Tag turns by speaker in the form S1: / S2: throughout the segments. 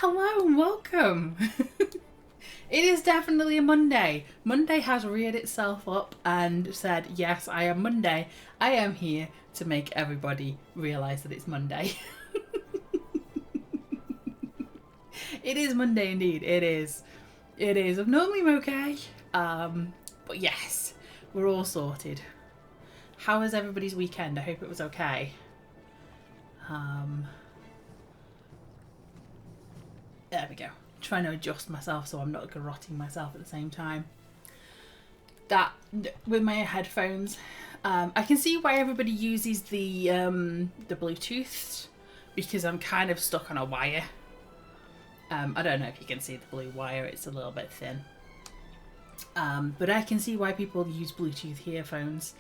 S1: Hello and welcome. It is definitely a Monday. Monday has reared itself up and said, yes, I am Monday. I am here to make everybody realise that it's Monday. It is Monday indeed. It is. It is. Normally I'm okay. But yes, we're all sorted. How was everybody's weekend? I hope it was okay. There we go. Trying to adjust myself so I'm not garrotting myself at the same time. That with my headphones, I can see why everybody uses the Bluetooth, because I'm kind of stuck on a wire. I don't know if you can see the blue wire; it's a little bit thin. But I can see why people use Bluetooth earphones,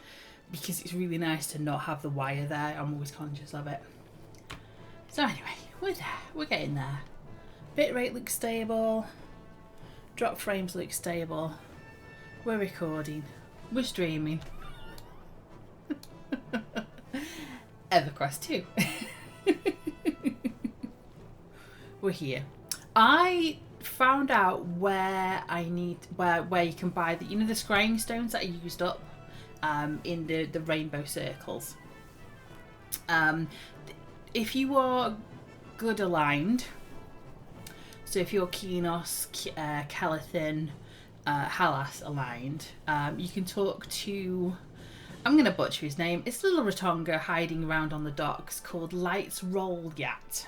S1: because it's really nice to not have the wire there. I'm always conscious of it. So anyway, we're there. We're getting there. Bitrate looks stable. Drop frames look stable. We're recording. We're streaming. EverQuest II. We're here. I found out where where you can buy the the scrying stones that I used up in the rainbow circles. If you are good aligned, so if you're Kinos, Calathin, Halas aligned, you can talk to, I'm going to butcher his name, it's a little Ratonga hiding around on the docks called Lights Roll Yat.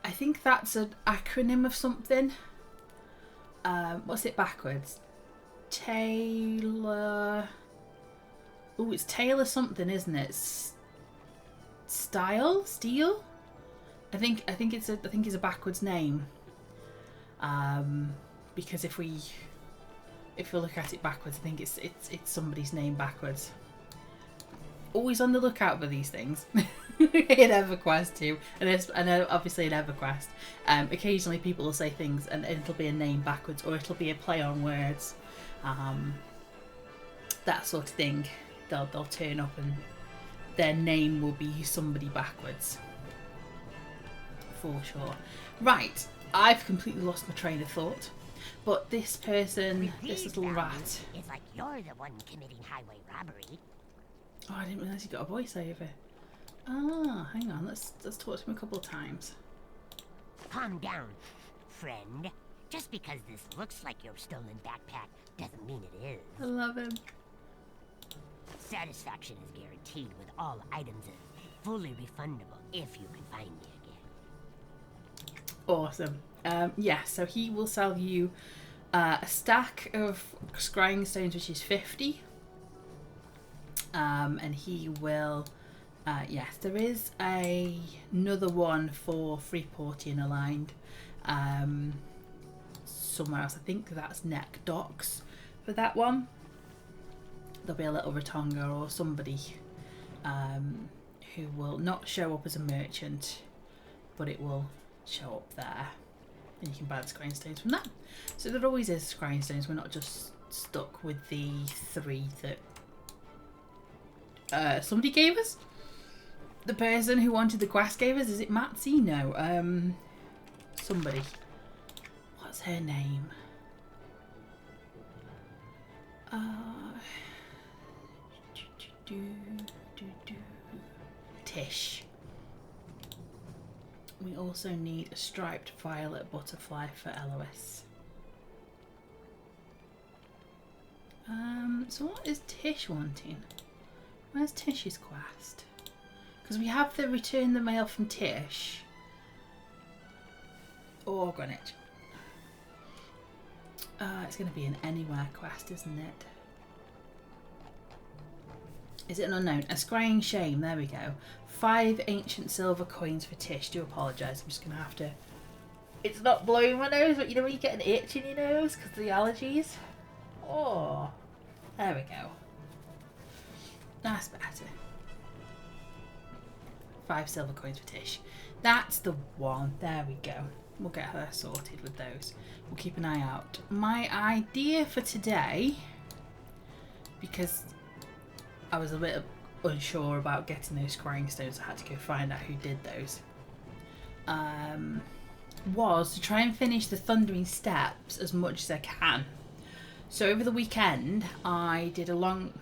S1: I think that's an acronym of something. What's it backwards? Taylor. Oh, it's Taylor something, isn't it? Steel? I think it's a backwards name. Because if we look at it backwards, I think it's somebody's name backwards. Always on the lookout for these things. In EverQuest II, and obviously in EverQuest. Occasionally people will say things and it'll be a name backwards, or it'll be a play on words. That sort of thing. They'll turn up and their name will be somebody backwards. For sure. Right, I've completely lost my train of thought. But this person, this little rat.
S2: It's like you're the one committing highway robbery.
S1: Oh, I didn't realise you got a voiceover. Ah, hang on, let's talk to him a couple of times.
S2: Calm down, friend. Just because this looks like your stolen backpack doesn't mean it is.
S1: I love him.
S2: Satisfaction is guaranteed with all items and fully refundable if you can find me again.
S1: Awesome. Yeah, so he will sell you a stack of scrying stones, which is 50. And he will... yes, there is another one for Freeportian aligned somewhere else. I think that's Neck Docks for that one. There'll be a little Ratonga or somebody who will not show up as a merchant, but it will show up there. And you can buy the scrying stones from that. So there always is scrying stones. We're not just stuck with the 3 that somebody gave us. The person who wanted the quest gave us. Is it Matsy? No. Somebody. What's her name? Tish. We also need a striped violet butterfly for Elois. So what is Tish wanting? Where's Tish's quest? Because we have the return the mail from Tish. Or Greenwich. It's going to be an anywhere quest, isn't it? Is it an unknown? A scrying shame. There we go. 5 ancient silver coins for Tish. Do apologise. I'm just going to have to... It's not blowing my nose, but you know when you get an itch in your nose because of the allergies? Oh. There we go. That's better. 5 silver coins for Tish. That's the one. There we go. We'll get her sorted with those. We'll keep an eye out. My idea for today, because I was a bit unsure about getting those scrying stones, I had to go find out who did those. I was to try and finish the Thundering Steps as much as I can. So over the weekend, I did a long...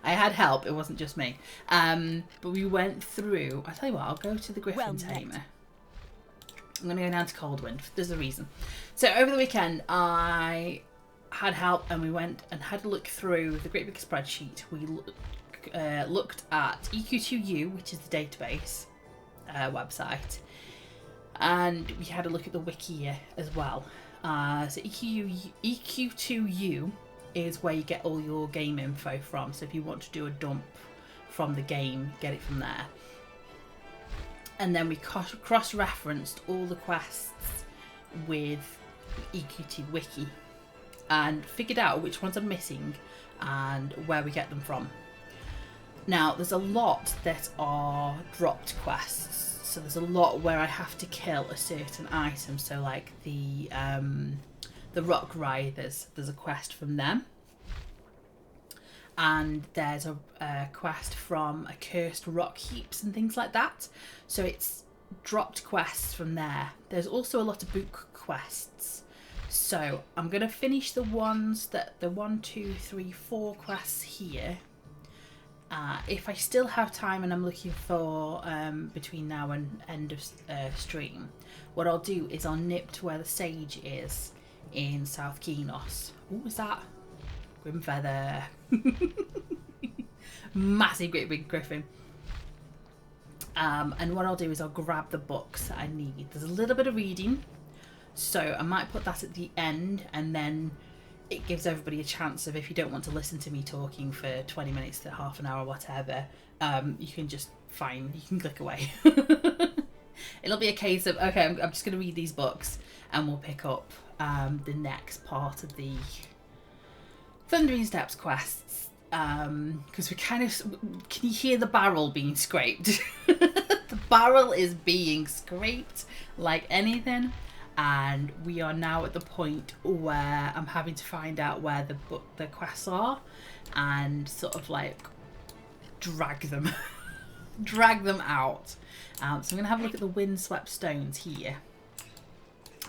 S1: I had help, it wasn't just me. But we went through... I'll tell you what, I'll go to the Griffin Tamer. I'm going to go down to Coldwind. There's a reason. So over the weekend, I had help and we went and had a look through the great big spreadsheet. We looked at EQ2U, which is the database website. And we had a look at the wiki as well. So EQ2U is where you get all your game info from. So if you want to do a dump from the game, get it from there. And then we cross-referenced all the quests with EQ2 wiki and figured out which ones are missing and where we get them from. Now, there's a lot that are dropped quests. So there's a lot where I have to kill a certain item. So like the Rock Riders, there's a quest from them. And there's a quest from a cursed rock heaps and things like that. So it's dropped quests from there. There's also a lot of book quests. So I'm going to finish the ones that the 1, 2, 3, 4 quests here. If I still have time and I'm looking for between now and end of stream, what I'll do is I'll nip to where the sage is in South Kenos. Oh, is that Grimfeather? Massive great big griffin. And what I'll do is I'll grab the books that I need. There's a little bit of reading, so I might put that at the end, and then it gives everybody a chance of, if you don't want to listen to me talking for 20 minutes to half an hour, whatever, you can just you can click away. It'll be a case of, okay, I'm just going to read these books and we'll pick up the next part of the Thundering Steps quests. Because we kind of... Can you hear the barrel being scraped? The barrel is being scraped like anything. And we are now at the point where I'm having to find out where the quests are and sort of like drag them out. So I'm going to have a look at the Windswept Stones here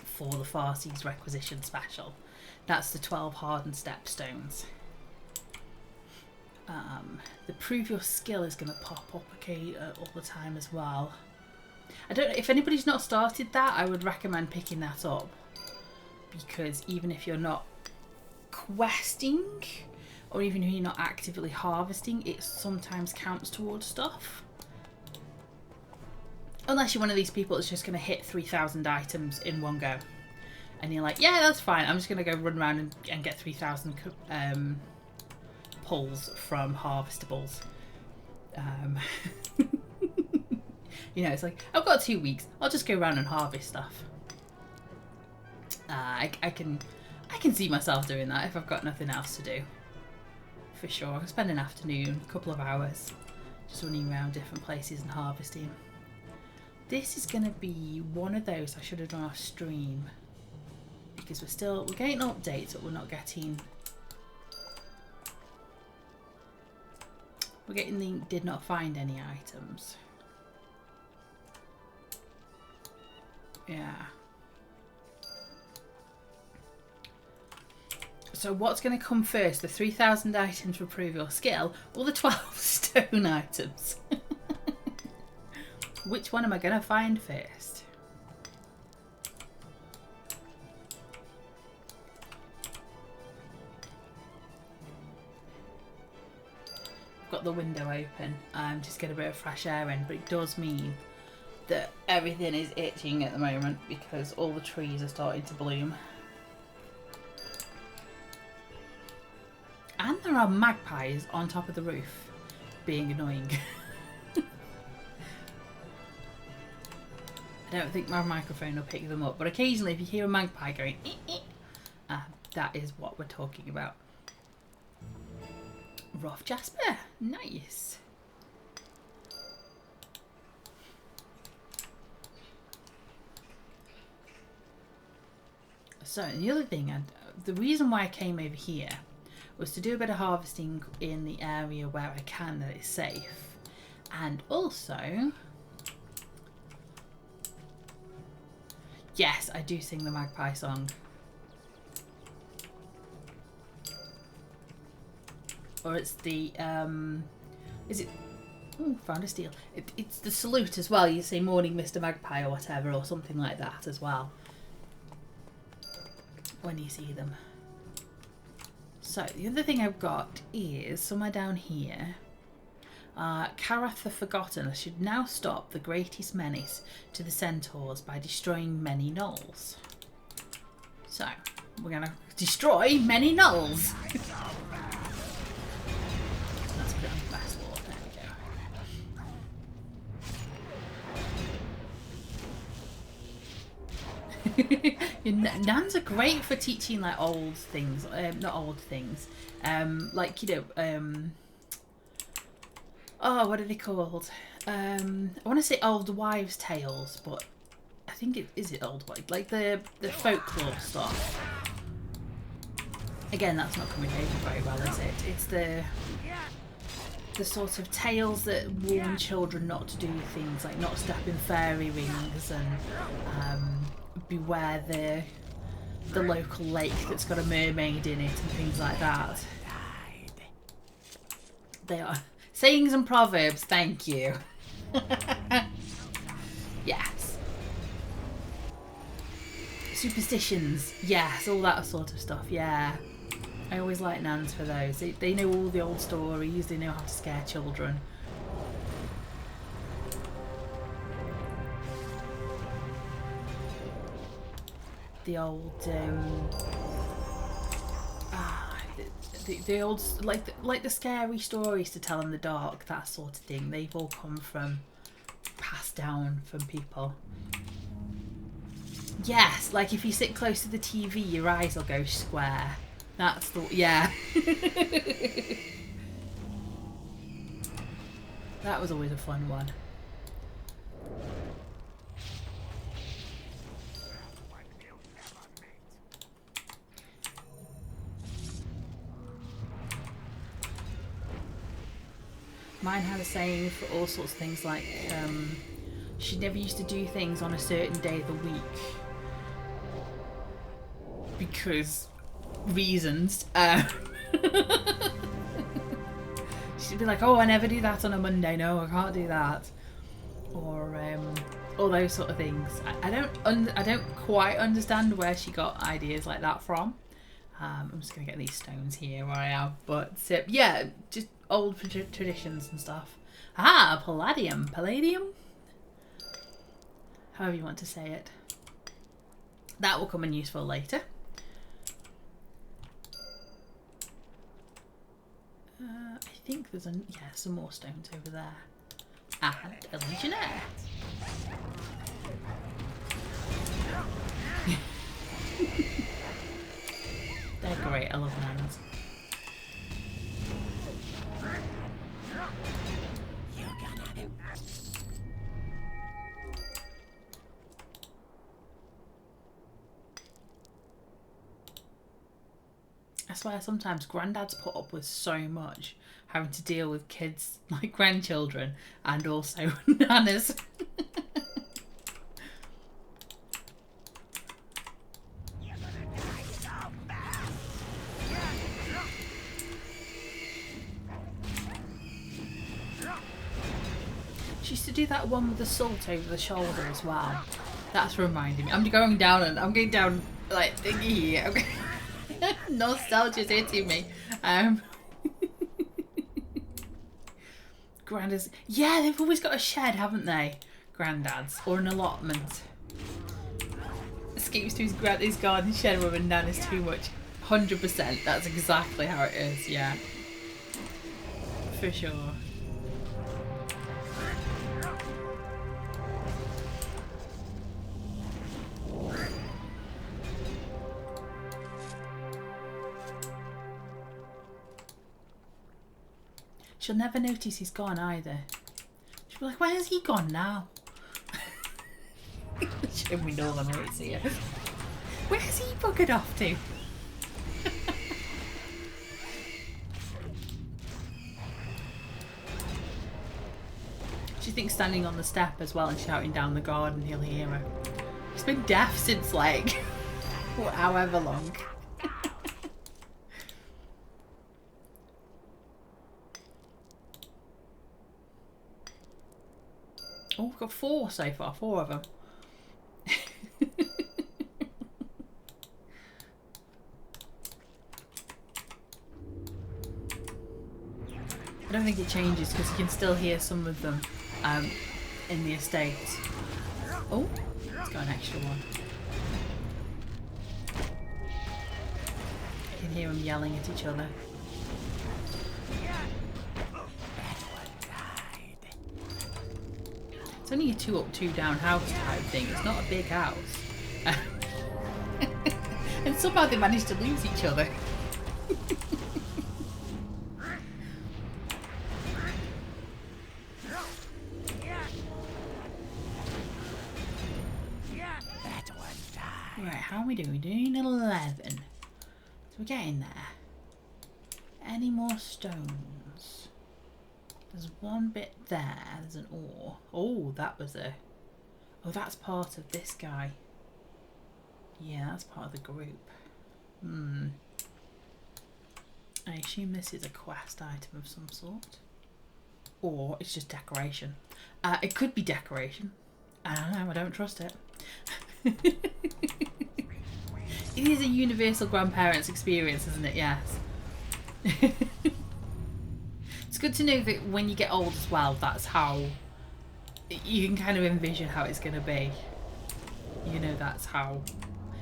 S1: for the Farseas Requisition Special. That's the 12 Hardened Step Stones. The Prove Your Skill is going to pop up all the time as well. I don't know, if anybody's not started that, I would recommend picking that up, because even if you're not questing or even if you're not actively harvesting, it sometimes counts towards stuff. Unless you're one of these people that's just going to hit 3,000 items in one go and you're like, yeah, that's fine, I'm just going to go run around and get 3,000 pulls from harvestables. You know, it's like, I've got 2 weeks, I'll just go around and harvest stuff. I can see myself doing that if I've got nothing else to do. For sure. I can spend an afternoon, a couple of hours, just running around different places and harvesting. This is going to be one of those I should have done off stream, because we're getting updates, but we're getting the did not find any items. Yeah. So what's going to come first? The 3,000 items for Prove Your Skill, or the 12 stone items? Which one am I going to find first? I've got the window open, just get a bit of fresh air in, but it does mean that everything is itching at the moment because all the trees are starting to bloom. And there are magpies on top of the roof being annoying. I don't think my microphone will pick them up, but occasionally if you hear a magpie going that is what we're talking about. Rough Jasper, nice. So the other thing, the reason why I came over here was to do a bit of harvesting in the area where I can that it's safe, and also Yes, I do sing the magpie song. Or it's the, is it, oh, found a steal. It's the salute as well. You say morning Mr. Magpie or whatever, or something like that as well. When you see them. So, the other thing I've got is, somewhere down here, Karath the Forgotten should now stop the greatest menace to the centaurs by destroying many gnolls. So, we're going to destroy many gnolls. Let's put it on the fast wall. There we go. Nans are great for teaching like old things, not old things, like, you know, oh, what are they called? I want to say old wives' tales, but I think it is it old wives, like the folklore stuff. Again, that's not coming over very well, is it? It's the sort of tales that warn children not to do things, like not step in fairy rings and beware the local lake that's got a mermaid in it and things like that. They are sayings and proverbs, thank you. Yes. Superstitions, yes, all that sort of stuff, yeah. I always like Nans for those. They know all the old stories, they know how to scare children. The old, the old, like the scary stories to tell in the dark, that sort of thing. They've all come from, passed down from people. Yes, like if you sit close to the TV, your eyes will go square. That's the, yeah. That was always a fun one. Mine had a saying for all sorts of things, like she never used to do things on a certain day of the week because reasons. She'd be like, oh, I never do that on a Monday, no, I can't do that, or all those sort of things. I don't quite understand where she got ideas like that from. I'm just gonna get these stones here where I am, but yeah, just old traditions and stuff. Ah, palladium, however you want to say it. That will come in useful later. I think there's some more stones over there. And a legionnaire. They're great, I love Nans. I swear sometimes Grandad's put up with so much, having to deal with kids like grandchildren and also nanas. She used to do that one with the salt over the shoulder as well. That's reminding me. I'm getting down like thingy. Okay. Nostalgia's hitting me. Grandad's, yeah, they've always got a shed, haven't they? Grandad's, or an allotment. Escapes to his garden shed with a nan is too much. 100%. That's exactly how it is. Yeah, for sure. She'll never notice he's gone either. She'll be like, where's he gone now? We know them when we see her. Where's he buggered off to? She thinks standing on the step as well and shouting down the garden, he'll hear her. He's been deaf since like however long. Oh, we've got 4 so far, 4 of them. I don't think it changes because you can still hear some of them in the estate. Oh, it's got an extra one. You can hear them yelling at each other. It's only a 2 up, 2 down house type thing. It's not a big house. And somehow they managed to lose each other. Right, how are we doing? We're doing 11. So we're getting there. Any more stones? There's one bit there. There's an ore. Oh, that was a... Oh, that's part of this guy. Yeah, that's part of the group. I assume this is a quest item of some sort. Or it's just decoration. It could be decoration. I don't know, I don't trust it. It is a universal grandparents experience, isn't it? Yes. It's good to know that when you get old as well, that's how you can kind of envision how it's going to be. You know, that's how...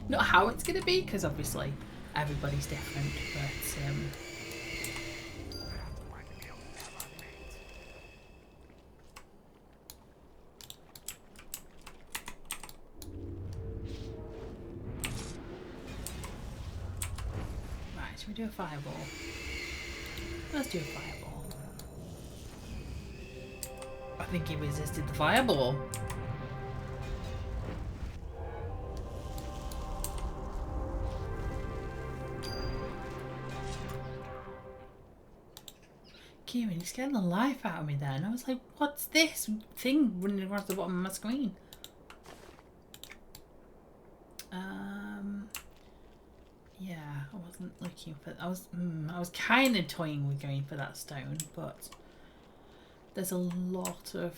S1: Not how it's going to be, because obviously everybody's different, but... Right, should we do a fireball? Let's do a fireball. I think he resisted the fireball. Kieran, he's getting the life out of me there. And I was like, what's this thing running across the bottom of my screen? Yeah, I wasn't looking for... I was kind of toying with going for that stone, but there's a lot of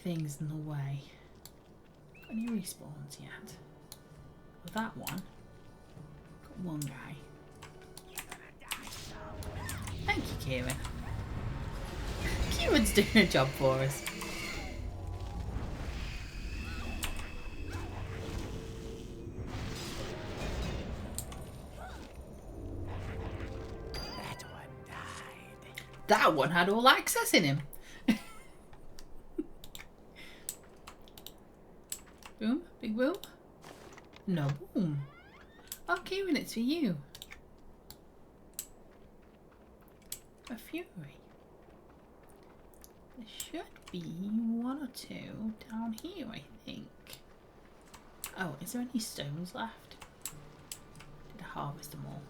S1: things in the way. Got any respawns yet? Well, that one. Got one guy. Thank you, Kieran. Kieran's doing a job for us. That one had all access in him. Boom, big boom. No boom. Oh, Kieran, it's for you. A fury. There should be 1 or 2 down here, I think. Oh, is there any stones left? Did I harvest them all?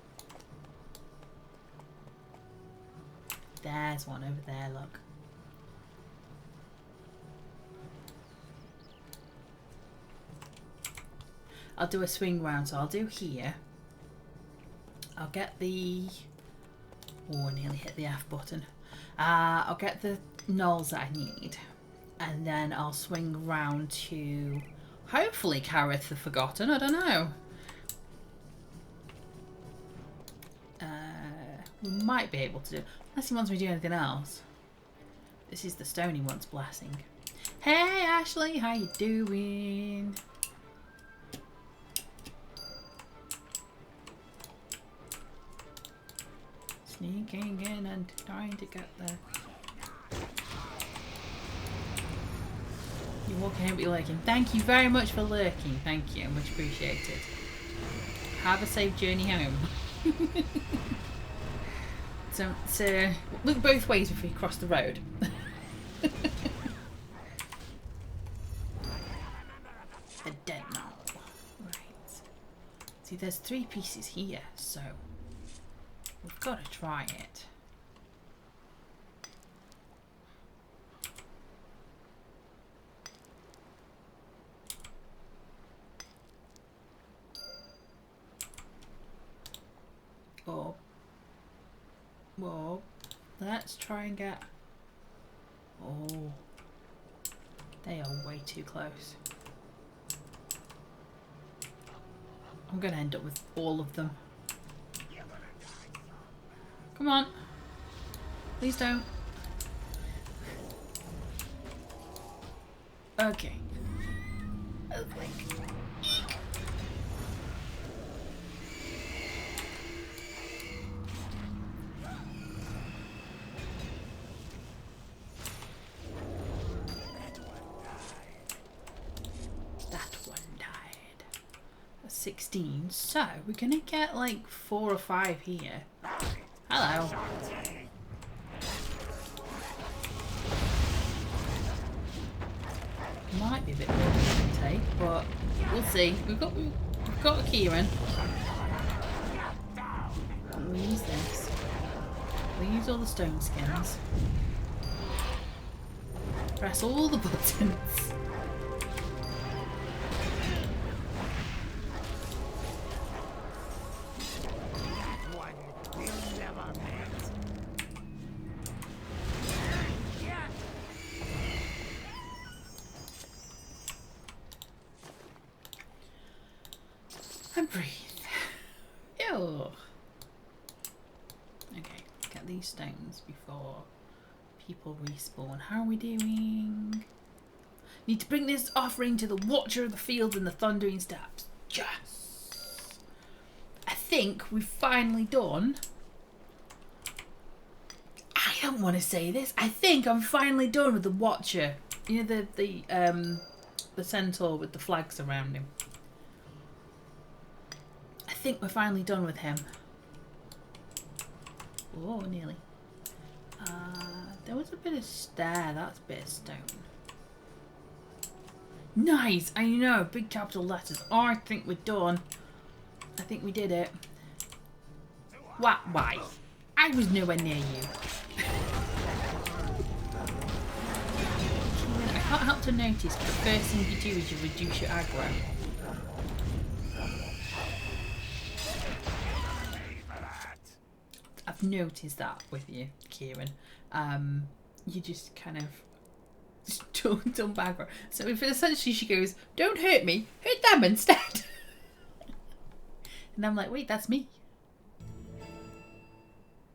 S1: There's one over there, look. I'll do a swing round, so I'll do here. I'll get the... Oh, I nearly hit the F button. I'll get the knolls that I need. And then I'll swing round to... Hopefully Kareth the Forgotten, I don't know. We might be able to do... Unless he wants me to do anything else. This is the stone he wants blessing. Hey Ashley, how you doing? Sneaking in and trying to get there. You're walking in but you're lurking. Thank you very much for lurking. Thank you, much appreciated. Have a safe journey home. So look both ways before you cross the road. A dead knoll. Right. See, there's 3 pieces here, so we've got to try it. Whoa. Whoa. Let's try and get... Oh. They are way too close. I'm going to end up with all of them. Come on. Please don't. Okay. That one died. 16. So we're gonna get like 4 or 5 here. Hello. Might be a bit more to take, but we'll see. We've got Kieran. We'll use this. We'll use all the stone skins. Press all the buttons. And breathe. Ew. Okay, let's get these stones before people respawn. How are we doing? Need to bring this offering to the Watcher of the Fields and the Thundering Steps. Yes! I think we've finally done... I don't want to say this. I think I'm finally done with the Watcher. You know, the centaur with the flags around him. I think we're finally done with him. Oh, nearly. There was a bit of stair. That's a bit of stone. Nice! I know, big capital letters. Oh, I think we're done. I think we did it. What? Why? I was nowhere near you. I can't help to notice the first thing you do is you reduce your aggro. I've noticed that with you, Kieran. You just kind of don't aggro. So if essentially she goes, "Don't hurt me, hurt them instead," and I'm like, "Wait, that's me."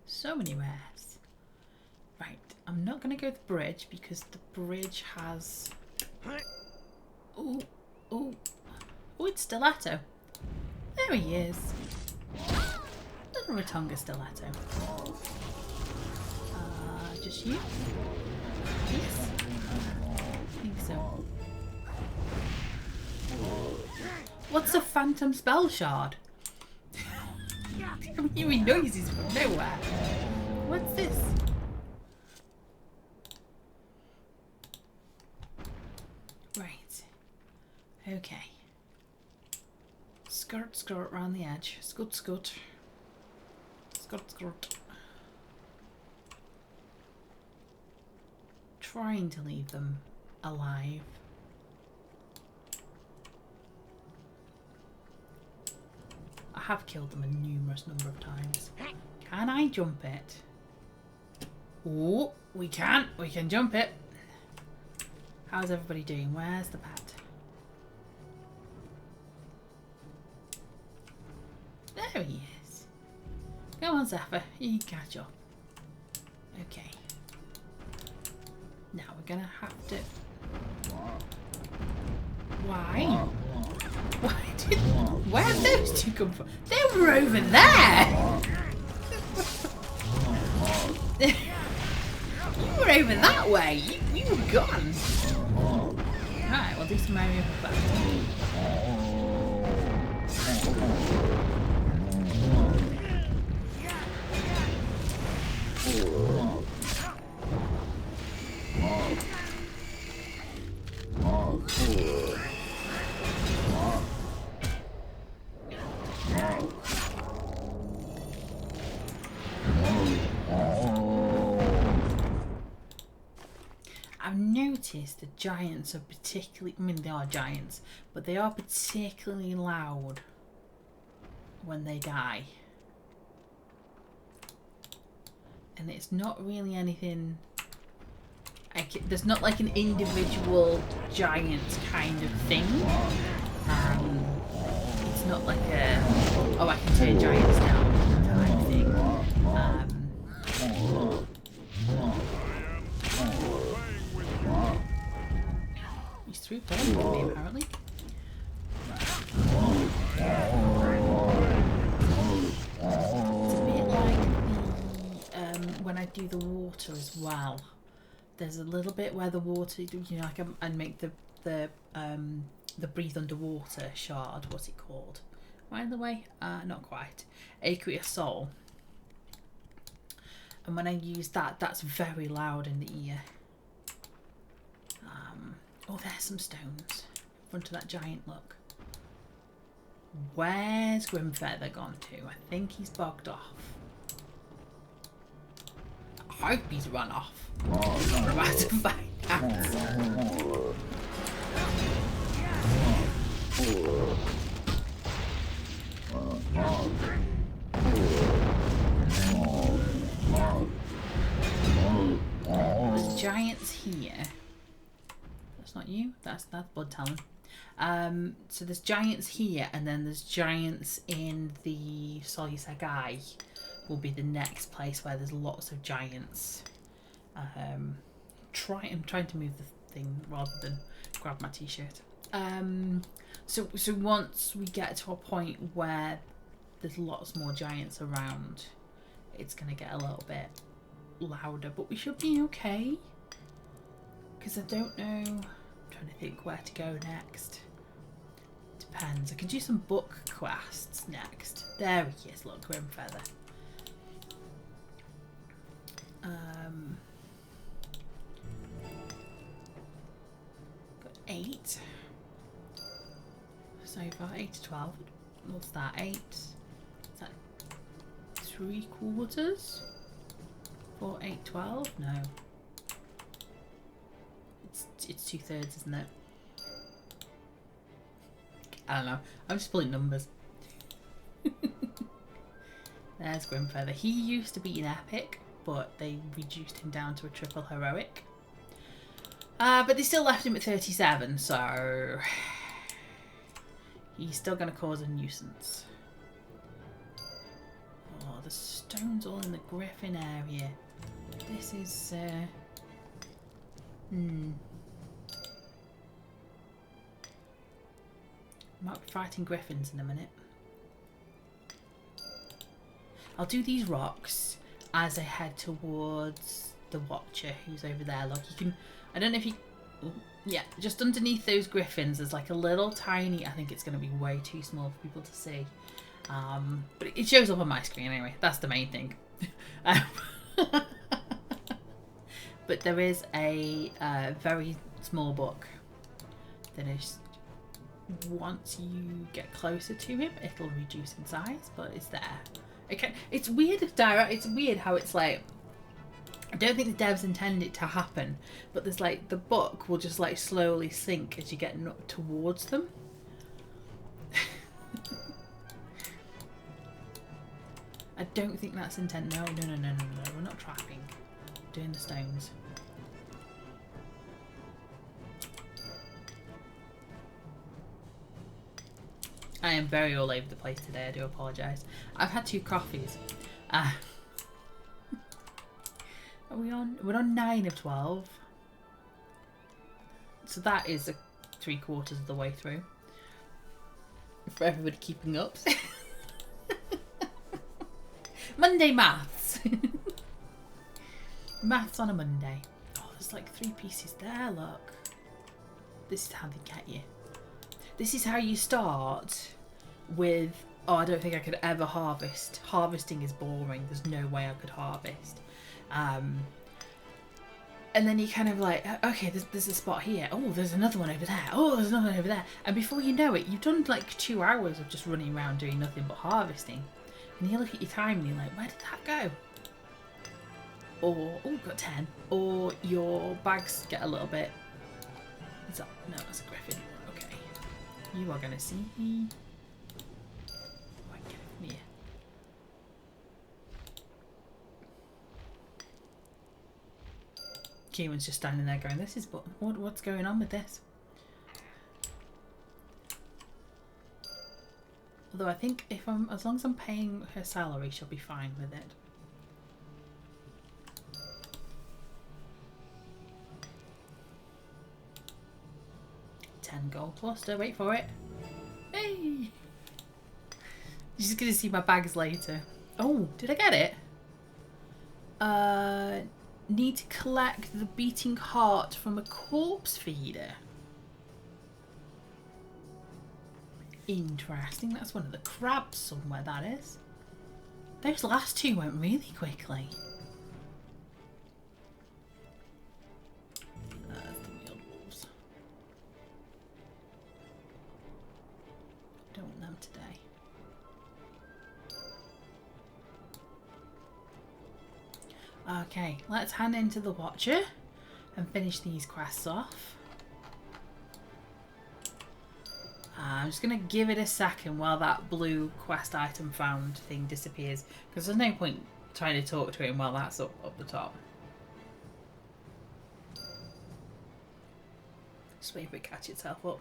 S1: So many wares. Right, I'm not gonna go to the bridge because the bridge has. Oh, oh, oh! It's Stiletto. There he is. Little Ratonga Stiletto. Just you? Yes? I think so. What's a phantom spell shard? I'm hearing noises from nowhere. What's this? Right. Okay. Skirt, skirt around the edge. Scut, scut. Skirt, skirt. Trying to leave them alive. I have killed them a numerous number of times. Can I jump it? Oh, we can. We can jump it. How's everybody doing? Where's the pet? There he is. Go on, Zephyr. You can catch up. Okay. Now we're gonna have to... Why? Where did those two come from? They were over there! You were over that way! You were gone! Right, we'll do some Mario back. I've noticed the giants are particularly, I mean they are giants, but they are particularly loud when they die. and it's not really anything. There's not like an individual giant kind of thing. It's not like a I can turn giants down type thing. He's through playing with me apparently. It's a bit like the when I do the water as well. There's a little bit where the water, you know, like I make the breathe underwater shard. What's it called? By the way, not quite. Aqueous Soul. And when I use that, that's very loud in the ear. Oh, there's some stones in front of that giant. Look. Where's Grimfeather gone to? I think he's bogged off. I hope he's run off. We're about to find out. There's giants here. That's not you. That's Blood Talon. So there's giants here, and then there's giants in the Solusagai. Will be the next place where there's lots of giants. I'm trying to move the thing rather than grab my t-shirt. So once we get to a point where there's lots more giants around, it's gonna get a little bit louder, but we should be okay. Because I don't know. I'm trying to think where to go next. Depends. I could do some book quests next. There he is. Look, Grimfeather. Got 8 so far. 8 to 12. What's that? 8. Is that 3/4? 4, 8, 12? No. It's 2/3, isn't it? I don't know. I'm just pulling numbers. There's Grimfeather. He used to be an epic, but they reduced him down to a triple heroic. But they still left him at 37, so he's still going to cause a nuisance. Oh, the stones all in the Griffin area. This is I'm not fighting griffins in a minute. I'll do these rocks as I head towards the Watcher who's over there. Look, you can, I don't know if you, yeah, just underneath those griffins there's like a little tiny, I think it's going to be way too small for people to see. But it shows up on my screen anyway, that's the main thing. But there is a very small book that is, once you get closer to him, it'll reduce in size, but it's there. Okay, it's weird it's weird how it's like, I don't think the devs intended it to happen, but there's like, the book will just like slowly sink as you get towards them. I don't think that's intent. No, we're not trapping. We're doing the stones. I am very all over the place today, I do apologise. I've had 2 coffees. Are we on? We're on 9 of 12. So that is 3/4 of the way through. For everybody keeping up. Monday maths. Maths on a Monday. Oh, there's like 3 pieces there, look. This is how they get you. This is how you start with, oh, I don't think I could ever harvest. Harvesting is boring. There's no way I could harvest. And then you kind of like, okay, there's a spot here. Oh, there's another one over there. Oh, there's another one over there. And before you know it, you've done like 2 hours of just running around doing nothing but harvesting. And you look at your time and you're like, where did that go? Or, oh, got 10. Or your bags get a little bit, is that, no, that's a griffin. Okay. You are going to see me. Oh, I get it from here. Kieran's just standing there going, "This is what's going on with this?" Although I think as long as I'm paying her salary, she'll be fine with it. $10 gold cluster. Wait for it. Hey! You're just gonna see my bags later. Oh, did I get it? Need to collect the beating heart from a corpse feeder. Interesting. That's one of the crabs somewhere, that is. Those last two went really quickly. There's the wheeled wolves. Don't want them today. Okay, let's hand into the Watcher and finish these quests off. I'm just going to give it a second while that blue quest item found thing disappears, because there's no point trying to talk to him while that's up the top. Just wait for it to catch itself up.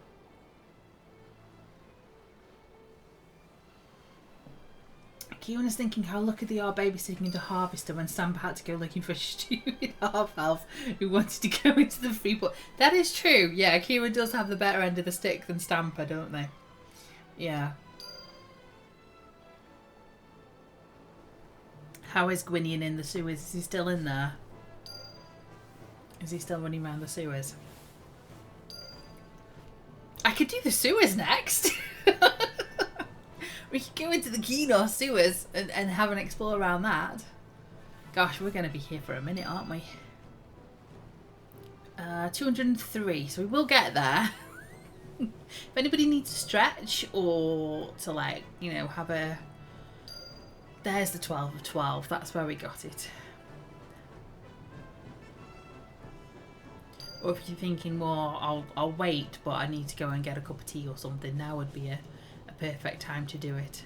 S1: Kieran is thinking how lucky they are babysitting into Harvester when Stamper had to go looking for a stupid half-elf who wanted to go into the free port. That is true. Yeah, Kieran does have the better end of the stick than Stamper, don't they? Yeah. How is Gwinian in the sewers? Is he still in there? Is he still running around the sewers? I could do the sewers next. We could go into the Keenor sewers and have an explore around that. Gosh, we're going to be here for a minute, aren't we? 203, so we will get there. If anybody needs to stretch or to, like, you know, have a... There's the 12 of 12. That's where we got it. Or if you're thinking, well, I'll wait, but I need to go and get a cup of tea or something, now would be a perfect time to do it.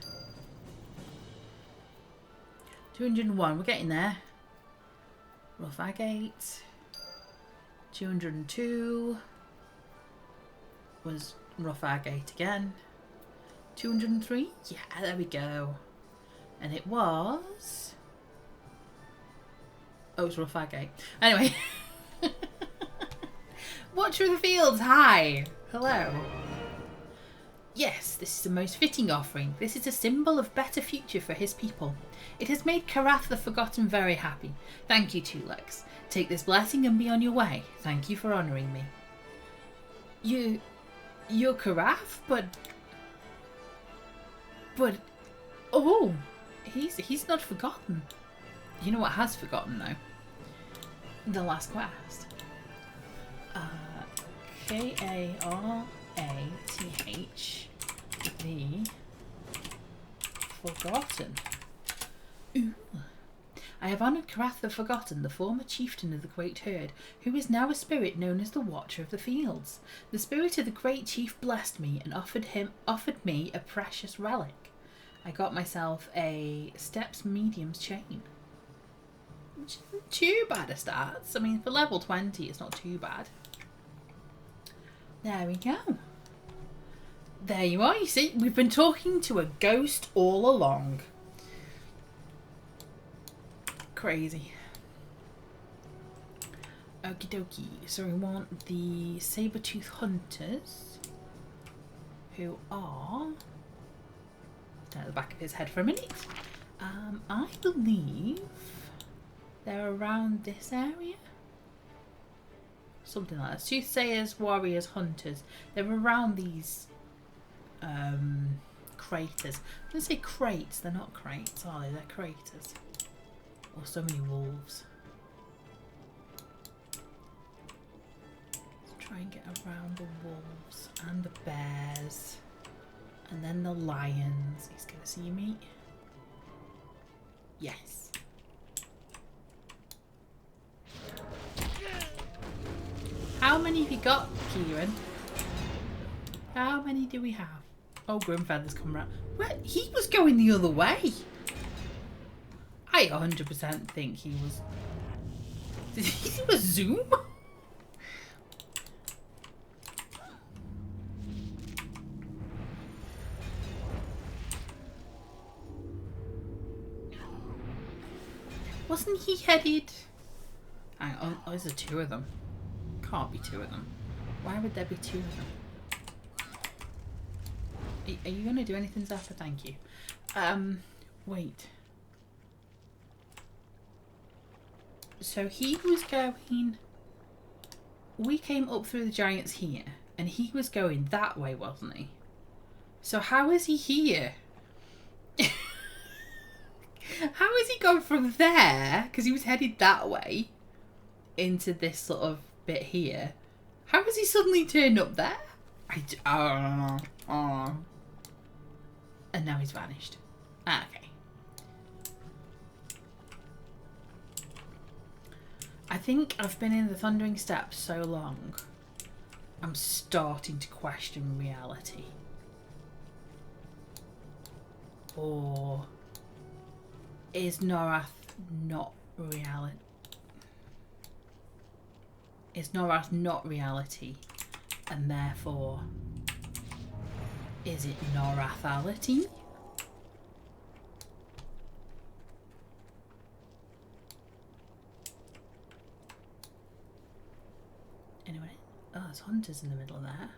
S1: 201, we're getting there. Rough agate. 202 was rough agate again. 203, yeah, there we go. And it was... Oh, it was rough agate. Anyway. Watcher of the Fields, hi. Hello. Yes, this is the most fitting offering. This is a symbol of better future for his people. It has made Karath the Forgotten very happy. Thank you, Tulex. Take this blessing and be on your way. Thank you for honouring me. You're Karath, but... Oh, he's not forgotten. You know what has forgotten, though? The last quest. K-A-R-A-T-H, the Forgotten. Ooh. I have honoured Karath the Forgotten, the former chieftain of the Great Herd, who is now a spirit known as the Watcher of the Fields. The spirit of the Great Chief blessed me and offered me a precious relic. I got myself a Steps Medium's chain. Which isn't too bad a stats. I mean, for level 20, it's not too bad. There we go. There you are. You see, we've been talking to a ghost all along. Crazy. Okie dokie. So we want the saber-tooth hunters, who are... Down at the back of his head for a minute. I believe they're around this area. Something like that. Soothsayers, warriors, hunters. They're around these craters. I'm going to say crates. They're not crates, are they? They're craters. Or so many wolves. Let's try and get around the wolves and the bears. And then the lions. He's going to see me. Yes. How many have you got, Kieran? How many do we have? Oh, Grimfeather's come round. What? He was going the other way. I 100% think he was... Did he do a zoom? Wasn't he headed? Hang on, oh, there's two of them. Can't be two of them. Why would there be two of them? Are you going to do anything, Zappa? Thank you. Wait. So he was going... We came up through the giants here, and he was going that way, wasn't he? So how is he here? How is he gone from there? Because he was headed that way into this sort of bit here. How has he suddenly turned up there? I don't know. Oh. And now he's vanished. Ah, okay. I think I've been in the Thundering Steps so long, I'm starting to question reality. Or is Norath not reality? Is Norath not reality? And therefore, is it Norathality? Anyone? Oh, there's hunters in the middle of there.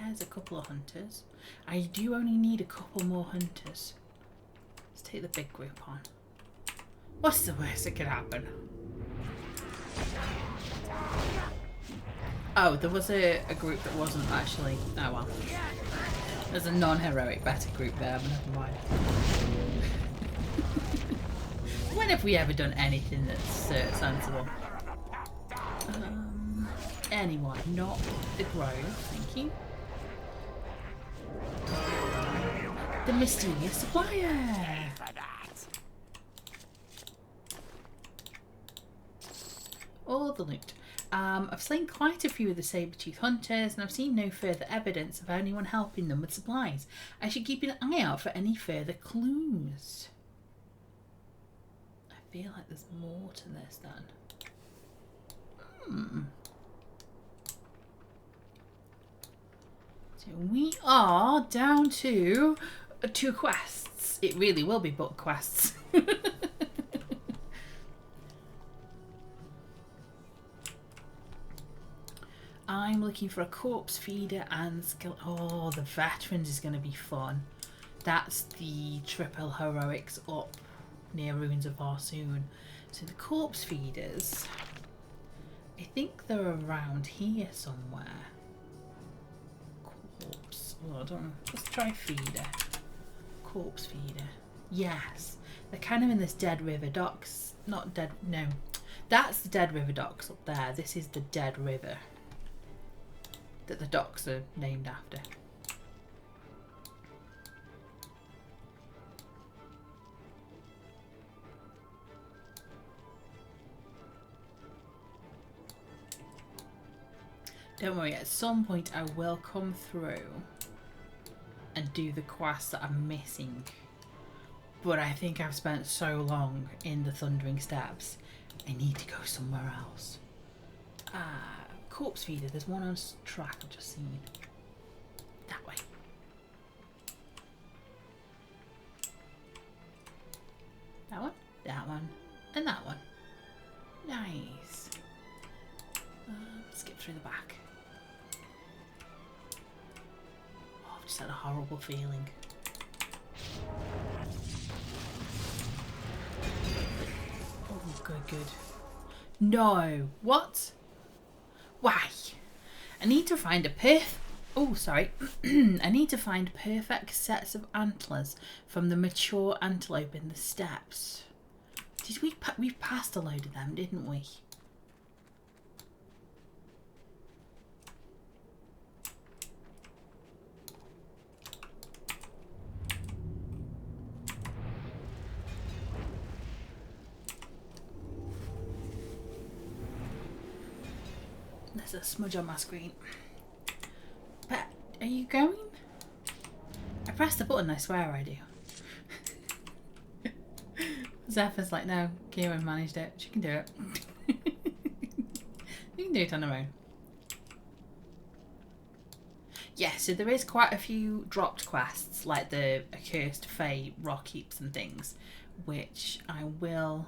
S1: There's a couple of hunters. I do only need a couple more hunters. Let's take the big group on. What's the worst that could happen? Oh, there was a group that wasn't actually... Oh well. There's a non-heroic better group there, but never mind. When have we ever done anything that's sensible? Anyone, not the Grove, thank you. The mysterious supplier! All the loot. I've slain quite a few of the saber-tooth hunters, and I've seen no further evidence of anyone helping them with supplies. I should keep an eye out for any further clues. I feel like there's more to this then. So we are down to 2 quests. It really will be book quests. I'm looking for a corpse feeder and skill. Oh, the veterans is going to be fun. That's the triple heroics up near Ruins of Varsoon. So the corpse feeders, I think they're around here somewhere. Corpse. Oh, I don't know. Let's try feeder. Corpse feeder. Yes. They're kind of in this Dead River docks. Not dead. No. That's the Dead River docks up there. This is the Dead River that the docks are named after. Don't worry, at some point I will come through and do the quests that I'm missing. But I think I've spent so long in the Thundering Steps, I need to go somewhere else. Corpse feeder, there's one on track I've just seen. That way. That one, and that one. Nice. Skip through the back. Oh, I've just had a horrible feeling. Oh, good. No. What? Why? I need to find I need to find perfect sets of antlers from the mature antelope in the steppes. Did we passed a load of them, didn't we? There's a smudge on my screen. But are you going? I pressed the button, I swear I do. Zephyr's like, no, Kieran managed it. She can do it. You can do it on her own. Yeah, so there is quite a few dropped quests, like the Accursed Fae rock heaps and things, which I will...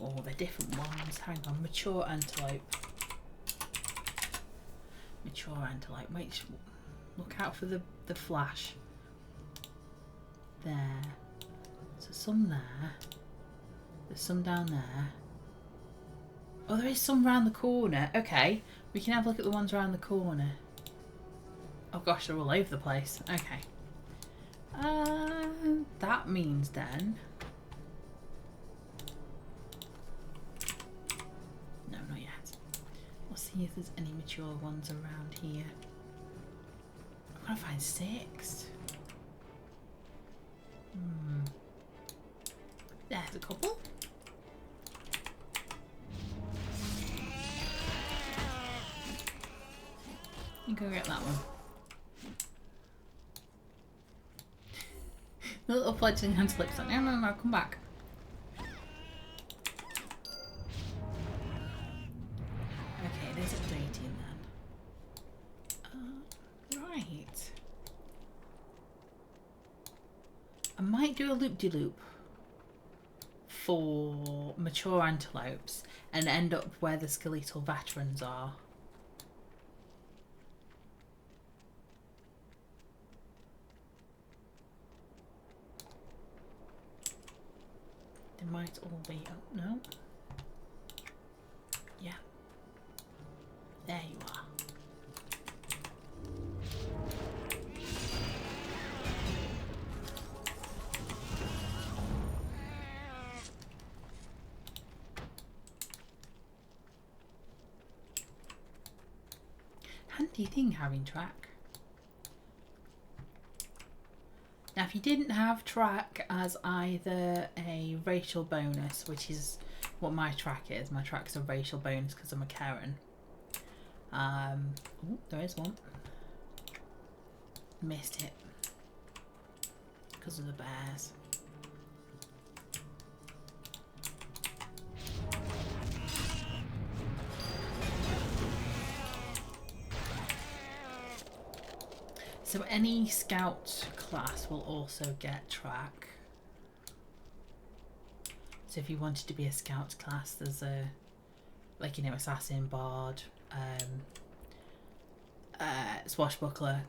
S1: Oh, they're different ones. Hang on, Mature Antelope. Mature Antelope. Wait, look out for the flash. There. So some there. There's some down there. Oh, there is some round the corner. Okay, we can have a look at the ones around the corner. Oh gosh, they're all over the place. Okay. That means then... No, not yet. We'll see if there's any mature ones around here. I've got to find 6. There's a couple. You go get that one. The little fledgling antelope's like, no, come back. Okay, there's updating then. Right. I might do a loop-de-loop for mature antelopes and end up where the skeletal veterans are. They might all be... Oh, no. Yeah. There you are. Handy thing having track. Now if you didn't have track as either a racial bonus, which is what my track is, my track's a racial bonus because I'm a Karen. Oh, there is one. Missed it because of the bears. So any scout class will also get track. So if you wanted to be a scout class, there's a, like, you know, assassin, bard, swashbuckler,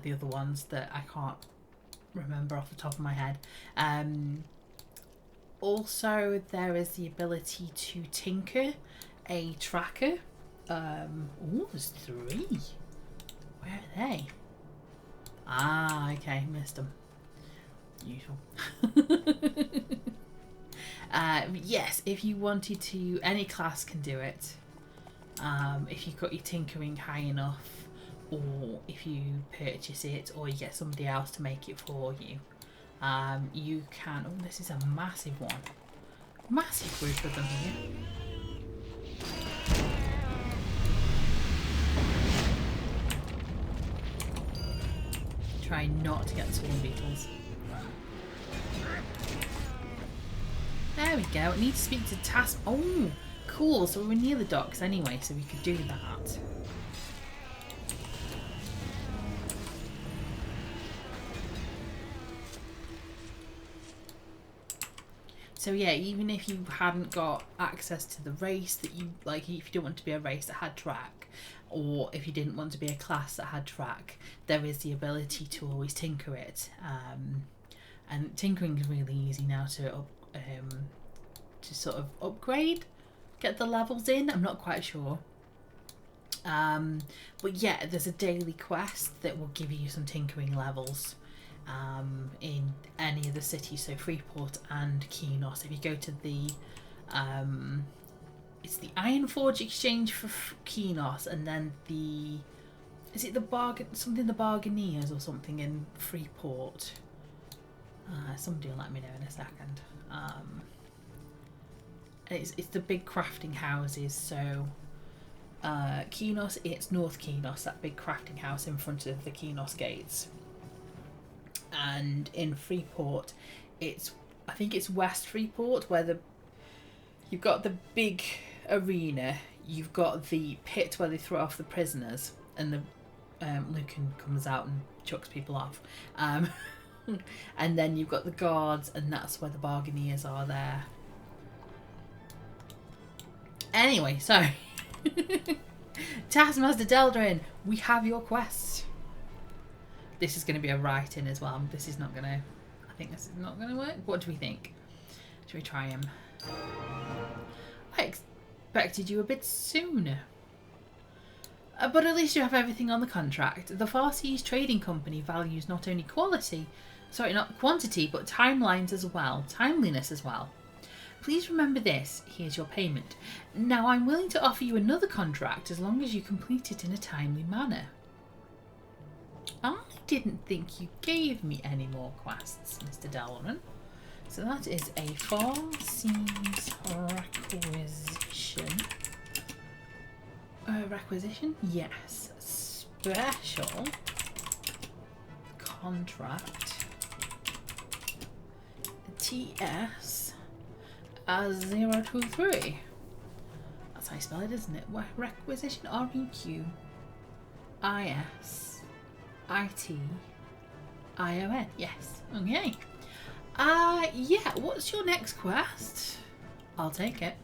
S1: the other ones that I can't remember off the top of my head. Also, there is the ability to tinker a tracker. Oh, there's 3. Where are they? Ah, okay, missed them. Usual. Yes, if you wanted to, any class can do it. If you've got your tinkering high enough, or if you purchase it, or you get somebody else to make it for you, you can. Oh, this is a massive one. Massive group of them here. Try not to get swarm beetles. There we go. I need to speak to Task. Oh, cool. So we're near the docks anyway, so we could do that. So yeah, even if you hadn't got access to the race that you like, if you don't want to be a race that had track, or if you didn't want to be a class that had track, there is the ability to always tinker it. And tinkering is really easy now to sort of upgrade, get the levels in. I'm not quite sure. But yeah, there's a daily quest that will give you some tinkering levels in any of the cities, so Freeport and Kenos. If you go to the it's the Ironforge Exchange for Kenos, and then the, is it the bargain, something, the Bargainiers or something in Freeport? Somebody will let me know in a second. It's the big crafting houses. So Kenos, it's North Kenos, that big crafting house in front of the Kenos gates. and in Freeport, I think it's West Freeport, where you've got the big arena, you've got the pit where they throw off the prisoners, and the Lucan comes out and chucks people off. And then you've got the guards, and that's where the bargaineers are there. Anyway, so Taskmaster Deldrin, we have your quest. This is going to be a write-in as well. This is not going to... I think this is not going to work. What do we think? Should we try him? I expected you a bit sooner. But at least you have everything on the contract. The Far Seas Trading Company values not only not quantity, but timeliness as well. Please remember this. Here's your payment. Now I'm willing to offer you another contract as long as you complete it in a timely manner. I didn't think you gave me any more quests, Mr. Deldrin. So that is a Far Seas requisition. Requisition? Yes. Special contract. TS 023. That's how you spell it, isn't it? Requisition. REQISITION. Yes. Okay. Yeah. What's your next quest? I'll take it.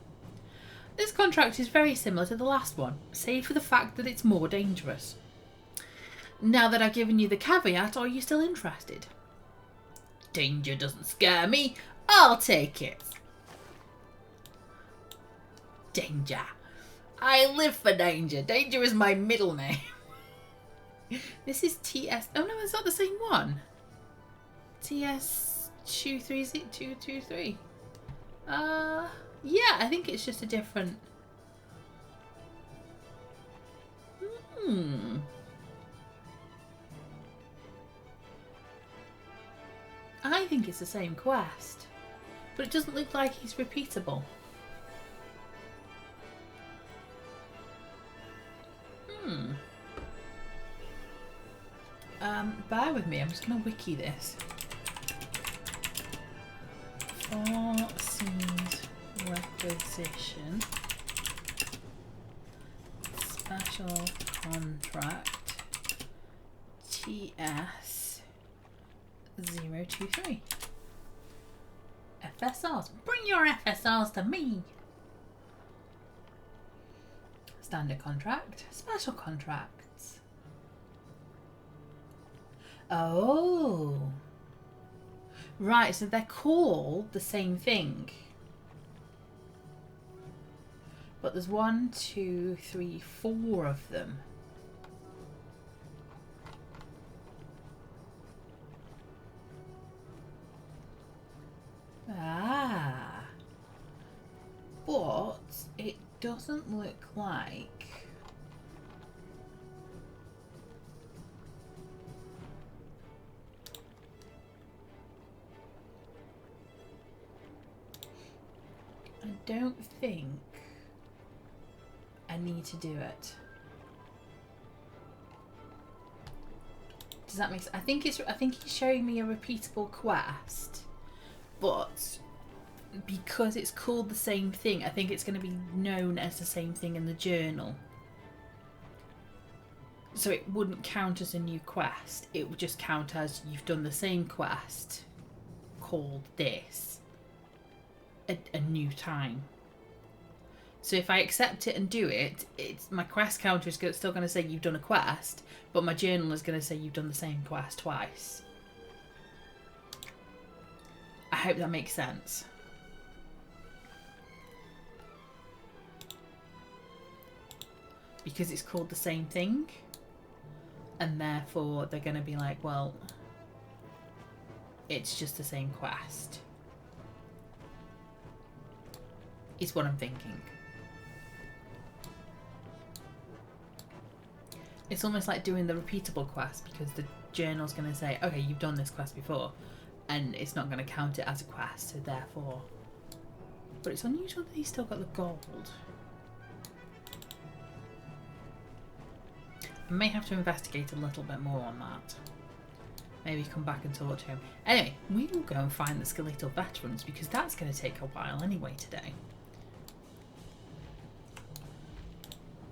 S1: This contract is very similar to the last one, save for the fact that it's more dangerous. Now that I've given you the caveat, are you still interested? Danger doesn't scare me. I'll take it. Danger. I live for danger. Danger is my middle name. This is TS... Oh no, it's not the same one. TS 233. Yeah, I think it's just a different... I think it's the same quest, but it doesn't look like it's repeatable. Bear with me, I'm just going to wiki this. Far Seas requisition. Special contract. TS 023. FSRs. Bring your FSRs to me. Standard contract. Special contracts. Oh. Right, so they're called the same thing. But there's 1, 2, 3, 4 of them. Ah. But it doesn't look like... I don't think I need to do it. Does that make sense? I think he's showing me a repeatable quest, but because it's called the same thing, I think it's going to be known as the same thing in the journal. So it wouldn't count as a new quest. It would just count as you've done the same quest called this a new time. So if I accept it and do it, my quest counter is still going to say you've done a quest, but my journal is going to say you've done the same quest twice. I hope that makes sense. Because it's called the same thing, and therefore they're going to be like, well, it's just the same quest. Is what I'm thinking. It's almost like doing the repeatable quest, because the journal's going to say, okay, you've done this quest before, and it's not going to count it as a quest, so therefore... But it's unusual that he's still got the gold. I may have to investigate a little bit more on that. Maybe come back and talk to him. Anyway, we will go and find the skeletal veterans because that's going to take a while anyway today.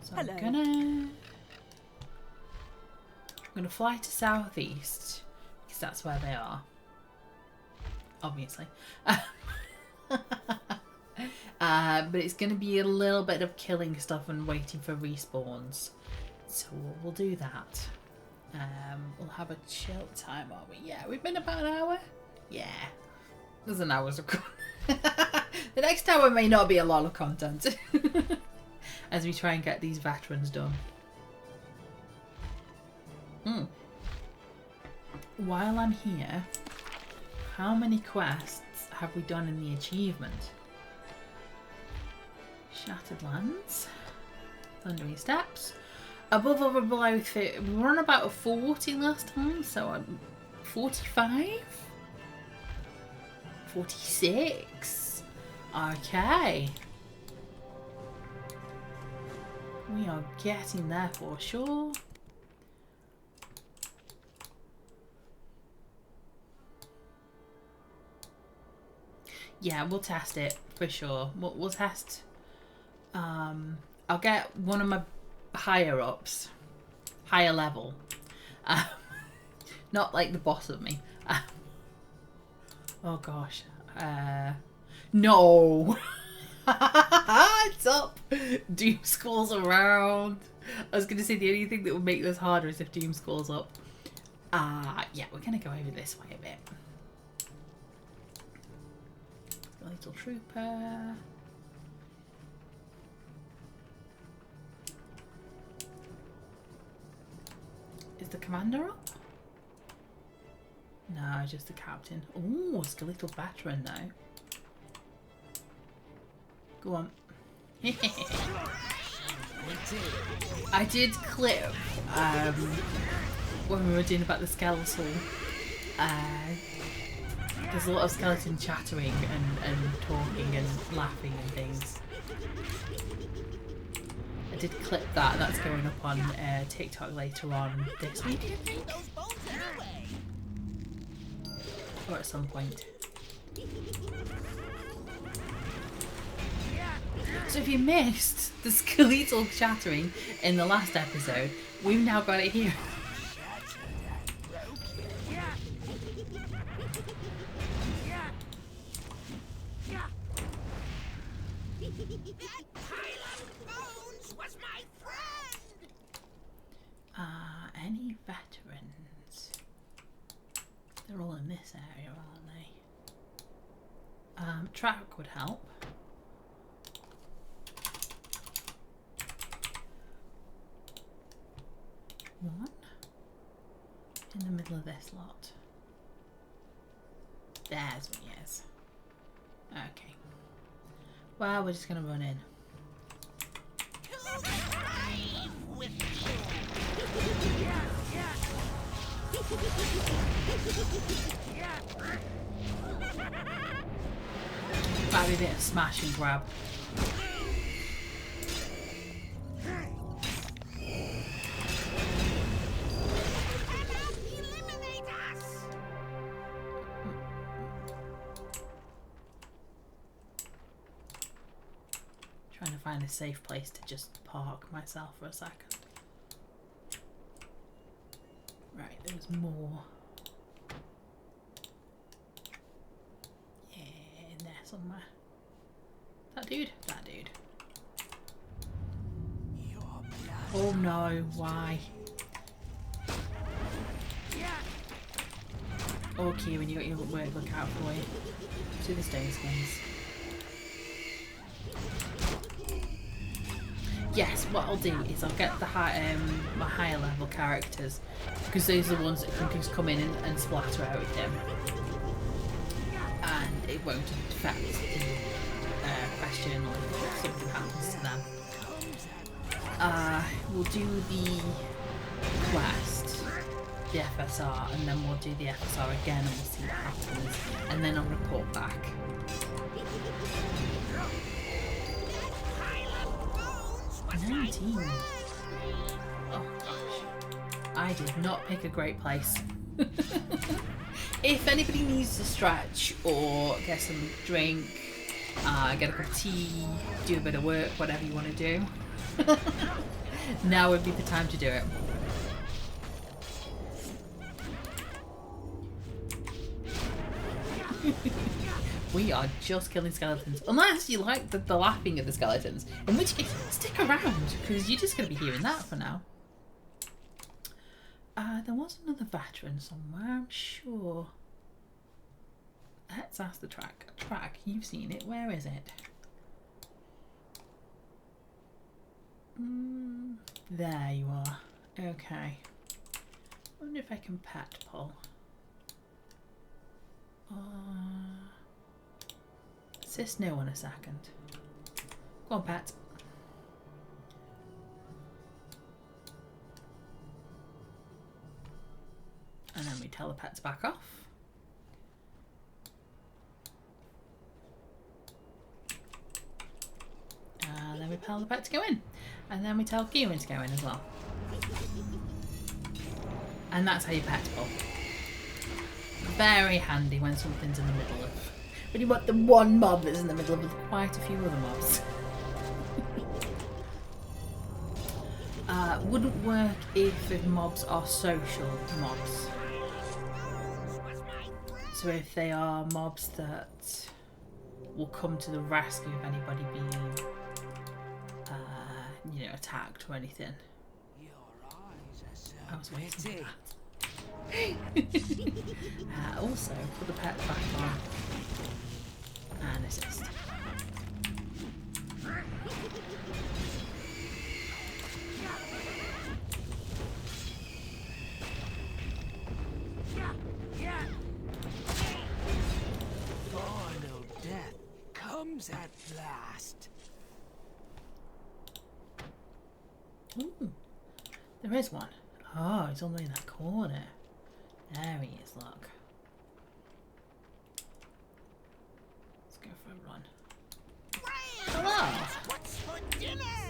S1: So
S3: Hello.
S1: I'm gonna fly to southeast because that's where they are. Obviously. But it's going to be a little bit of killing stuff and waiting for respawns. So we'll do that. We'll have a chill time, are we? Yeah, we've been about an hour. Yeah. There's an hour's of content. The next hour may not be a lot of content. As we try and get these veterans done. While I'm here, how many quests have we done in the achievement? Shattered Lands, Thundering Steps, above or below 30. We were on about 40 last time, so I'm 45? 46. Okay. We are getting there for sure. Yeah, we'll test it for sure. We'll test. I'll get one of my higher ups, higher level. Not like the boss of me. Oh gosh. No. It's up. Doom scrolls around. I was gonna say the only thing that would make this harder is if Doom scrolls up. Yeah, we're gonna go over this way a bit. Little trooper. Is the commander up? No, just the captain. Oh, skeletal veteran now. Go on. I did clip when we were doing about the skeletal. There's a lot of skeleton chattering and talking and laughing and things. I did clip that. That's going up on TikTok later on this week, I think. Or at some point. So if you missed the skeletal chattering in the last episode, we've now got it here. Any veterans? They're all in this area, aren't they? Track would help. One in the middle of this lot. There's one, yes. Okay. Well, we're just gonna run in. Might be a bit of smash and grab. Trying to find a safe place to just park myself for a second. Right, there's more. Yeah, in there somewhere. That dude? That dude. Oh no, why? Oh, Kieran, you got your work look out for you. Do the stone skins. Yes, what I'll do is I'll get the my higher level characters, because those are the ones that can just come in and splatter out with them, and it won't affect the question or if something happens to them. We'll do the quest, the FSR, and then we'll do the FSR again and we'll see what happens, and then I'll report back. Oh gosh. I did not pick a great place. If anybody needs to stretch or get some drink, get a cup of tea, do a bit of work, whatever you want to do, now would be the time to do it. We are just killing skeletons. Unless you like the laughing of the skeletons. In which case, stick around, because you're just going to be hearing that for now. There was another veteran somewhere, I'm sure. Let's ask the track. Track, you've seen it. Where is it? There you are. Okay. I wonder if I can pet pull. Assist no in a second. Go on, pet. And then we tell the pets back off. And then we tell the pet to go in. And then we tell Kieran to go in as well. And that's how you pet pull. Very handy when something's in the middle of... When you want the one mob that's in the middle of quite a few other mobs. Wouldn't work if mobs are social mobs. So if they are mobs that will come to the rescue of anybody being, you know, attacked or anything. I was waiting for that. Also, put the pet back on and assist.
S3: At last.
S1: Ooh, there is one. Oh, he's all the way in that corner. There he is, look. Let's go for a run. Hello!
S2: What's for dinner?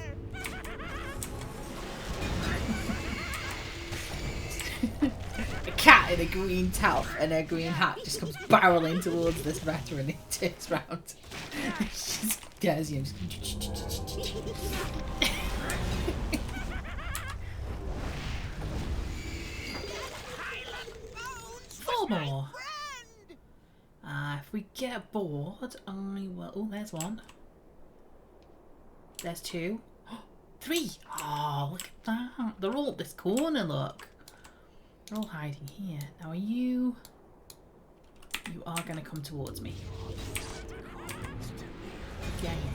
S1: A cat in a green top and a green hat just comes barreling towards this veteran and he turns round. She just scares you. Four more. If we get bored, I will... Oh, there's one. There's two. Three. Oh, look at that. They're all at this corner, look. They're all hiding here. Now, are you... You are going to come towards me. Yeah, yeah, yeah.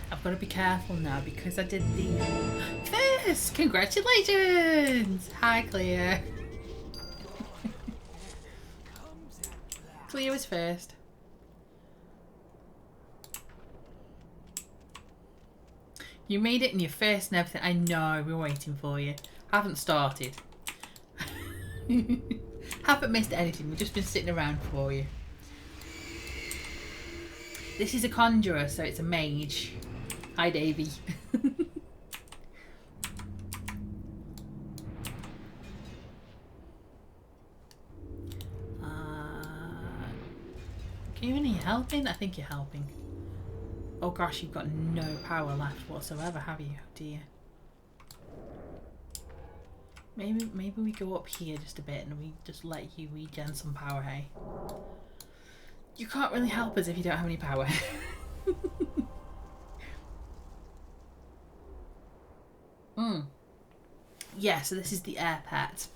S1: I've got to be careful now because I did the first. Congratulations! Hi, Cleo. Cleo was first. You made it in your first and everything. I know, we're waiting for you. Haven't started. Haven't missed anything. We've just been sitting around for you. This is a conjurer, so it's a mage. Hi, Davy. Can you need helping? I think you're helping. Oh gosh, you've got no power left whatsoever, have you? Oh dear. Maybe we go up here just a bit and we just let you regen some power, hey? You can't really help us if you don't have any power. Yeah, so this is the air pet.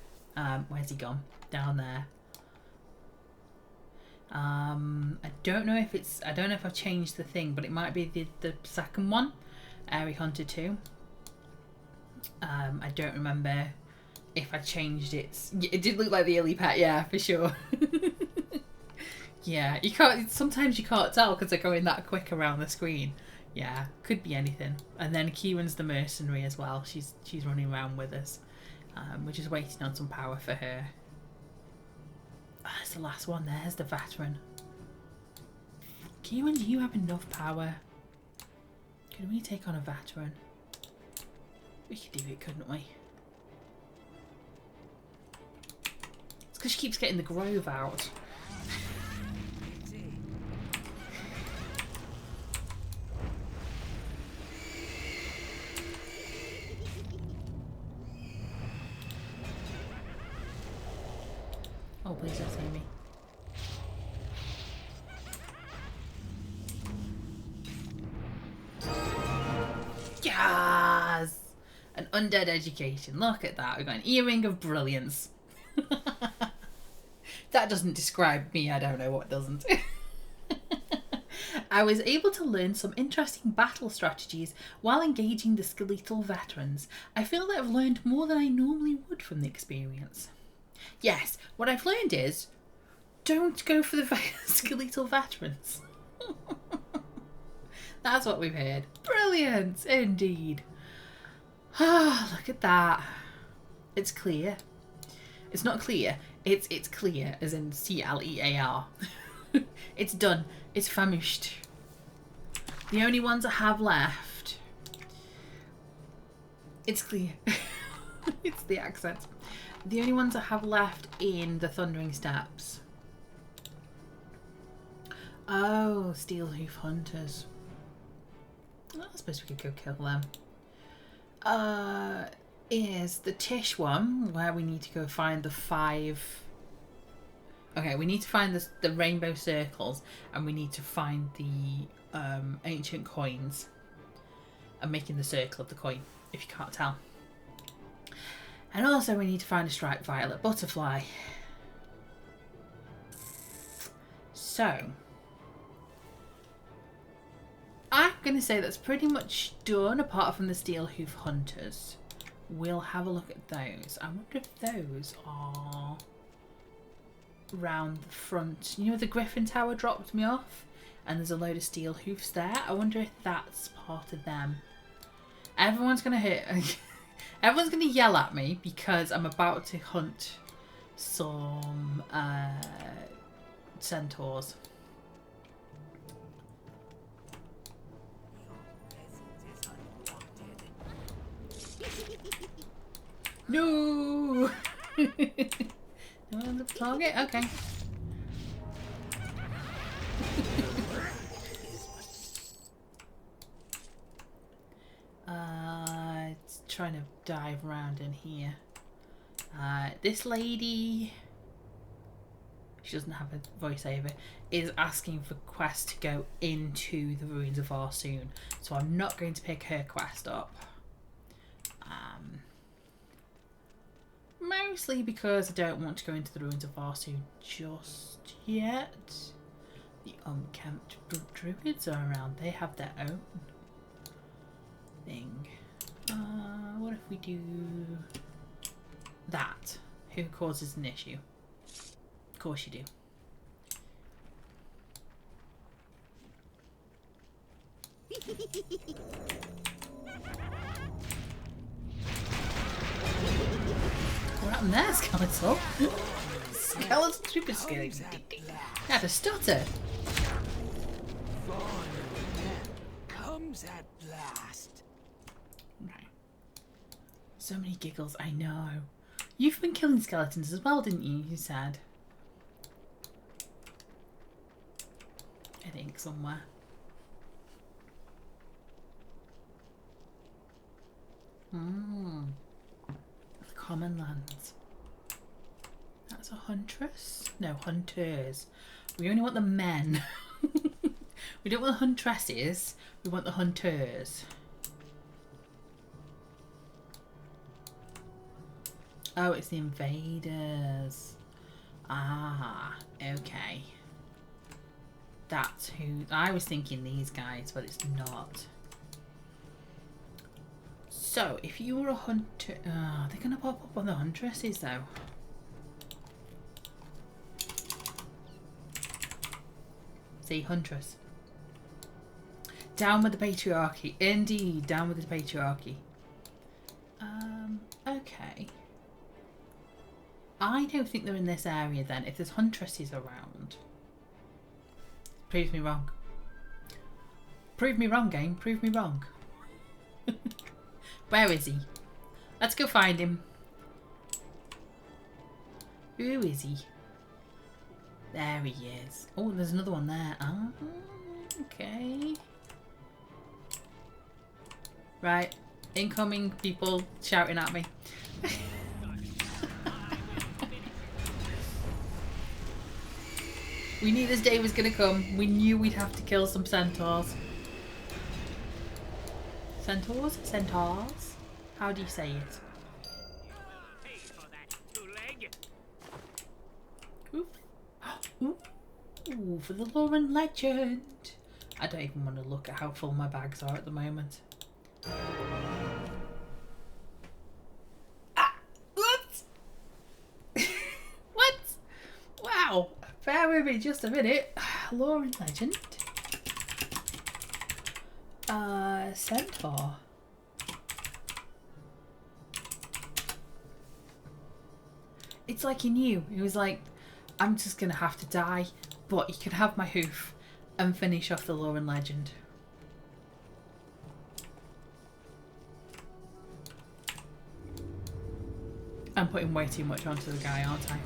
S1: Where's he gone? Down there. I don't know if I've changed the thing, but it might be the second one. Airy Hunter 2. I don't remember if I changed it. It did look like the illy pet, yeah, for sure. Yeah, you can't. Sometimes you can't tell because they're going that quick around the screen. Yeah, could be anything. And then Kieran's the mercenary as well. She's running around with us. We're just waiting on some power for her. Oh, that's the last one. There's the veteran. Kieran, do you have enough power? Could we take on a veteran? We could do it, couldn't we? It's because she keeps getting the grove out. Oh, please don't see me. Yes! An undead education. Look at that. We've got an earring of brilliance. That doesn't describe me. I don't know what doesn't. I was able to learn some interesting battle strategies while engaging the skeletal veterans. I feel that I've learned more than I normally would from the experience. Yes, what I've learned is, don't go for the skeletal veterans. That's what we've heard. Brilliant, indeed. Ah, look at that. It's clear. It's not clear. It's clear, as in C-L-E-A-R. It's done. It's famished. The only ones I have left. It's clear. It's the accent. The only ones I have left in the Thundering Steppes. Oh, Steelhoof Hunters. I suppose we could go kill them. Is the Tish one, where we need to go find the 5... Okay, we need to find the rainbow circles, and we need to find the ancient coins. I'm making the circle of the coin, if you can't tell. And also we need to find a striped violet butterfly. So, I'm going to say that's pretty much done, apart from the Steelhoof Hunters. We'll have a look at those. I wonder if those are round the front. You know, the Griffin Tower dropped me off, and there's a load of steel hoofs there. I wonder if that's part of them. Everyone's going to hit... Everyone's going to yell at me because I'm about to hunt some centaurs. No! No on the target? Okay. It's trying to dive around in here. This lady, she doesn't have a voiceover, is asking for quest to go into the ruins of Arsoon. So I'm not going to pick her quest up. Mostly because I don't want to go into the ruins of Arsoon just yet. The unkempt druids are around. They have their own thing. What if we do that? Who causes an issue? Of course you do. What happened there, Skeletal? Skeletal, super skeletal. I had a stutter.
S3: Comes at last.
S1: Right. So many giggles, I know. You've been killing skeletons as well, didn't you? You said. I think somewhere. The common lands. That's a huntress? No, hunters. We only want the men. We don't want the huntresses. We want the hunters. Oh, it's the invaders. Ah, okay. That's who... I was thinking these guys, but it's not. So, if you were a hunter... they're going to pop up on the huntresses, though. See, huntress. Down with the patriarchy. Indeed, down with the patriarchy. Okay. I don't think they're in this area then. If there's huntresses around. Prove me wrong. Prove me wrong, game. Prove me wrong. Where is he? Let's go find him. Who is he? There he is. Oh, there's another one there. Ah, okay. Right. Incoming people shouting at me. We knew this day was going to come. We knew we'd have to kill some centaurs. Centaurs? Centaurs? How do you say it? Ooh. Ooh, for the lore and legend. I don't even want to look at how full my bags are at the moment. Ah! Whoops! What? Wow. Bear with me just a minute. Lore and legend. Centaur. It's like he knew. He was like, I'm just going to have to die, but you can have my hoof and finish off the lore and legend. I'm putting way too much onto the guy, aren't I?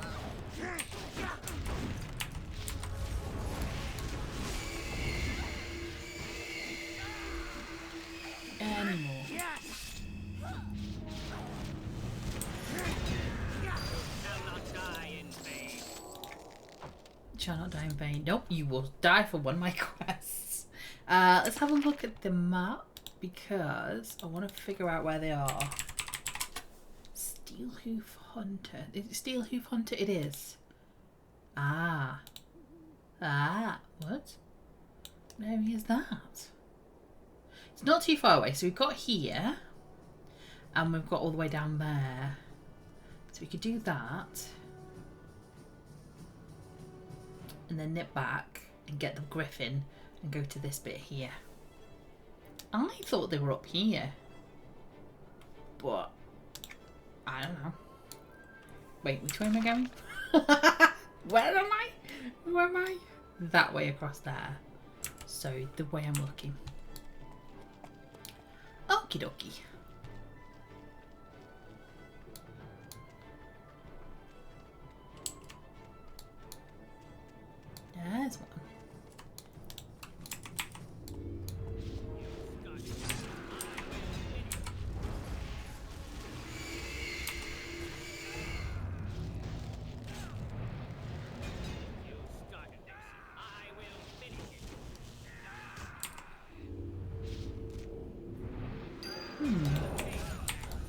S1: Anymore. Shall not die in vain. Nope, you will die for one of my quests. Let's have a look at the map because I want to figure out where they are. Steelhoof Hunter. Is it Steelhoof Hunter? It is. Ah. Ah. What? What area is that? It's not too far away. So we've got here. And we've got all the way down there. So we could do that. And then nip back and get the griffin and go to this bit here. I thought they were up here. But I don't know. Wait, which way am I going? Where am I? Where am I? That way across there. So the way I'm looking. Okie dokie. There's one.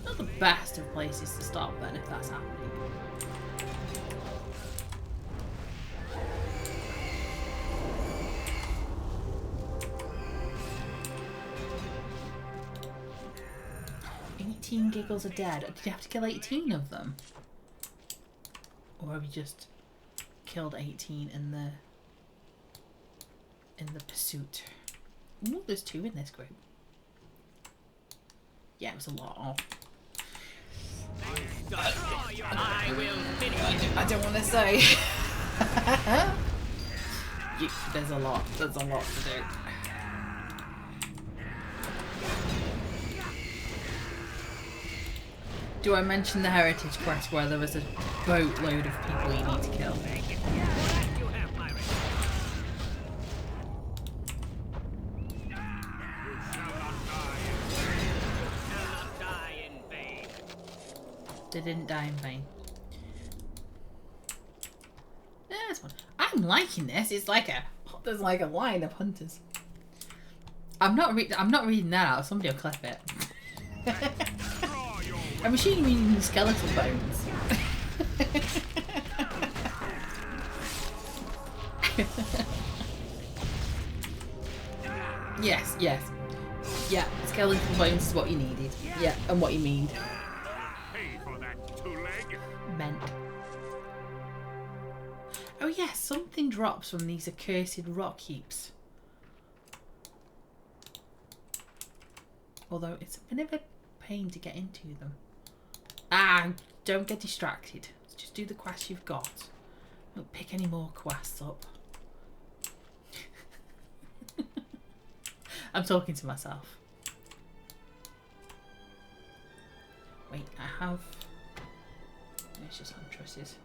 S1: Not the best of places to stop then if that's happening. Giggles are dead. Did you have to kill 18 of them? Or have you just killed 18 in the pursuit? Ooh, there's 2 in this group. Yeah, it was a lot. I don't want to say. There's a lot. There's a lot to do. Do I mention the heritage quest where there was a boatload of people you need to kill? They didn't die in vain. There's one. I'm liking this. It's like there's like a line of hunters. I'm not reading that out. Somebody will clip it. I'm assuming you mean skeletal bones. Yes, yes. Yeah, skeleton bones is what you needed. Yeah, and what you mean.
S4: Pay for that, two-leg.
S1: Meant. Oh yeah, something drops from these accursed rock heaps. Although it's a bit of a pain to get into them. Ah, don't get distracted. Just do the quests you've got. Don't pick any more quests up. I'm talking to myself. Wait, I have... It's just huntresses.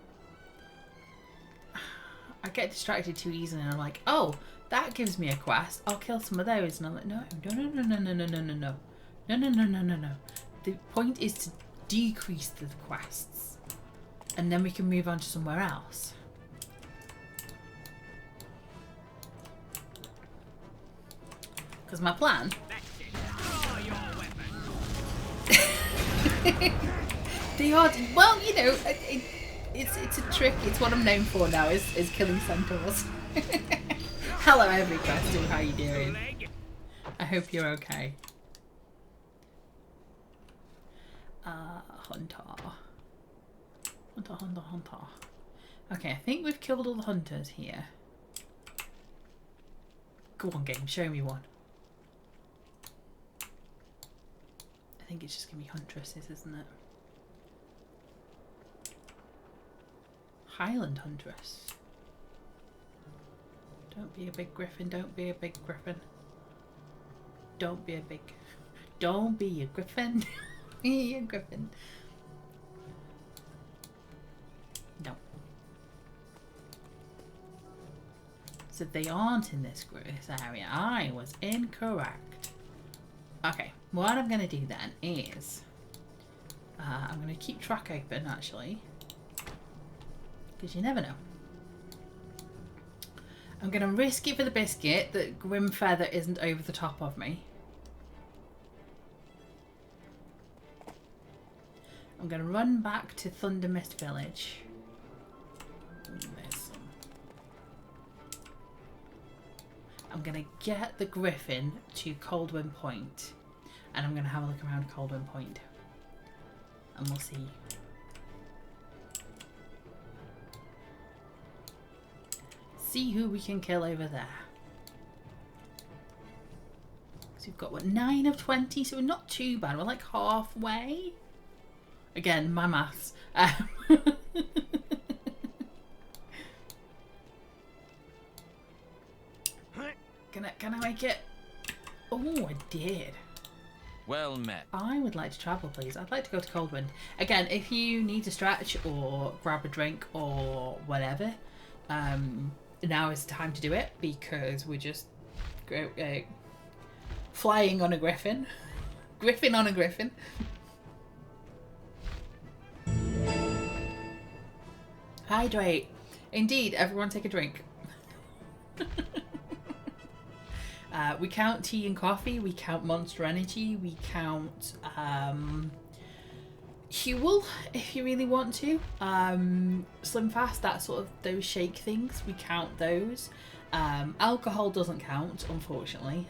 S1: I get distracted too easily and I'm like, oh, that gives me a quest. I'll kill some of those. And I'm like, no. No. The point is to decrease the quests. And then we can move on to somewhere else. Because my plan... They are... Well, you know, it's a trick. It's what I'm known for now, is killing centaurs. Hello, EverQuest II. How you doing? I hope you're okay. Hunter. Okay, I think we've killed all the hunters here. Go on, game. Show me one. I think it's just going to be huntresses, isn't it? Highland Huntress. Don't be a big griffin. Don't be a big griffin. Don't be a big... Don't be a griffin. Be a griffin. No. So they aren't in this area. I was incorrect. Okay, what I'm going to do then is... I'm going to keep track open, actually. Because you never know. I'm going to risk it for the biscuit that Grim Feather isn't over the top of me. I'm going to run back to Thunder Mist Village. I'm going to get the Griffin to Coldwind Point. And I'm going to have a look around Coldwind Point. And we'll see. See who we can kill over there. So we've got, what, 9 of 20? So we're not too bad. We're like halfway. Again, my maths. Can I make it? Oh, I did.
S5: Well met.
S1: I would like to travel, please. I'd like to go to Coldwind. Again, if you need to stretch or grab a drink or whatever, now is the time to do it because we're just flying on a griffin. Griffin on a griffin. Hydrate. Indeed, everyone take a drink. We count tea and coffee, we count Monster Energy, we count Huel, if you really want to. Slim Fast, that sort of, those shake things, we count those. Alcohol doesn't count, unfortunately.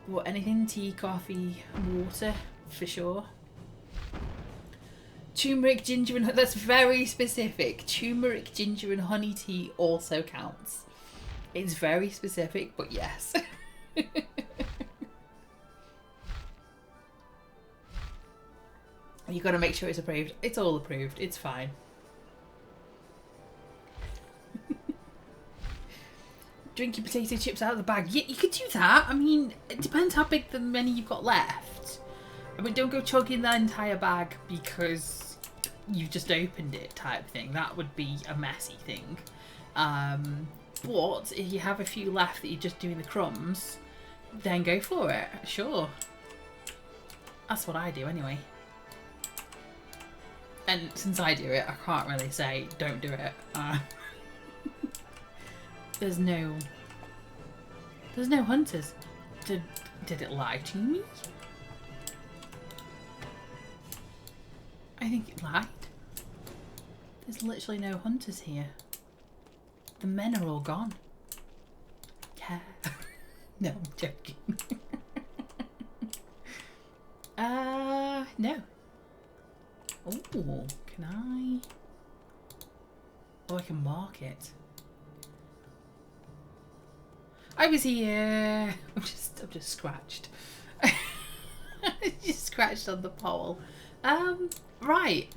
S1: What, anything, tea, coffee, water, for sure. Turmeric, ginger and... That's very specific. Turmeric, ginger and honey tea also counts. It's very specific, but yes. You got to make sure it's approved. It's all approved. It's fine. Drink your potato chips out of the bag. Yeah, you could do that. I mean, it depends how big the many you've got left. I mean, don't go chugging that entire bag because you've just opened it type thing. That would be a messy thing. But if you have a few left that you're just doing the crumbs, then go for it. Sure. That's what I do anyway. And since I do it, I can't really say don't do it. There's no hunters. Did it lie to me? I think it lied. There's literally no hunters here. The men are all gone. Yeah. No, I'm joking. No. Oh, can I? Oh, I can mark it. I was here. I'm just scratched. Just scratched on the pole. Right.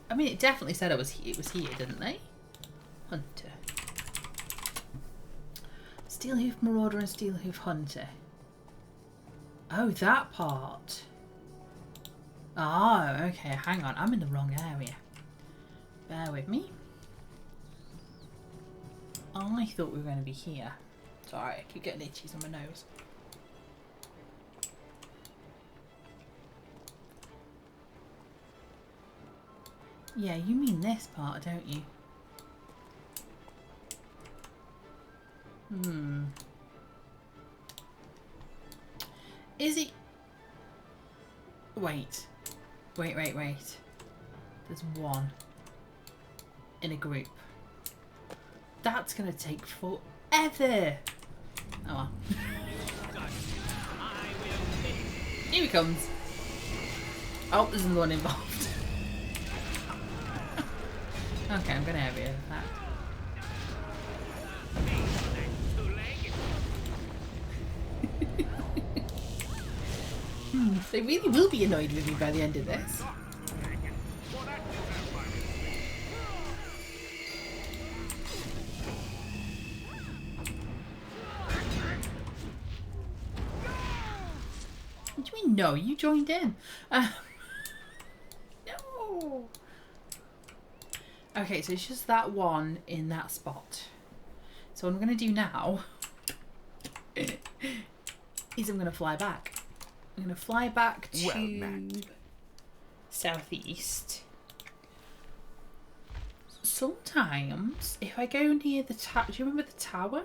S1: I mean, it definitely said it was here, didn't they? Hunter. Steelhoof Marauder and Steelhoof Hunter. Oh, that part. Oh, okay. Hang on. I'm in the wrong area. Bear with me. I thought we were going to be here. Sorry, I keep getting itchies on my nose. Yeah, you mean this part, don't you? Is it... Wait. There's one in a group. That's gonna take forever. Oh well. Here he comes. Oh, there's another one involved. Okay, I'm gonna have you with that. They really will be annoyed with me by the end of this. What do you mean no? You joined in. No. Okay, so it's just that one in that spot. So what I'm going to do now is I'm going to fly back. I'm going to fly back to southeast. Sometimes, if I go near the tower... Do you remember the tower?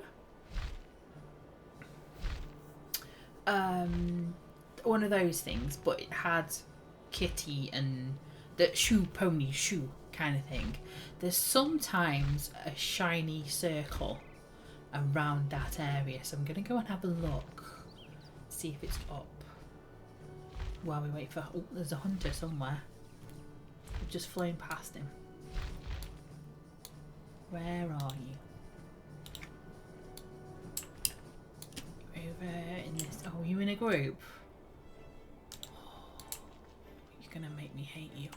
S1: One of those things, but it had Kitty and the pony shoe kind of thing. There's sometimes a shiny circle around that area, so I'm going to go and have a look. See if it's up. While we wait for... Oh, there's a hunter somewhere. I've just flown past him. Where are you? Over in this... Oh, you in a group? Oh, you're gonna make me hate you.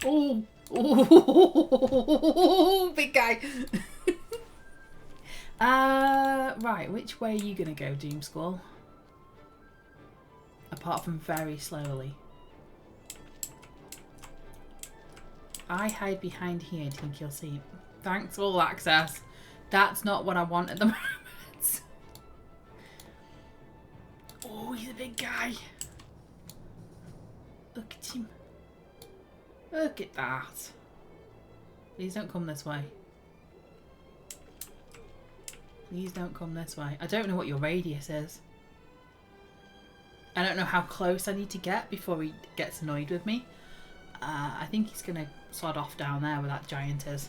S1: Oh! Oh! Big guy! Right, which way are you gonna go, Doom Squall? Apart from very slowly. I hide behind here. Do you think you'll see it? Thanks, all access. That's not what I want at the moment. Oh, he's a big guy. Look at him. Look at that. Please don't come this way. Please don't come this way. I don't know what your radius is. I don't know how close I need to get before he gets annoyed with me. I think he's going to slide off down there where that giant is.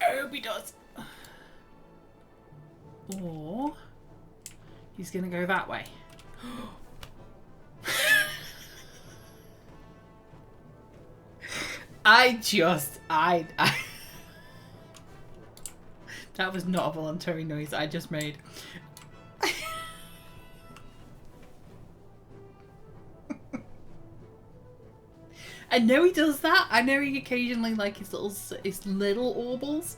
S1: I hope he does. Or he's going to go that way. I that was not a voluntary noise I just made. I know he does that. I know he occasionally, like, his little orbals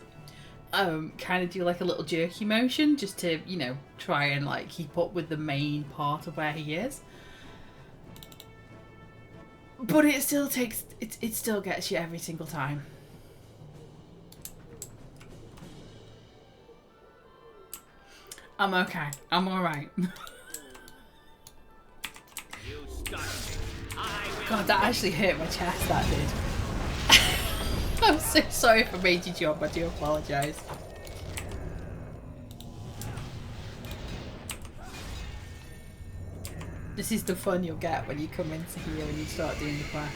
S1: kind of do like a little jerky motion just to, you know, try and like keep up with the main part of where he is. But it still takes, it still gets you every single time. I'm okay. I'm alright. God, that actually hurt my chest, that did. I'm so sorry if I made you jump. I do apologise. This is the fun you'll get when you come into here and you start doing the quest.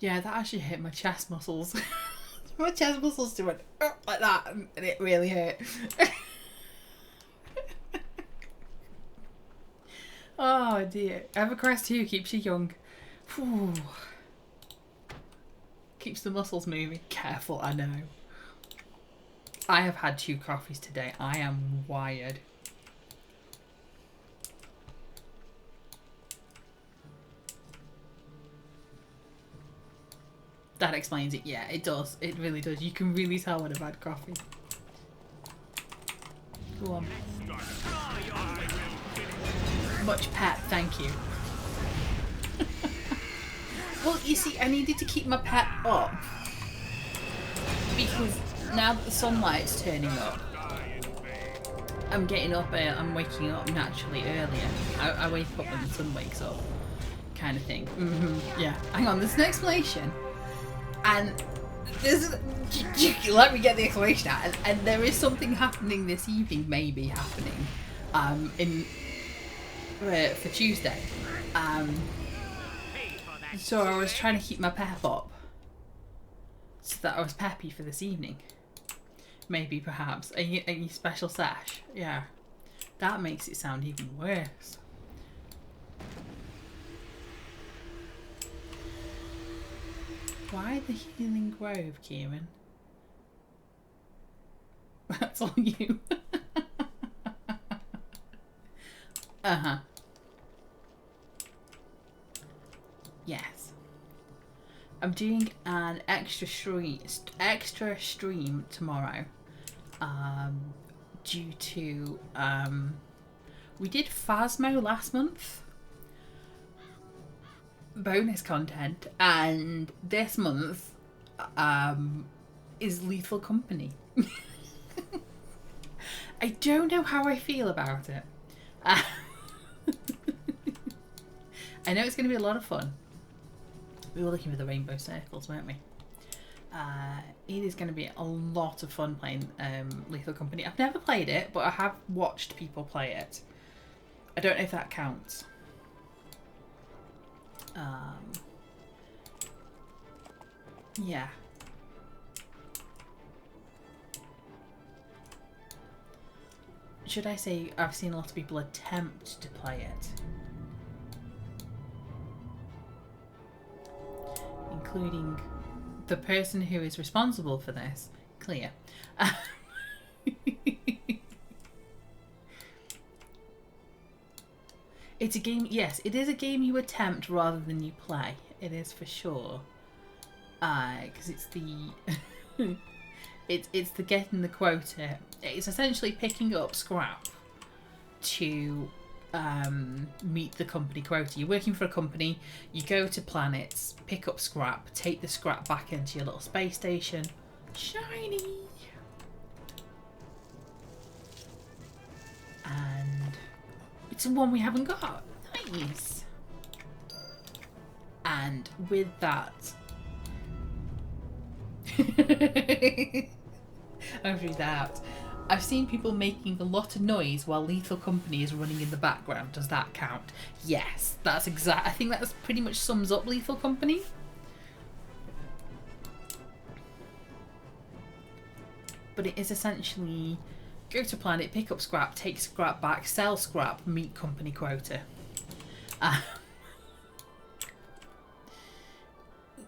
S1: Yeah, that actually hit my chest muscles. My chest muscles just went like that, and it really hurt. Oh dear. EverQuest II keeps you young. Whew. Keeps the muscles moving. Careful, I know. I have had 2 coffees today. I am wired. That explains it. Yeah, it does. It really does. You can really tell when I've had coffee. Go on. Much pet, thank you. Well, you see, I needed to keep my pet up because now that the sunlight's turning up, I'm getting up, I'm waking up naturally earlier. I wake up when the sun wakes up, kind of thing. Yeah, hang on, there's an explanation. And there's, let me get the explanation out. And there is something happening this evening, maybe happening, for Tuesday. So I was trying to keep my pep up so that I was peppy for this evening. Maybe, perhaps. A special sesh. Yeah. That makes it sound even worse. Why the Healing Grove, Kieran? That's all you. Uh-huh. Yes. I'm doing an extra stream tomorrow. Due to we did Phasmo last month. Bonus content, and this month is Lethal Company. I don't know how I feel about it. I know it's going to be a lot of fun. We were looking for the rainbow circles, weren't we? It is going to be a lot of fun playing Lethal Company. I've never played it, but I have watched people play it. I don't know if that counts. Yeah. Should I say I've seen a lot of people attempt to play it. Including the person who is responsible for this, Clea. It's a game, yes, it is a game you attempt rather than you play. It is for sure. Because it's the it's the getting the quota. It's essentially picking up scrap to meet the company quota. You're working for a company, you go to planets, pick up scrap, take the scrap back into your little space station. Shiny! And it's one we haven't got. Nice! And with that... I'll read that out. I've seen people making a lot of noise while Lethal Company is running in the background. Does that count? Yes, that's exact. I think that pretty much sums up Lethal Company. But it is essentially go to planet, pick up scrap, take scrap back, sell scrap, meet company quota.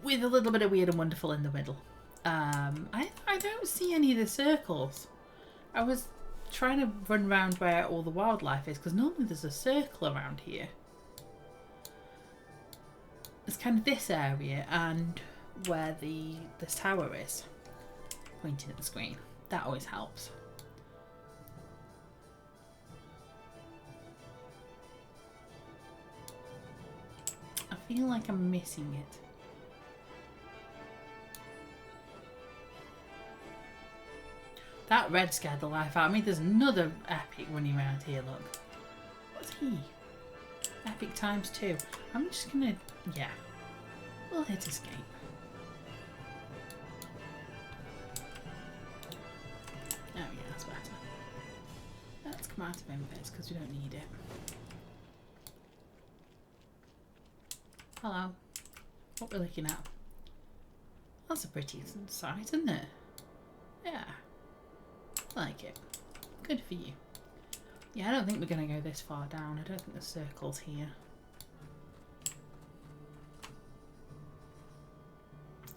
S1: With a little bit of weird and wonderful in the middle. I don't see any of the circles. I was trying to run around where all the wildlife is, because normally there's a circle around here. It's kind of this area and where this tower is, pointing at the screen. That always helps. I feel like I'm missing it. That red scared the life out of me. There's another epic running around here, look. What's he? Epic times 2. I'm just gonna... yeah. We'll hit escape. Oh yeah, that's better. Let's come out of invis because we don't need it. Hello. What we're looking at? That's a pretty sight, isn't it? Yeah. I like it. Good for you. Yeah, I don't think we're going to go this far down. I don't think the circle's here.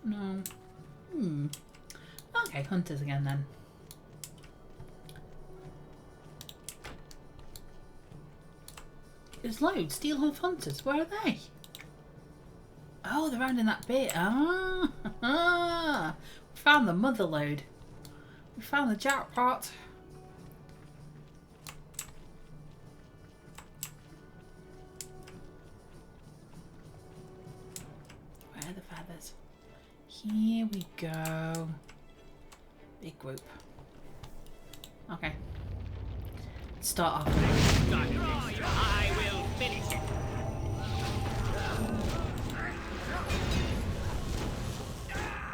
S1: No. Okay, hunters again then. There's loads. Steelhoof hunters. Where are they? Oh, they're around in that bit. Ah! We found the mother lode. We found the jackpot. Where are the feathers? Here we go. Big group. Okay. Start off.
S3: I will finish it.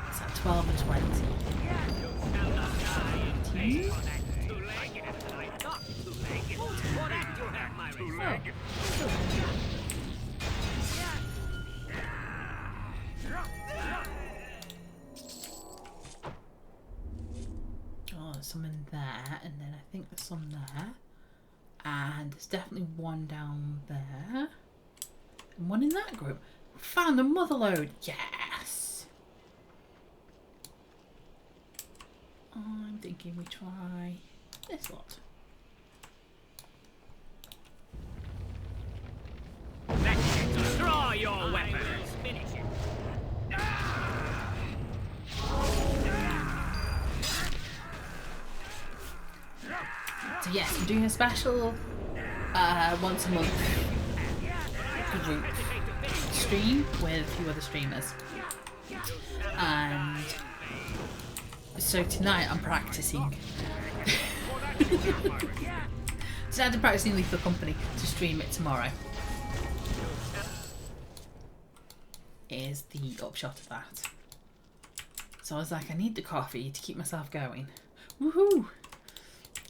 S1: It's at 12 and 20. Oh, there's some in there, and then I think there's some there. And there's definitely one down there. And one in that group. Found the mother lode. Yes! I'm thinking we try this lot.
S3: Draw your weapons. Finish it.
S1: So yes, I'm doing a special once a month group stream with a few other streamers. And so tonight I'm practicing. So I'm practicing Lethal Company to stream it tomorrow. Is the upshot of that. So I was like, I need the coffee to keep myself going. Woohoo!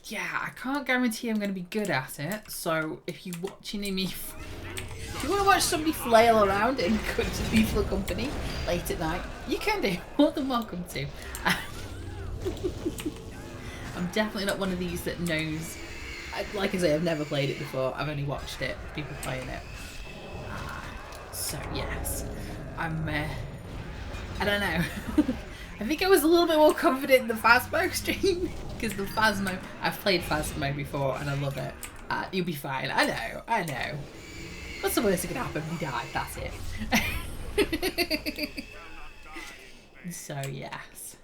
S1: Yeah, I can't guarantee I'm going to be good at it. So if you're watching me, if you want to watch somebody flail around in good Lethal Company late at night, you can do. More than welcome to. I'm definitely not one of these that knows. Like I say, I've never played it before. I've only watched it, people playing it. So yes, I'm. I don't know. I think I was a little bit more confident in the Phasmo stream because the Phasmo. I've played Phasmo before and I love it. You'll be fine. I know. What's the worst that could happen? We die. That's it. So yes,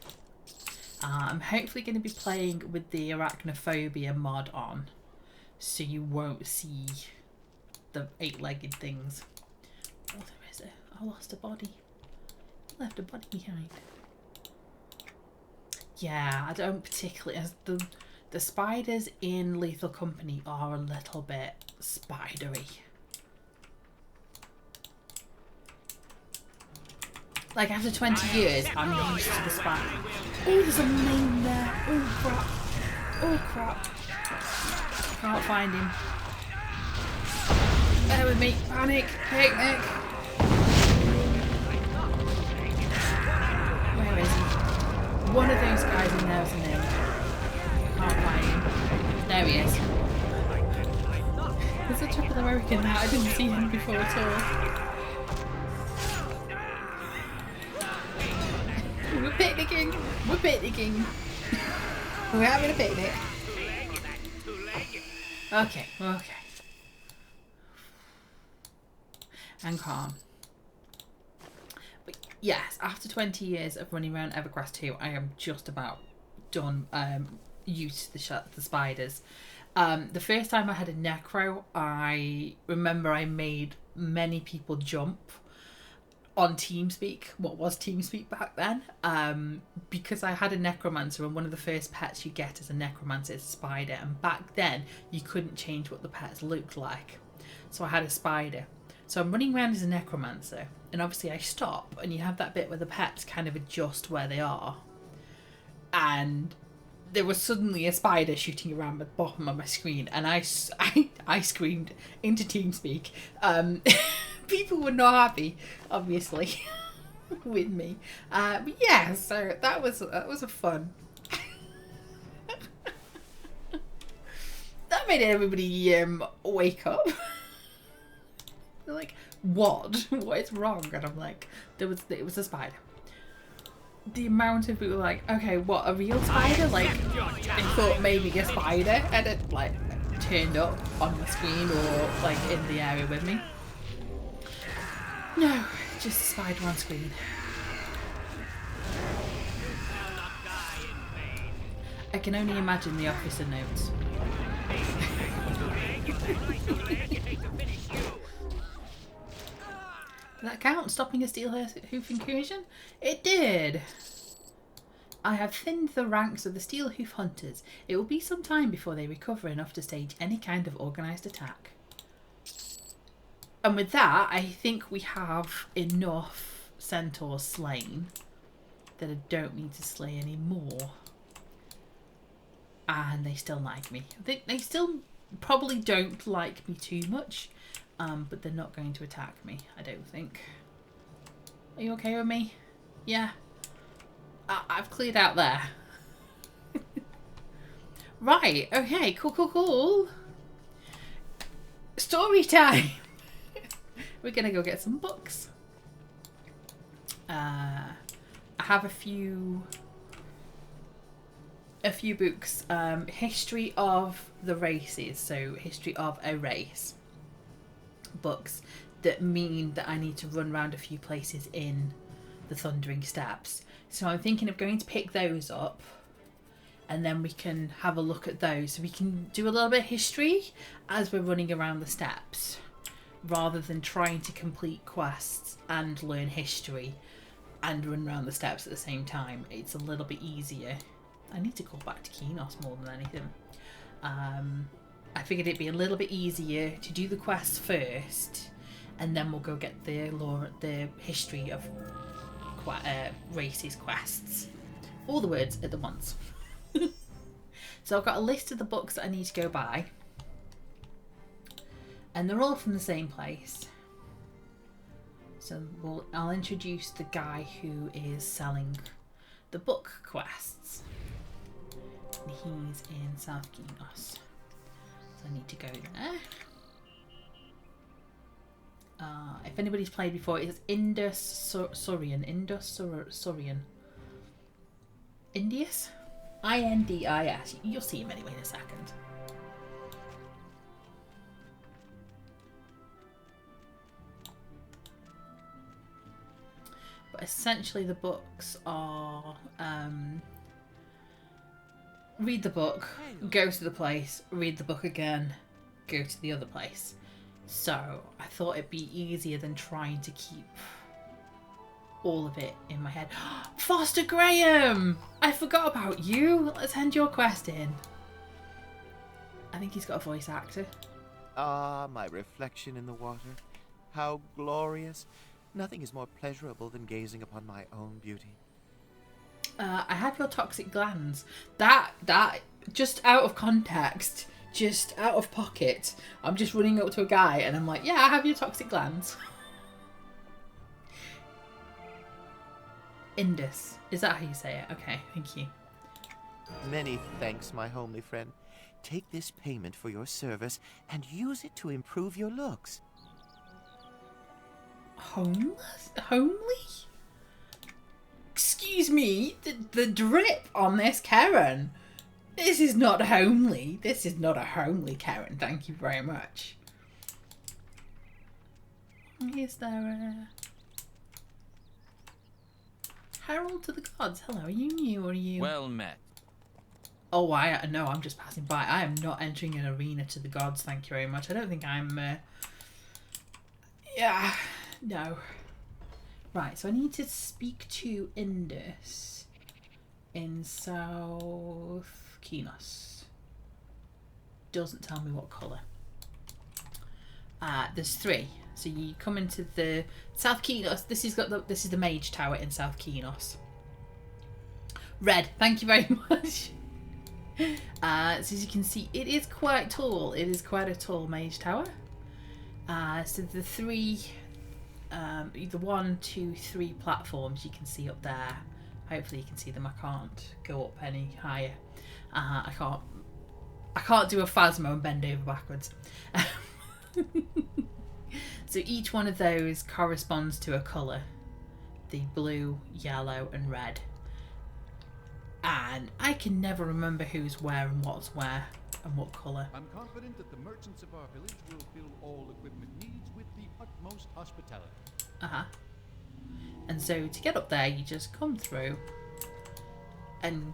S1: I'm hopefully going to be playing with the arachnophobia mod on, so you won't see the 8-legged things. Oh, there is it. I lost a body. I left a body behind. Yeah, I don't particularly. As the spiders in Lethal Company are a little bit spidery. Like after 20 years, I'm used to the spider. Oh, there's a name there. Oh crap. Oh crap. Can't find him. Bear with me. Panic. Picnic. Where is he? One of those guys in there is a name. Can't find him. There he is. There's a Triple American now. I didn't see him before at all. We're picnicking. We're picnicking. We're having a picnic. Okay. And calm. But yes, after 20 years of running around EverQuest II, I am just about done used to the spiders. The first time I had a necro, I remember I made many people jump on TeamSpeak, what was TeamSpeak back then, because I had a necromancer, and one of the first pets you get as a necromancer is a spider, and back then you couldn't change what the pets looked like, so I had a spider. So I'm running around as a necromancer, and obviously I stop, and you have that bit where the pets kind of adjust where they are, and there was suddenly a spider shooting around the bottom of my screen, and I screamed into TeamSpeak. People were not happy, obviously. with me. But yeah, so that was a fun. That made everybody wake up. They're like, what? What is wrong? And I'm like, it was a spider. The amount of people were like, okay, what, a real spider? Like, they thought maybe a spider, and it like turned up on the screen or like in the area with me. No, just a spider on screen. I can only imagine the officer notes. Did that count? Stopping a steel hoof incursion? It did! I have thinned the ranks of the steel hoof hunters. It will be some time before they recover enough to stage any kind of organised attack. And with that, I think we have enough centaurs slain that I don't need to slay any more. And they still like me. They still probably don't like me too much. But they're not going to attack me, I don't think. Are you okay with me? Yeah. I've cleared out there. Right, okay, cool. Story time! We're gonna go get some books. I have a few books. History of the races, so history of a race. Books that mean that I need to run around a few places in the Thundering Steppes. So I'm thinking of going to pick those up and then we can have a look at those. So we can do a little bit of history as we're running around the steppes rather than trying to complete quests and learn history and run around the steppes at the same time. It's a little bit easier. I need to go back to Kinos more than anything. I figured it'd be a little bit easier to do the quests first, and then we'll go get the history of races quests. All the words at the once. So I've got a list of the books that I need to go buy, and they're all from the same place. So I'll introduce the guy who is selling the book quests. And he's in South Kinos. I need to go there. If anybody's played before, it's Indus-Surian. Indius? Indis. You'll see him anyway in a second. But essentially the books are... read the book, go to the place, read the book again, go to the other place. So I thought it'd be easier than trying to keep all of it in my head. Foster Graham! I forgot about you. Let's hand your quest in. I think he's got a voice actor.
S6: Ah, my reflection in the water. How glorious. Nothing is more pleasurable than gazing upon my own beauty.
S1: I have your toxic glands. That just out of context, just out of pocket. I'm just running up to a guy and I'm like, yeah, I have your toxic glands. Indus. Is that how you say it? Okay, thank you.
S6: Many thanks, my homely friend. Take this payment for your service and use it to improve your looks.
S1: Homeless? Homely? Excuse me, the drip on this Karen. This is not homely. This is not a homely Karen. Thank you very much. Is there a... Herald to the gods. Hello, are you new or are you...
S5: Well met.
S1: Oh, no, I'm just passing by. I am not entering an arena to the gods, thank you very much. I don't think I'm... Yeah, no. Right, so I need to speak to Indus in South Kinos. Doesn't tell me what colour. There's 3. So you come into the South Kinos. This is the Mage Tower in South Kinos. Red. Thank you very much. So as you can see, it is quite tall. It is quite a tall Mage Tower. So the 3 either 1, 2, 3 platforms you can see up there. Hopefully you can see them. I can't go up any higher. I can't do a Phasmo and bend over backwards. So each one of those corresponds to a colour. The blue, yellow and red. And I can never remember who's where and what's where and what colour.
S7: I'm confident that the merchants of our village will fill all equipment needs with the utmost hospitality.
S1: And so to get up there, you just come through and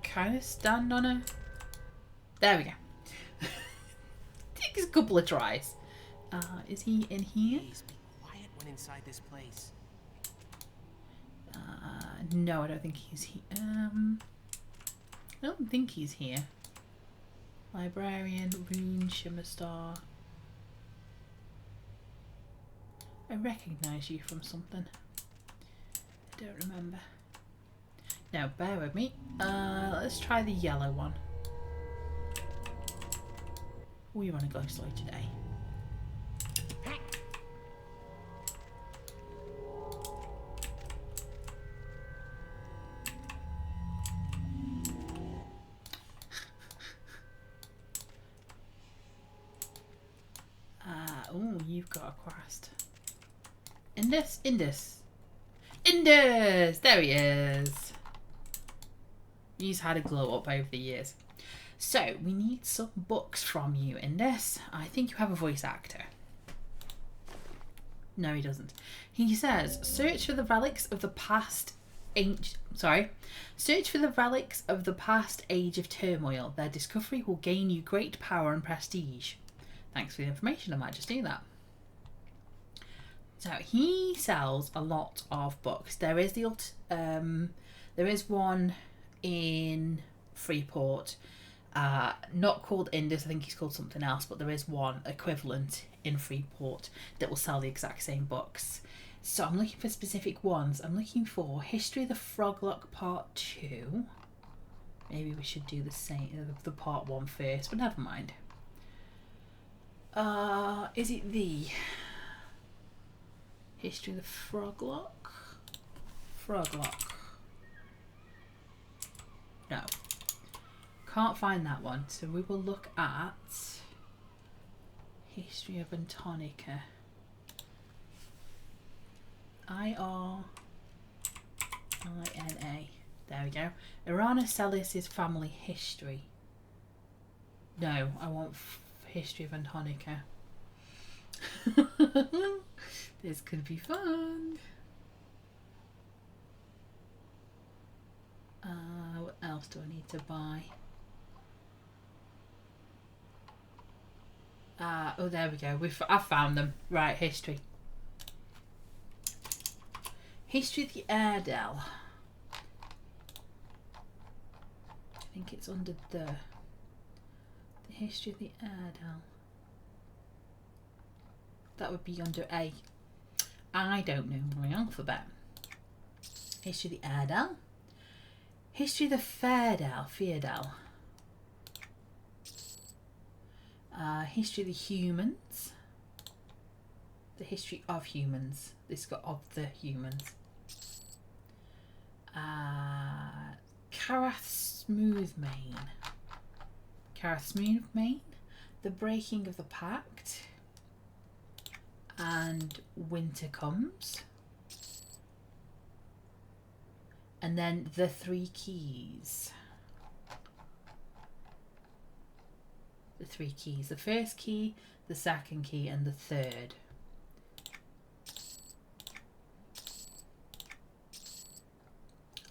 S1: kind of stand on a... There we go. Takes a couple of tries. Is he in here?
S8: Please be quiet when inside this place.
S1: No, I don't think he's here. I don't think he's here. Librarian, Rune, Shimmer Star. I recognise you from something. I don't remember. Now, bear with me. Let's try the yellow one. Oh, you want to go slow today? Oh, you've got a quest. Indus? Indus! Indus! There he is! He's had a glow up over the years. So, we need some books from you, Indus. I think you have a voice actor. No, he doesn't. He says, search for the relics of the past Search for the relics of the past age of turmoil. Their discovery will gain you great power and prestige. Thanks for the information. I might just do that. So he sells a lot of books. There is there is one in Freeport, not called Indus. I think he's called something else. But there is one equivalent in Freeport that will sell the exact same books. So I'm looking for specific ones. I'm looking for History of the Froglock Part 2. Maybe we should do the same, the Part 1 first, but never mind. Is it the History of the Froglock? Froglock. No. Can't find that one. So we will look at History of Antonica. IRINA. There we go. Irana Celis' family history. No, I want History of Antonica. This could be fun. What else do I need to buy? Oh, there we go. I've found them. Right, history. History of the Airedale. I think it's under the History of the Airedale. That would be under A. I don't know my alphabet. History of the Airedale. History of the Fairdale. History of the Humans. The History of Humans. This got of the Humans. Carath Smoothmane. The Breaking of the Pact. And Winter Comes. And then the Three Keys. The three keys. The first key, the second key, and the third.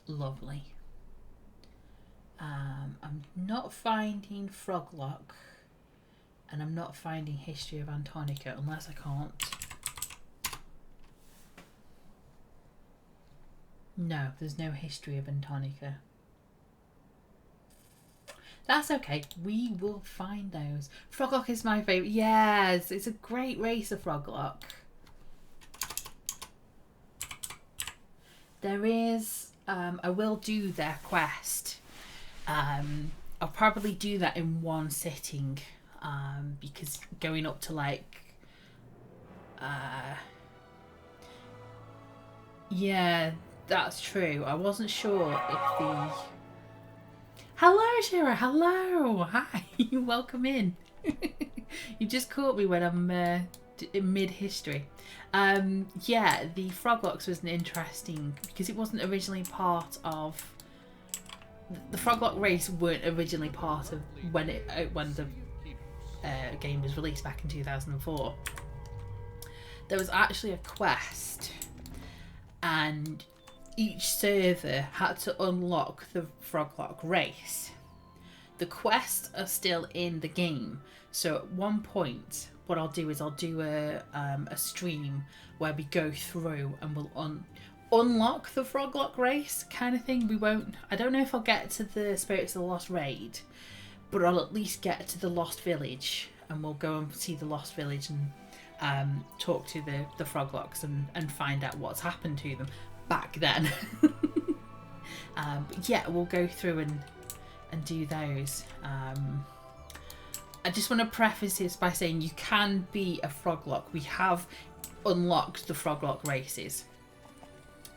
S1: Lovely. I'm not finding Froglock. And I'm not finding History of Antonica unless I can't. No, there's no History of Antonica. That's okay. We will find those. Froglock is my favourite. Yes, it's a great race of Froglock. There is... I will do their quest. I'll probably do that in one sitting. Because going up to like Yeah, that's true. I wasn't sure if the... Hello, Shira. Hello. Hi. Welcome in. You just caught me when I'm in mid-history. Yeah, the Froglocks was an interesting... Because it wasn't originally part of... The Froglock race weren't originally part of when the game was released back in 2004. There was actually a quest, and each server had to unlock the Froglock race. The quests are still in the game, so at one point what I'll do is I'll do a stream where we go through and we'll unlock the Froglock race kind of thing. I don't know if I'll get to the Spirits of the Lost raid, but I'll at least get to the Lost Village, and we'll go and see the Lost Village and talk to the Froglocks and find out what's happened to them back then. But yeah, we'll go through and do those. I just want to preface this by saying you can be a Froglock. We have unlocked the Froglock races.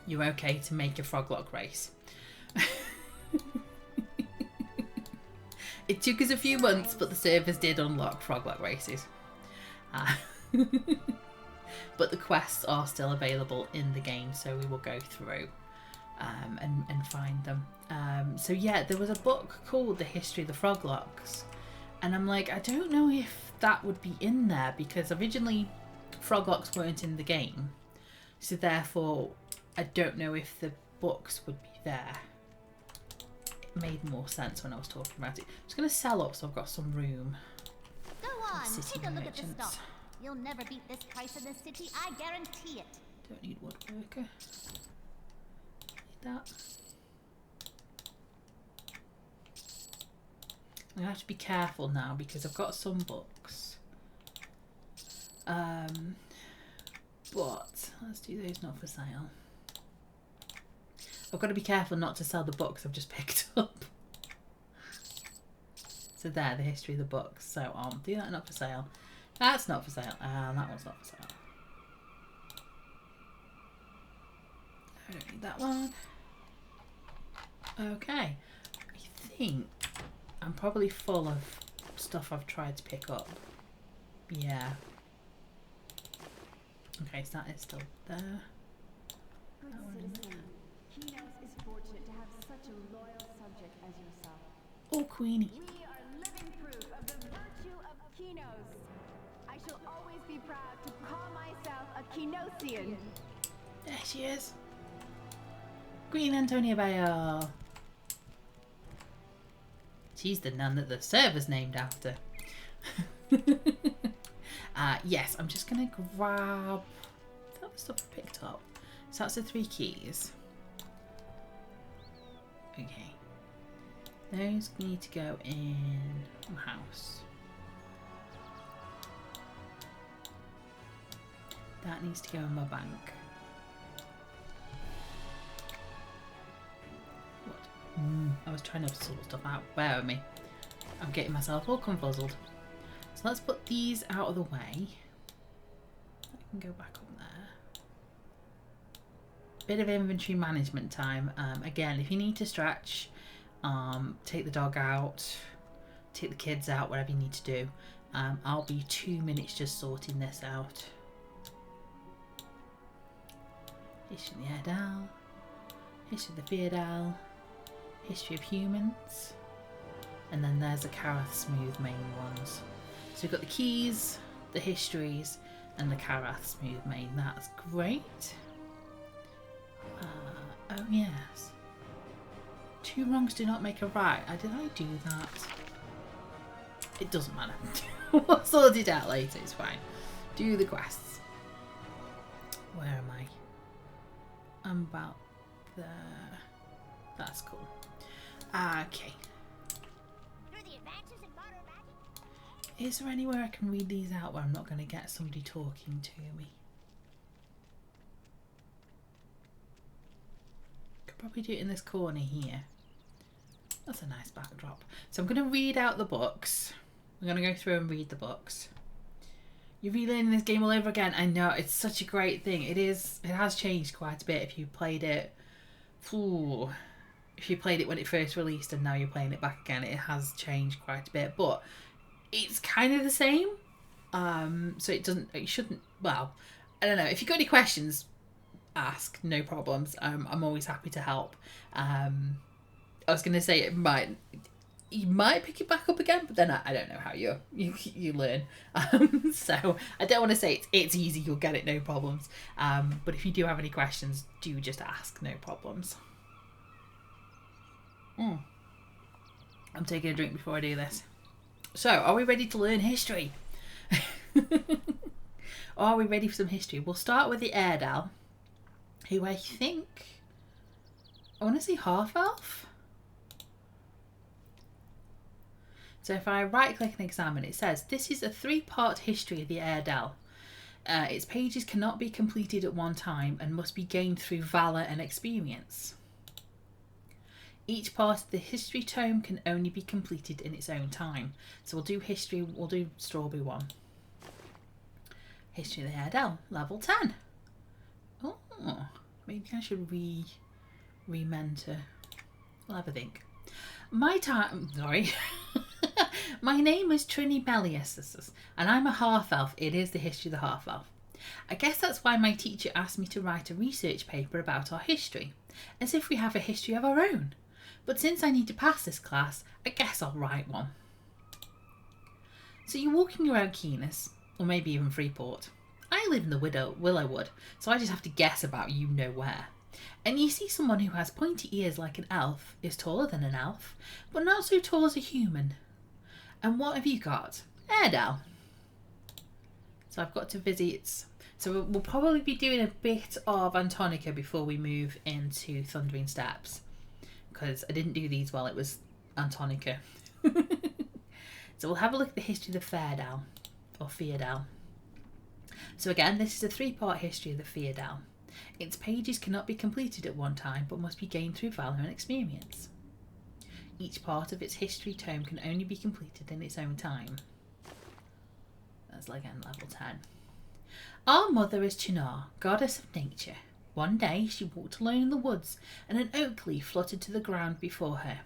S1: You're okay to make a Froglock race. It took us a few months, but the servers did unlock Froglock races. But the quests are still available in the game, so we will go through and find them. So yeah, there was a book called The History of the Froglocks, and I'm like, I don't know if that would be in there, because originally Froglocks weren't in the game, so therefore I don't know if the books would be there. It made more sense when I was talking about it. I'm just going to sell up so I've got some room.
S9: Go on,
S1: City
S9: take a look at the
S1: merchants.
S9: stock. You'll never beat this price in the city, I guarantee it.
S1: Don't need woodworker. Need that. I have to be careful now because I've got some books. But let's do those not for sale. I've got to be careful not to sell the books I've just picked up. So there, the history of the books. So do that not for sale. That's not for sale. And that one's not for sale. I don't need that one. Okay. I think I'm probably full of stuff I've tried to pick up. Yeah. Okay, so that is still there.
S10: Good citizen, Kinos is fortunate to have such a loyal subject as yourself.
S1: Oh, Queenie.
S10: We are living proof of the virtue of Kinos. I shall always be proud to call myself a Kinosian.
S1: There she is. Queen Antonia Bale. She's the nun that the server's named after. Yes, I'm just going to grab... Is that the stuff I picked up? So that's the 3 keys. Okay. Those need to go in my house. That needs to go in my bank. What? I was trying to sort stuff out. Bear with me. I'm getting myself all confuzzled. So let's put these out of the way. I can go back on there. Bit of inventory management time. Again, if you need to stretch, take the dog out, take the kids out, whatever you need to do. I'll be 2 minutes just sorting this out. History of the Airedale, History of the Feardale, History of Humans, and then there's the Carath Smooth main ones. So we've got the keys, the histories, and the Carath Smooth main. That's great. Oh yes. 2 wrongs do not make a right. Did I do that? It doesn't matter. We'll sort it out later. It's fine. Do the quests. Where am I? I'm about there. That's cool. Okay. Is there anywhere I can read these out where I'm not going to get somebody talking to me? Could probably do it in this corner here. That's a nice backdrop. So I'm going to read out the books. We're going to go through and read the books. You're relearning this game all over again. I know, it's such a great thing. It is. It has changed quite a bit if you played it. Ooh, if you played it when it first released and now you're playing it back again, it has changed quite a bit. But it's kind of the same. So it doesn't. It shouldn't. Well, I don't know. If you've got any questions, ask. No problems. I'm always happy to help. I was gonna say you might pick it back up again, but then I don't know how you learn. So I don't want to say it's easy, you'll get it, no problems. But if you do have any questions, do just ask, no problems. I'm taking a drink before I do this. So, are we ready to learn history? Are we ready for some history? We'll start with the Airedale, who I want to say half-elf? So if I right-click and examine, it says, this is a 3-part history of the Airedale. Its pages cannot be completed at one time and must be gained through valour and experience. Each part of the history tome can only be completed in its own time. So we'll do history, we'll do Strawberry 1. History of the Airedale, level 10. Oh, maybe I should re-mentor. We'll have a think. My name is Trini Bellius, and I'm a half-elf. It is the history of the half-elf. I guess that's why my teacher asked me to write a research paper about our history, as if we have a history of our own. But since I need to pass this class, I guess I'll write one. So you're walking around Keenis, or maybe even Freeport. I live in the Willowwood, so I just have to guess about you know where. And you see someone who has pointy ears like an elf, is taller than an elf, but not so tall as a human. And what have you got? Airedale. So I've got to visit. So we'll probably be doing a bit of Antonica before we move into Thundering Steps, because I didn't do these while it was Antonica. So we'll have a look at the history of the Fairdale, or Feardale. So again, this is a 3-part history of the Feardale. Its pages cannot be completed at one time, but must be gained through valour and experience. Each part of its history tome can only be completed in its own time. That's again level 10. Our mother is Chinar, goddess of nature. One day she walked alone in the woods, and an oak leaf fluttered to the ground before her,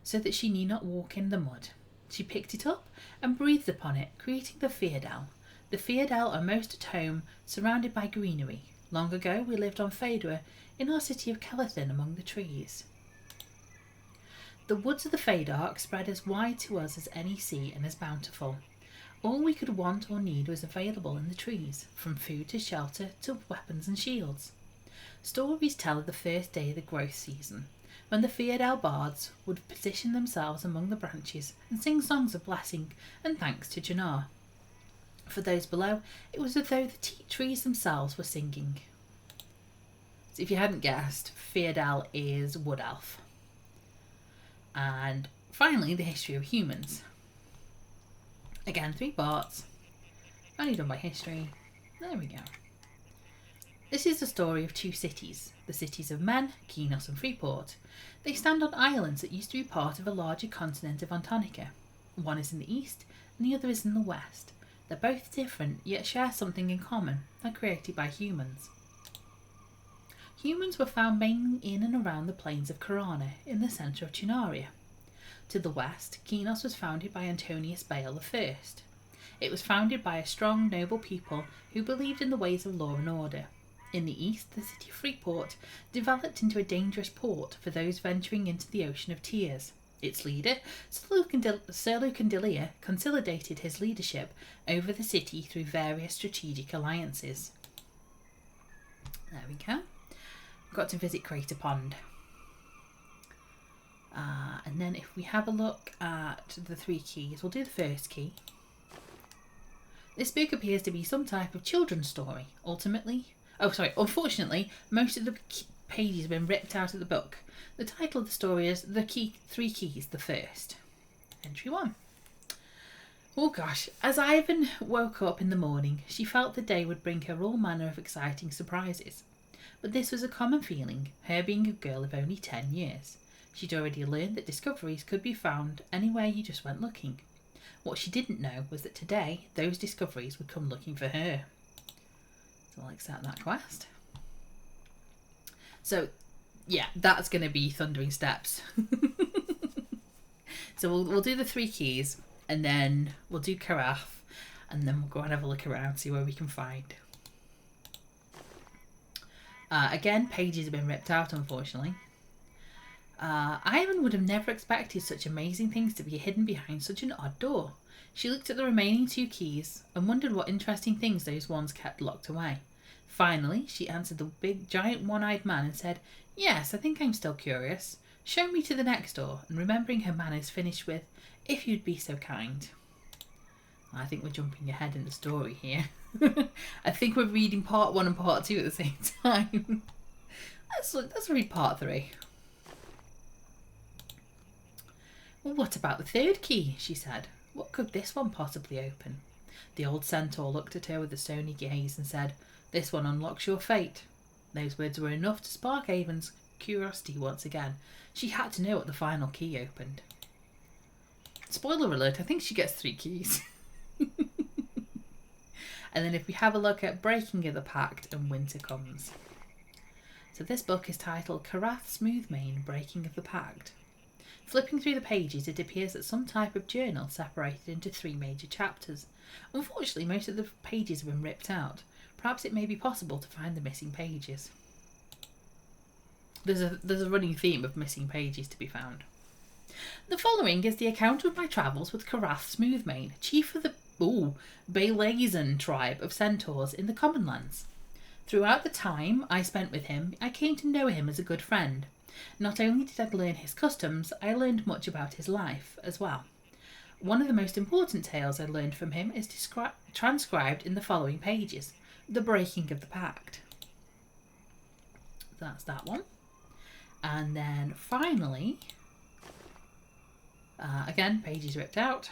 S1: so that she need not walk in the mud. She picked it up and breathed upon it, creating the Feardale. The Feardale are most at home, surrounded by greenery. Long ago we lived on Phaedra, in our city of Calathin, among the trees. The woods of the Fadark spread as wide to us as any sea and as bountiful. All we could want or need was available in the trees, from food to shelter to weapons and shields. Stories tell of the first day of the growth season, when the Feardale bards would position themselves among the branches and sing songs of blessing and thanks to Jannar. For those below, it was as though the trees themselves were singing. So if you hadn't guessed, Feardale is Wood Elf. And finally, the history of humans. Again, 3 parts. Only done by history. There we go. This is the story of 2 cities. The cities of Men, Keenos and Freeport. They stand on islands that used to be part of a larger continent of Antonica. One is in the east, and the other is in the west. They're both different, yet share something in common. They're created by humans. Humans were found mainly in and around the plains of Karana, in the centre of Chinaria. To the west, Keenos was founded by Antonius Bale I. It was founded by a strong, noble people who believed in the ways of law and order. In the east, the city of Freeport developed into a dangerous port for those venturing into the ocean of tears. Its leader, Sir Lucandilia, consolidated his leadership over the city through various strategic alliances. There we go. Got to visit Crater Pond. And then if we have a look at the 3 keys, we'll do the first key. This book appears to be some type of children's story. Unfortunately, most of the pages have been ripped out of the book. The title of the story is The 3 Keys, the first. Entry 1. Oh gosh, as Ivan woke up in the morning, she felt the day would bring her all manner of exciting surprises. But this was a common feeling, her being a girl of only 10 years. She'd already learned that discoveries could be found anywhere you just went looking. What she didn't know was that today those discoveries would come looking for her. So I'll accept that quest. So yeah, that's going to be Thundering Steps. So we'll do the 3 keys, and then we'll do Carafe, and then we'll go and have a look around, see where we can find. Again, pages have been ripped out, unfortunately. Ivan would have never expected such amazing things to be hidden behind such an odd door. She looked at the remaining 2 keys and wondered what interesting things those ones kept locked away. Finally, she answered the big, giant, one-eyed man and said, "Yes, I think I'm still curious. Show me to the next door," and remembering her manners finished with, "If you'd be so kind." I think we're jumping ahead in the story here. I think we're reading part 1 and part 2 at the same time. Let's read part 3. "Well, what about the 3rd key?" she said. "What could this one possibly open?" The old centaur looked at her with a stony gaze and said, "This one unlocks your fate." Those words were enough to spark Avon's curiosity once again. She had to know what the final key opened. Spoiler alert, I think she gets 3 keys. And then if we have a look at Breaking of the Pact and Winter Comes. So this book is titled Carafe Smoothmane, Breaking of the Pact. Flipping through the pages, it appears that some type of journal separated into 3 major chapters. Unfortunately, most of the pages have been ripped out. Perhaps it may be possible to find the missing pages. There's a running theme of missing pages to be found. The following is the account of my travels with Carafe Smoothmane, chief of the Balazan tribe of centaurs in the Common Lands. Throughout the time I spent with him, I came to know him as a good friend. Not only did I learn his customs, I learned much about his life as well. One of the most important tales I learned from him is transcribed in the following pages. The Breaking of the Pact. That's that one. And then finally, again, pages ripped out.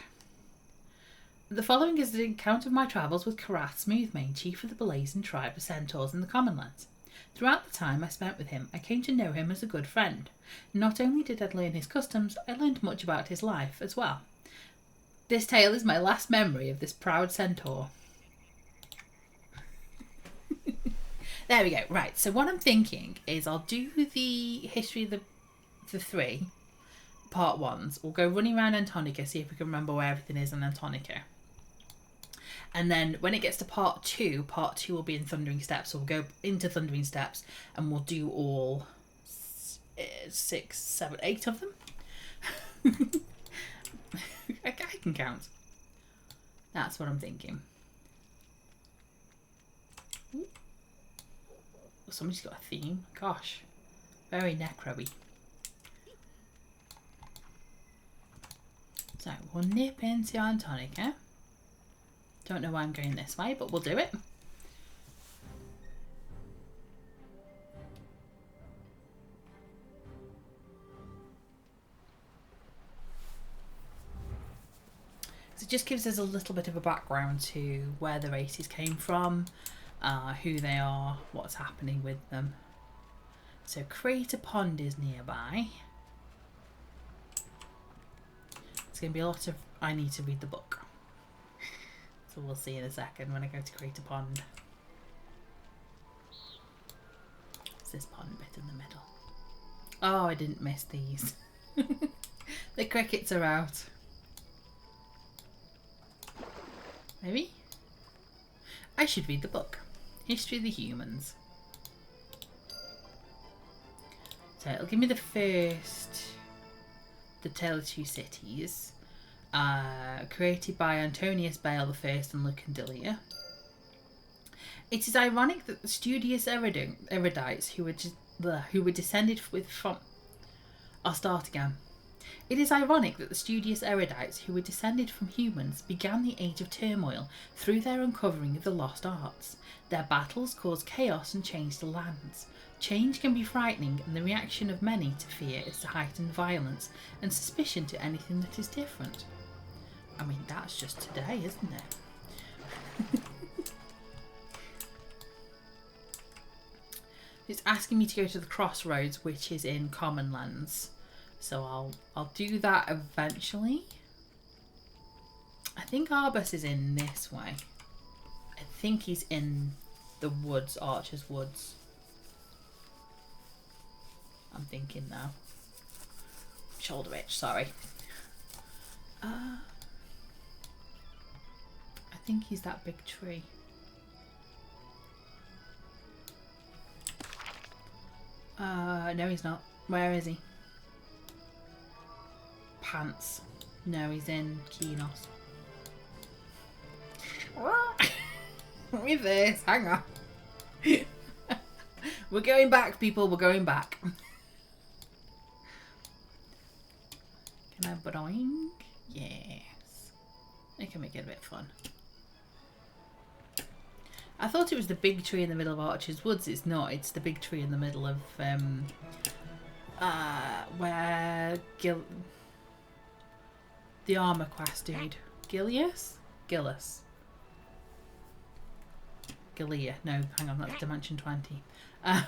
S1: The following is the account of my travels with Carafe Smoothmane, chief of the Balazan tribe of centaurs in the Common Lands. Throughout the time I spent with him, I came to know him as a good friend. Not only did I learn his customs, I learned much about his life as well. This tale is my last memory of this proud centaur. There we go. Right, so what I'm thinking is I'll do the history of the 3 part 1s. We'll go running around Antonica, see if we can remember where everything is in Antonica. And then when it gets to part 2 will be in Thundering Steps. So we'll go into Thundering Steps and we'll do all 6, 7, 8 of them. I can count. That's what I'm thinking. Ooh. Somebody's got a theme. Gosh. Very necro-y. So we'll nip into Antonica. Don't know why I'm going this way, but we'll do it. So it just gives us a little bit of a background to where the races came from, who they are, what's happening with them. So Crater Pond is nearby. It's going to be a lot of I need to read the book. So we'll see in a second when I go to Crater Pond. It's this pond bit in the middle. Oh, I didn't miss these. The crickets are out. Maybe? I should read the book. History of the Humans. So it'll give me the first... The Tale of Two Cities. Created by Antonius Bale I and Lucandilia. It is ironic that the studious erudites who were descended from... I'll start again. It is ironic that the studious erudites who were descended from humans began the age of turmoil through their uncovering of the lost arts. Their battles caused chaos and changed the lands. Change can be frightening, and the reaction of many to fear is to heighten violence and suspicion to anything that is different. I mean, that's just today, isn't it? It's asking me to go to the crossroads, which is in Common Lands. So I'll do that eventually. I think Arbus is in this way. I think he's in the woods, Archer's Woods. I'm thinking now. Shoulder itch, sorry. I think he's that big tree. No he's not. Where is he? Pants. No, he's in Kinos. Reverse, hang on. We're going back, people, we're going back. Can I boing? Yes. I can make it a bit fun. I thought it was the big tree in the middle of Archer's Woods. It's not. It's the big tree in the middle of where the armor quest dude. Gilius? Gillis. Gilia. No, hang on, that's Dimension 20. Oh,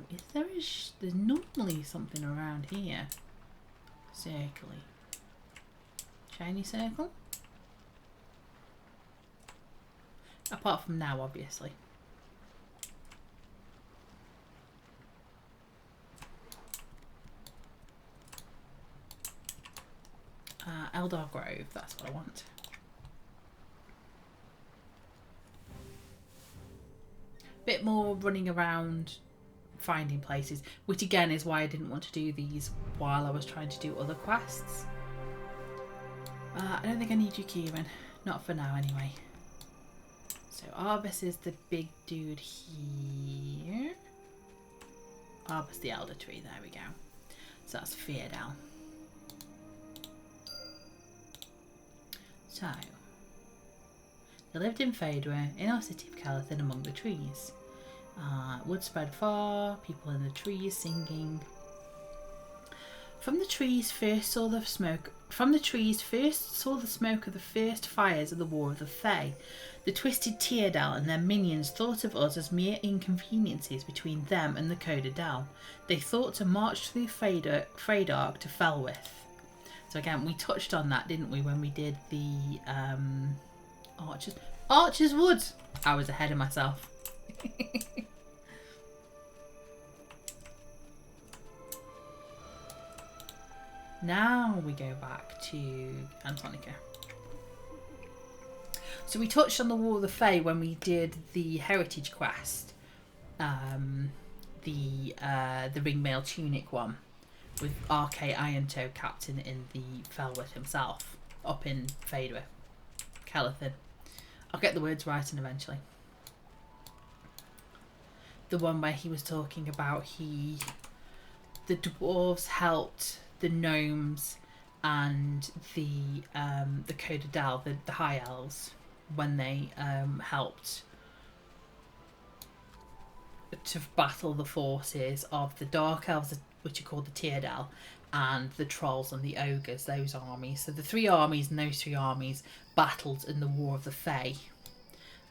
S1: is there a there's normally something around here. Circly. Shiny circle? Apart from now, obviously. Eldar Grove, that's what I want. Bit more running around, finding places, which again is why I didn't want to do these while I was trying to do other quests. I don't think I need you, Kieran. Not for now, anyway. So Arbus is the big dude here. Arbus the Elder Tree, there we go. So that's Feardal. So, they lived in Phaedra, in our city of Calathon, among the trees. Wood spread far, people in the trees singing. From the trees first saw the smoke of the first fires of the War of the Fae. The twisted Teardal and their minions thought of us as mere inconveniences between them and the Codadal. They thought to march through Freydark to Felwith. So again, we touched on that, didn't we, when we did the Archer's Woods. I was ahead of myself. Now we go back to Antonica. So we touched on the War of the Fae when we did the Heritage quest, the Ringmail Tunic one, with R.K. Irontoe captain in the Felwith himself, up in Phaedra, Calathon. I'll get the words right and eventually. The one where he was talking about the dwarves helped the gnomes and the Codadal, the high elves, when they helped to battle the forces of the dark elves, which are called the Teardal, and the trolls and the ogres, those armies. So the three armies and those three armies battled in the War of the Fae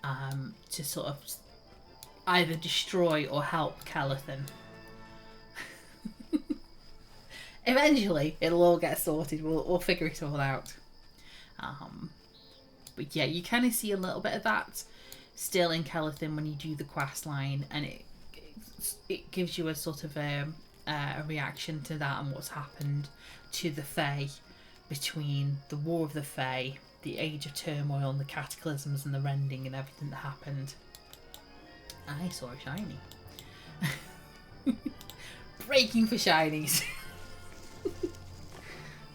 S1: to sort of either destroy or help Calathon. Eventually, it'll all get sorted. We'll figure it all out. But yeah, you kind of see a little bit of that still in Calathon when you do the quest line, and it gives you a sort of a reaction to that and what's happened to the Fae between the War of the Fae, the Age of Turmoil, and the cataclysms and the rending and everything that happened. I saw a shiny. Breaking for shinies.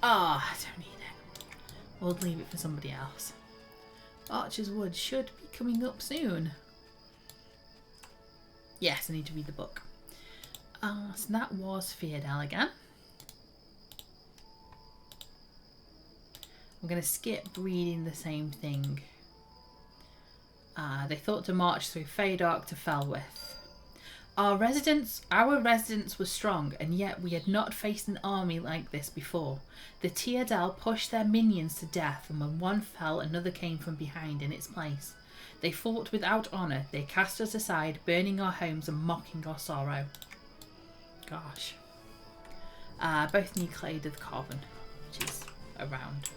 S1: I don't need it. We'll leave it for somebody else. Archer's Wood should be coming up soon. Yes, I need to read the book. So that was Feardal again. I'm going to skip reading the same thing. They thought to march through Freydark to Felwith. Our residents were strong, and yet we had not faced an army like this before. The Teardal pushed their minions to death, and when one fell, another came from behind in its place. They fought without honour. They cast us aside, burning our homes and mocking our sorrow. Gosh. Both need clay to the carbon, which is around.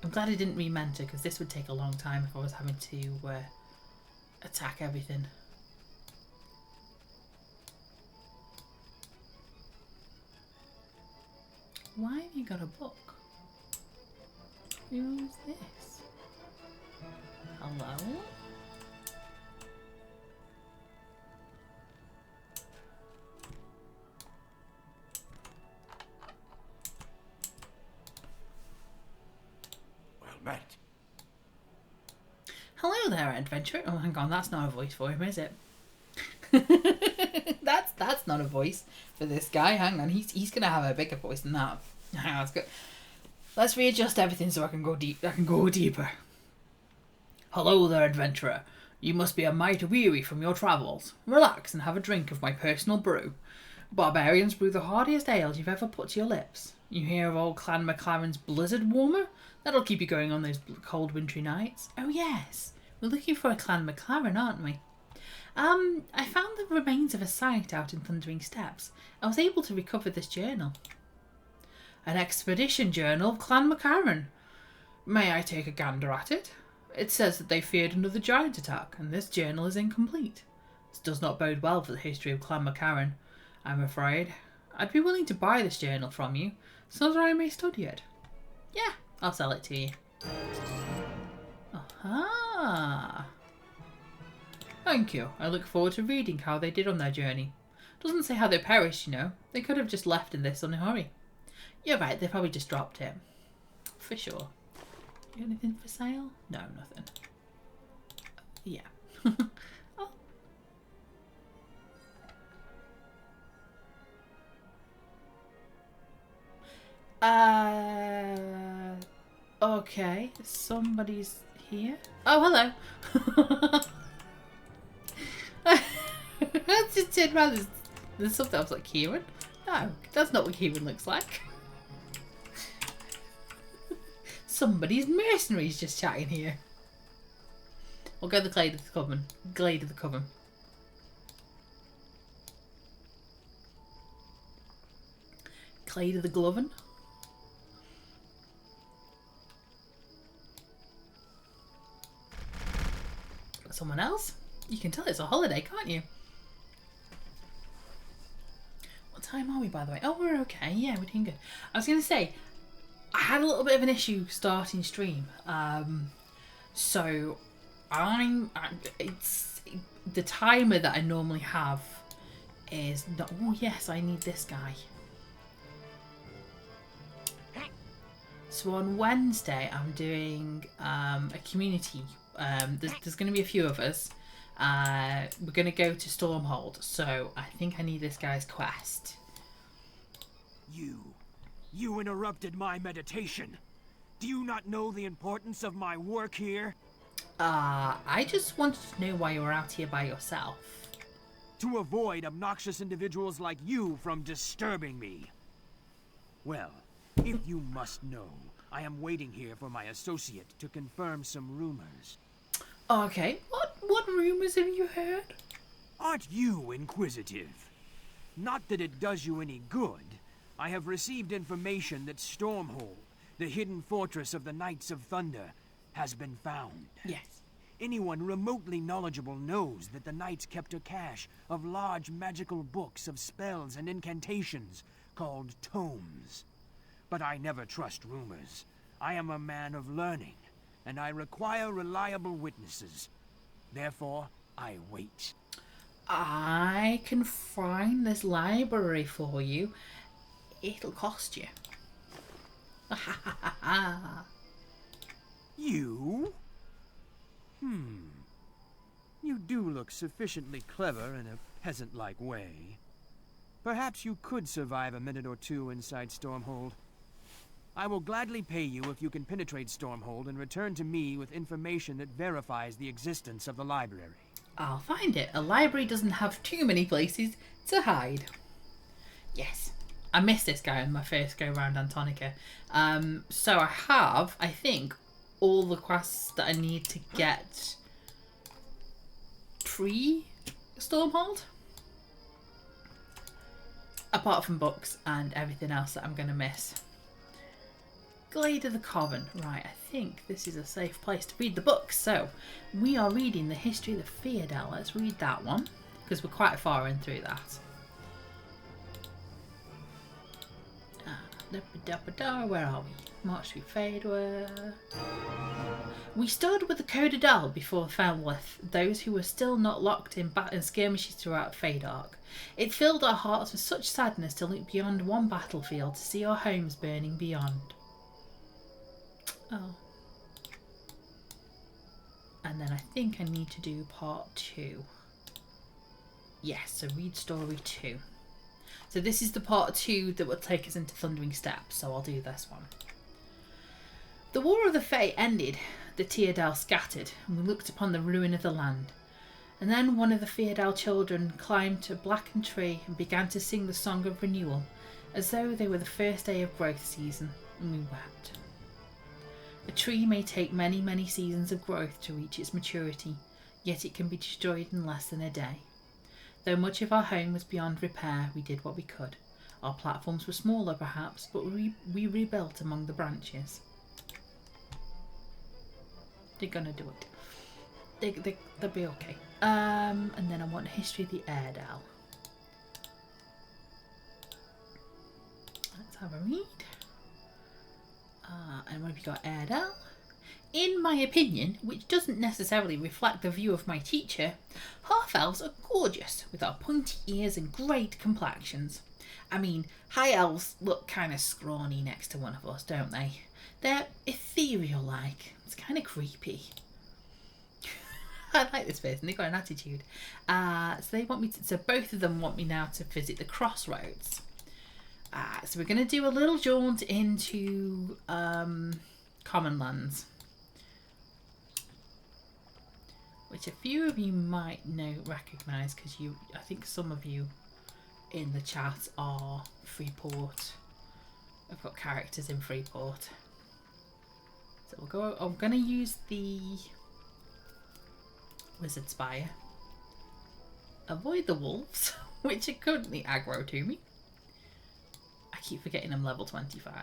S1: I'm glad I didn't re-mentor, because this would take a long time if I was having to attack everything. Why have you got a book? Who's this? Hello?
S4: Well met.
S1: Hello there, adventurer. Oh, hang on, that's not a voice for him, is it? that's not a voice for this guy. Hang on, he's gonna have a bigger voice than that. Hang on, let's go. Let's readjust everything so I can go deep. I can go deeper. Hello there, adventurer. You must be a mite weary from your travels. Relax and have a drink of my personal brew. Barbarians brew the hardiest ale you've ever put to your lips. You hear of old Clan McLaren's blizzard warmer? That'll keep you going on those cold wintry nights. Oh yes, we're looking for a Clan McLaren, aren't we? I found the remains of a site out in Thundering Steppes. I was able to recover this journal. An expedition journal of Clan McLaren. May I take a gander at it? It says that they feared another giant attack, and this journal is incomplete. This does not bode well for the history of Clan McLaren, I'm afraid. I'd be willing to buy this journal from you, so that I may study it. Yeah, I'll sell it to you. Aha! Thank you. I look forward to reading how they did on their journey. Doesn't say how they perished, you know. They could have just left in this in a hurry. You're right, they probably just dropped it. For sure. You got anything for sale? No, nothing. Yeah. Oh. Okay. Somebody's here. Oh, hello. I just turned around. There's something else like Kieran. No, that's not what Kieran looks like. Somebody's mercenaries just chatting here. We'll go the Glade of the Coven. Glade of the Coven. Glade of the Gloven. Someone else? You can tell it's a holiday, can't you? What time are we, by the way? Oh, we're okay. Yeah, we're doing good. I was going to say, I had a little bit of an issue starting stream. So it's the timer that I normally have is not. Oh yes, I need this guy. So on Wednesday, I'm doing a community. There's going to be a few of us. We're going to go to Stormhold, so I think I need this guy's quest.
S3: You interrupted my meditation. Do you not know the importance of my work here?
S1: I just wanted to know why you were out here by yourself.
S3: To avoid obnoxious individuals like you from disturbing me. Well, if you must know, I am waiting here for my associate to confirm some rumors.
S1: Okay, what rumors have you heard?
S3: Aren't you inquisitive? Not that it does you any good. I have received information that Stormhold, the hidden fortress of the Knights of Thunder, has been found.
S1: Yes.
S3: Anyone remotely knowledgeable knows that the Knights kept a cache of large magical books of spells and incantations called tomes. But I never trust rumors. I am a man of learning, and I require reliable witnesses. Therefore, I wait.
S1: I can find this library for you. It'll cost you.
S3: You? You do look sufficiently clever in a peasant-like way. Perhaps you could survive a minute or two inside Stormhold. I will gladly pay you if you can penetrate Stormhold and return to me with information that verifies the existence of the library.
S1: I'll find it. A library doesn't have too many places to hide. Yes. I missed this guy on my first go round Antonica. So I have, I think, all the quests that I need to get Stormhold. Apart from books and everything else that I'm going to miss. Glade of the Coven. Right, I think this is a safe place to read the books. So, we are reading the History of the Theodel. Let's read that one, because we're quite far in through that. Where are we? March through Fadeware. We stood with the Codadel before Felwith, those who were still not locked in skirmishes throughout Fadark. It filled our hearts with such sadness to look beyond one battlefield to see our homes burning beyond. Oh. And then I think I need to do part 2. Yes, so read story 2. So this is the part 2 that will take us into Thundering Steps, so I'll do this one. The War of the Fae ended, the Teodel scattered, and we looked upon the ruin of the land. And then one of the Theodel children climbed to a blackened tree and began to sing the song of renewal, as though they were the first day of growth season, and we wept. A tree may take many, many seasons of growth to reach its maturity, yet it can be destroyed in less than a day. Though much of our home was beyond repair, we did what we could. Our platforms were smaller, perhaps, but we rebuilt among the branches. They're gonna do it. They'll be okay. And then I want History of the Airedale. Let's have a read. And what have you got, Airedale? In my opinion, which doesn't necessarily reflect the view of my teacher, half-elves are gorgeous, with our pointy ears and great complexions. I mean, high elves look kind of scrawny next to one of us, don't they? They're ethereal-like. It's kind of creepy. I like this person. They've got an attitude. So they want me to. So both of them want me now to visit the crossroads. So we're going to do a little jaunt into Common Lands, which a few of you might recognise, because I think some of you in the chat are Freeport. I've got characters in Freeport. So we'll go. I'm going to use the Wizard Spire. Avoid the wolves, which are currently aggro to me. I keep forgetting I'm level 25.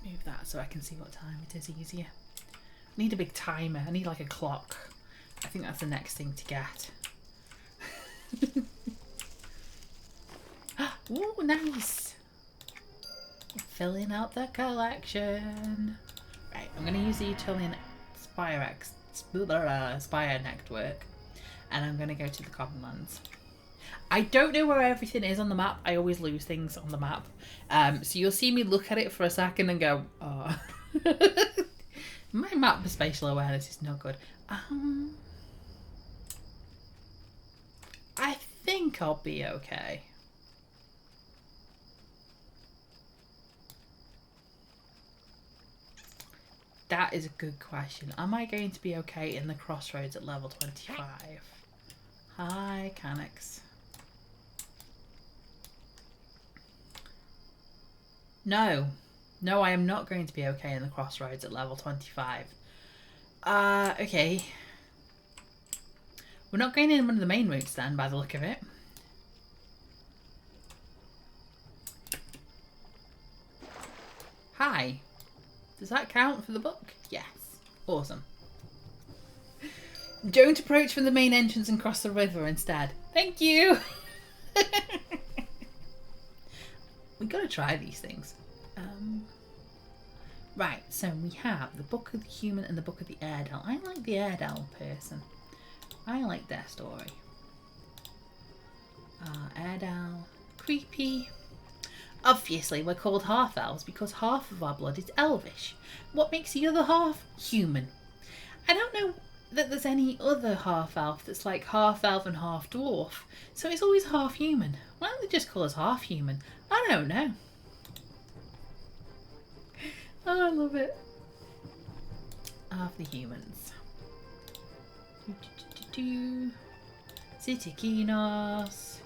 S1: Move that so I can see what time it is easier. I need a big timer. I need like a clock. I think that's the next thing to get. Ooh, nice. Filling out the collection. Right, I'm going to use the Utilitarian Spire network, and I'm going to go to the Common Lands. I don't know where everything is on the map. I always lose things on the map. So you'll see me look at it for a second and go, oh. My map spatial awareness is no good. I think I'll be okay. That is a good question. Am I going to be okay in the crossroads at level 25? Hi, Canucks. No. No, I am not going to be okay in the crossroads at level 25. Okay. We're not going in one of the main routes then, by the look of it. Hi. Does that count for the book? Yes. Awesome. Don't approach from the main entrance and cross the river instead. Thank you. We gotta try these things. Right, so we have the Book of the Human and the Book of the Airedale. I like the Airedale person. I like their story. Airedale. Creepy. Obviously, we're called half-elves because half of our blood is elvish. What makes the other half human? I don't know that there's any other half-elf that's like half-elf and half-dwarf, so it's always half-human. Why don't they just call us half-human? I don't know. Oh, I love it. Half the humans. City Kinos.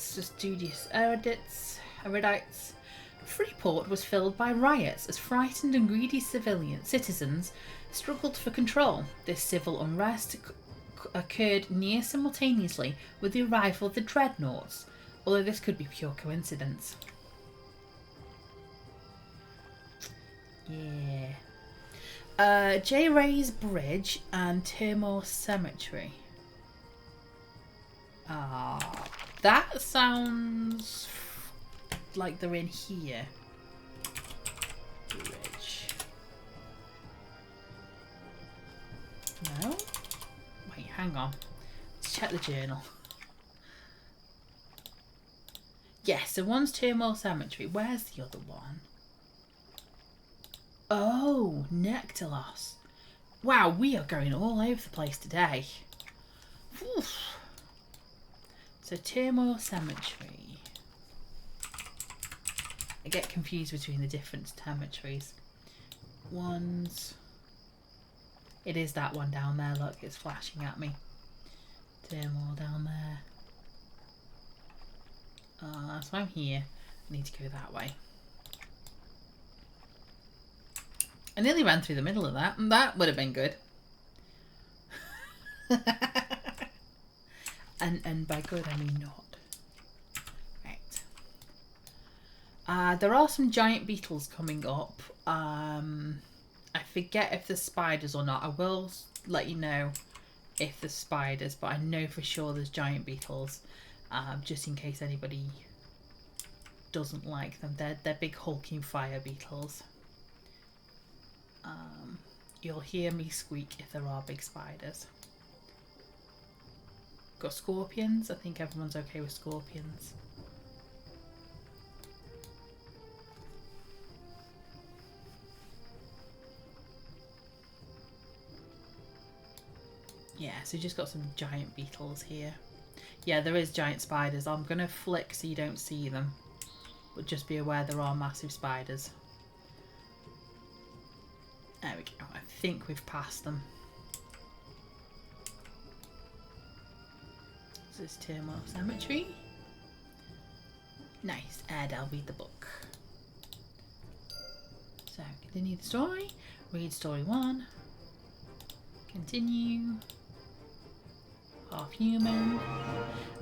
S1: studious erudites. Freeport was filled by riots as frightened and greedy citizens struggled for control. This civil unrest occurred near simultaneously with the arrival of the dreadnoughts, although this could be pure coincidence. Yeah. J. Ray's Bridge and Turmoil Cemetery. That sounds like they're in here. Bridge. No? Wait, hang on. Let's check the journal. Yes, so one's Turmoil Cemetery. Where's the other one? Oh, Nectalos. Wow, we are going all over the place today. Oof. So Turmoil Cemetery. I get confused between the different cemeteries. One's... It is that one down there, look, it's flashing at me. Turmoil down there. So I'm here. I need to go that way. I nearly ran through the middle of that, and that would have been good. and by good I mean not. Right. There are some giant beetles coming up. I forget if there's spiders or not. I will let you know if there's spiders, but I know for sure there's giant beetles. Just in case anybody doesn't like them. They're big hulking fire beetles. You'll hear me squeak if there are big spiders. Got scorpions. I think everyone's okay with scorpions. Yeah, so just got some giant beetles here. Yeah, there is giant spiders. I'm going to flick so you don't see them. But just be aware there are massive spiders. There we go. I think we've passed them. This is Turmoil Cemetery. Nice. And I'll read the book. So, continue the story. Read story 1. Continue. Half human.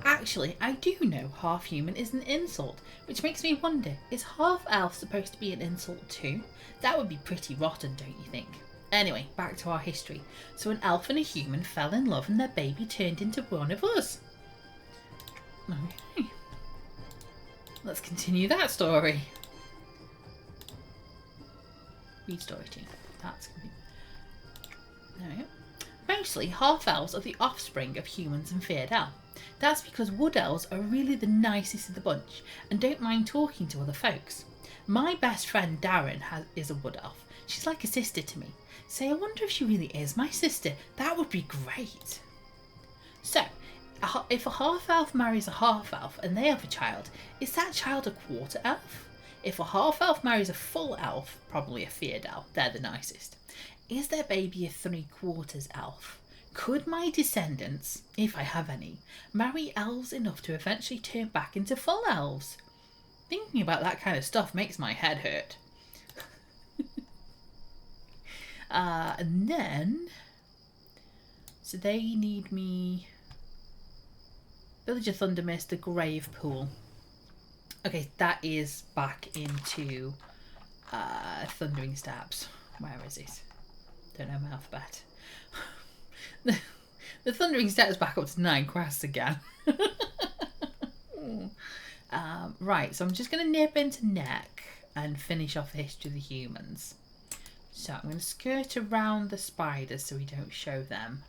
S1: Actually, I do know half human is an insult, which makes me wonder, is half elf supposed to be an insult too? That would be pretty rotten, don't you think? Anyway, back to our history. So an elf and a human fell in love and their baby turned into one of us. Okay. Let's continue that story. Read story 2. That's going to be... There we go. Mostly, half-elves are the offspring of humans and Feardel. That's because wood elves are really the nicest of the bunch and don't mind talking to other folks. My best friend Darren is a wood elf. She's like a sister to me. So I wonder if she really is my sister. That would be great. So, if a half-elf marries a half-elf and they have a child, is that child a quarter elf? If a half-elf marries a full elf, probably a Feardel, they're the nicest. Is their baby a 3/4 elf? Could my descendants, if I have any, marry elves enough to eventually turn back into full elves? Thinking about that kind of stuff makes my head hurt. And then... So they need me... Village of Thundermist, the Grave Pool. Okay, that is back into Thundering Stabs. Where is it? Don't know my alphabet. The Thundering Stabs back up to 9 quests again. Right, so I'm just going to nip into Neck and finish off the history of the humans. So I'm going to skirt around the spiders so we don't show them.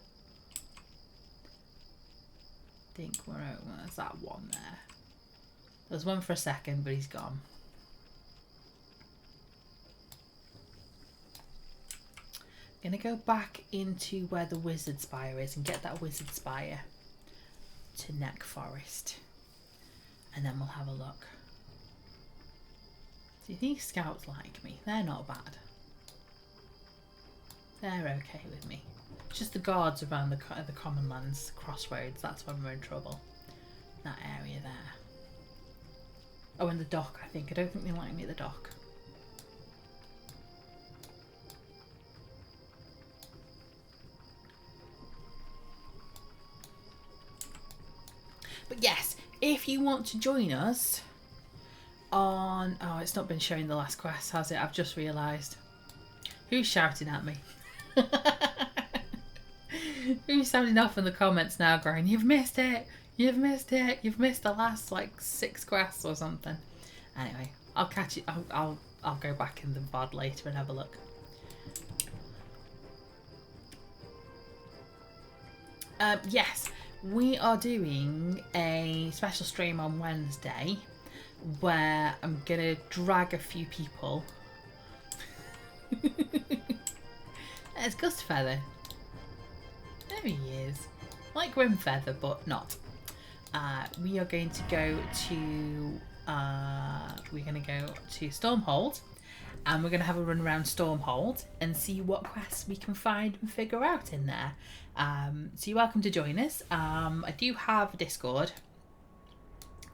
S1: I think we're out. Well, there's that one there. There's one for a second, but he's gone. I'm going to go back into where the wizard spire is and get that wizard spire to Neck Forest. And then we'll have a look. See, these scouts like me. They're not bad. They're okay with me. It's just the guards around the common lands crossroads. That's when we're in trouble. That area there. Oh, and the dock, I think. I don't think they like me at the dock. But yes, if you want to join us on... Oh, it's not been showing the last quest, has it? I've just realised. Who's shouting at me? Who's sounding off in the comments now going, you've missed it! You've missed it! You've missed the last, like, 6 quests or something. Anyway, I'll catch it. I'll go back in the VOD later and have a look. Yes. We are doing a special stream on Wednesday where I'm going to drag a few people. There's Gust Feather. There he is. Like Grim Feather, but not. We are going to go to Stormhold, and we're going to have a run around Stormhold and see what quests we can find and figure out in there. So you're welcome to join us. I do have a Discord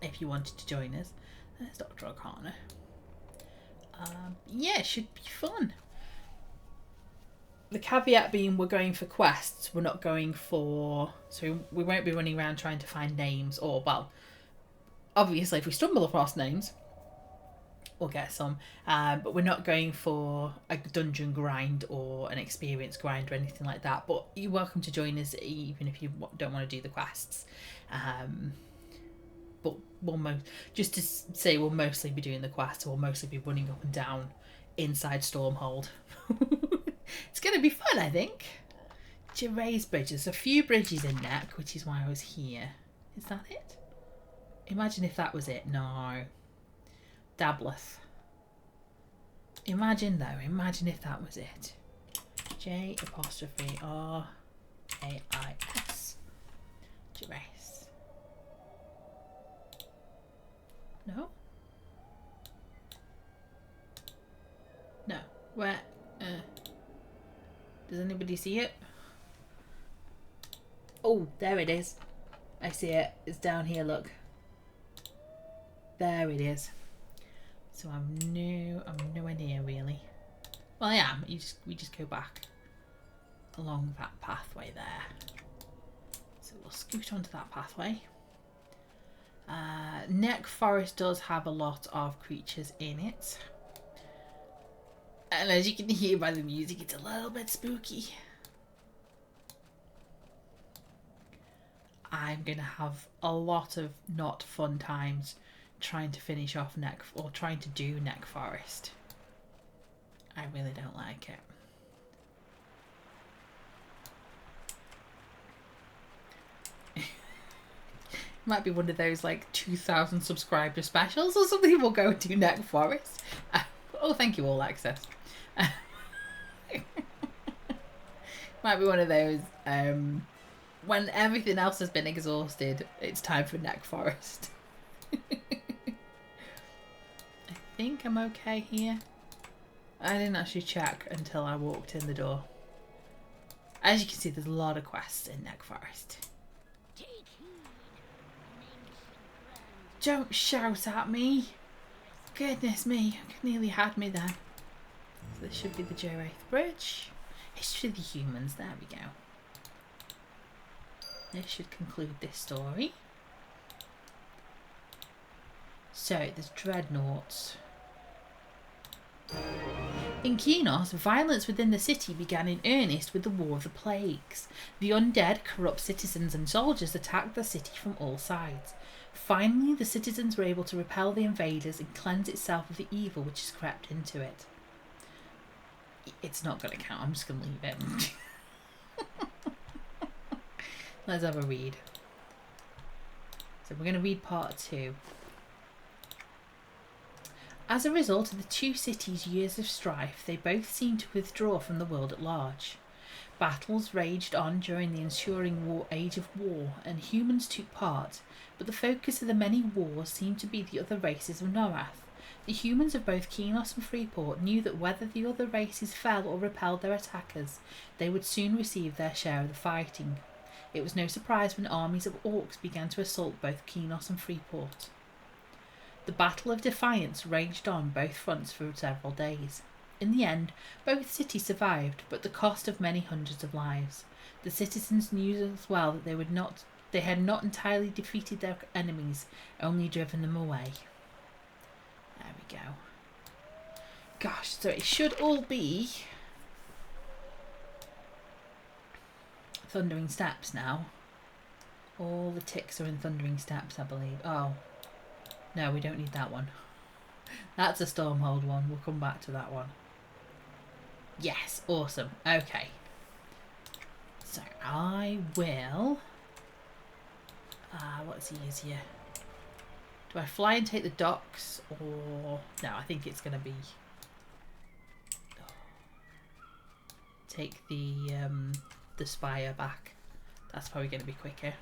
S1: if you wanted to join us. There's Dr. O'Connor. Yeah, it should be fun. The caveat being we're going for quests, we're not going for... So we won't be running around trying to find names, or, well, obviously if we stumble across names, we'll get some, but we're not going for a dungeon grind or an experience grind or anything like that. But you're welcome to join us even if you don't want to do the quests. But just to say, we'll mostly be doing the quests. We'll mostly be running up and down inside Stormhold. It's going to be fun, I think. Gervais Bridge. There's a few bridges in Neck, which is why I was here. Is that it? Imagine if that was it. No. Dableth. Imagine though, imagine if that was it. J'_RAIS. Gervais. No? No. Where? Does anybody see it? Oh, there it is. I see it. It's down here, look. There it is. So I'm nowhere near really. Well, I am. We just go back along that pathway there. So we'll scoot onto that pathway. Neck Forest does have a lot of creatures in it. And as you can hear by the music, it's a little bit spooky. I'm going to have a lot of not fun times trying to finish off trying to do Neck Forest. I really don't like it. Might be one of those like 2,000 subscriber specials or something. We'll go to Neck Forest. Oh, thank you, All Access. Might be one of those. When everything else has been exhausted, it's time for Neck Forest. I think I'm okay here. I didn't actually check until I walked in the door. As you can see, there's a lot of quests in Neck Forest. Don't shout at me. Goodness me, you nearly had me then. So this should be the Gervais Bridge. History of the Humans, there we go. This should conclude this story. So, there's dreadnoughts. In Kinos, violence within the city began in earnest with the War of the Plagues. The undead, corrupt citizens and soldiers attacked the city from all sides. Finally, the citizens were able to repel the invaders and cleanse itself of the evil which has crept into it. It's not going to count, I'm just going to leave it. Let's have a read. So we're going to read part 2. As a result of the two cities' years of strife, they both seemed to withdraw from the world at large. Battles raged on during the ensuing age of war, and humans took part, but the focus of the many wars seemed to be the other races of Norath. The humans of both Kinos and Freeport knew that whether the other races fell or repelled their attackers, they would soon receive their share of the fighting. It was no surprise when armies of orcs began to assault both Kinos and Freeport. The Battle of Defiance raged on both fronts for several days. In the end, both cities survived, but at the cost of many hundreds of lives. The citizens knew as well that they had not entirely defeated their enemies, only driven them away. There we go. Gosh, so it should all be Thundering Steps now. All the ticks are in Thundering Steps, I believe. Oh, no, we don't need that one. That's a Stormhold one. We'll come back to that one. Yes, awesome. Okay. So I will... what's easier? Do I fly and take the docks, or... No, I think it's going to be... Take the spire back. That's probably going to be quicker.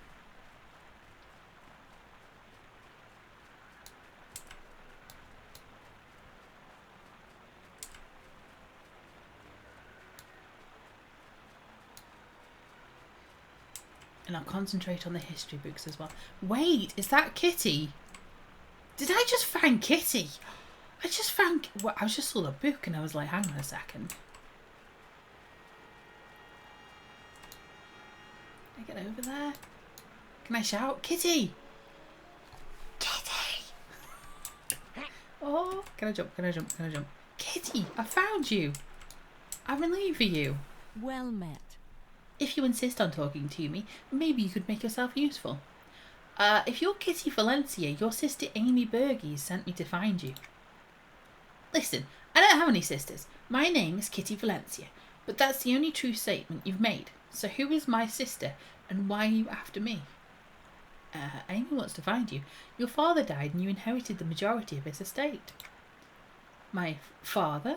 S1: And I'll concentrate on the history books as well. Wait, is that Kitty? Did I just find Kitty? I just found... Well, I just saw the book and I was like, hang on a second. Can I get over there? Can I shout? Kitty! Kitty! Oh, can I jump? Can I jump? Can I jump? Kitty, I found you. I'm in leave for you.
S11: Well met.
S1: If you insist on talking to me, maybe you could make yourself useful. If you're Kitty Valencia, your sister Amy Burgess sent me to find you. Listen, I don't have any sisters. My name is Kitty Valencia, but that's the only true statement you've made. So who is my sister, and why are you after me? Amy wants to find you. Your father died and you inherited the majority of his estate. My father?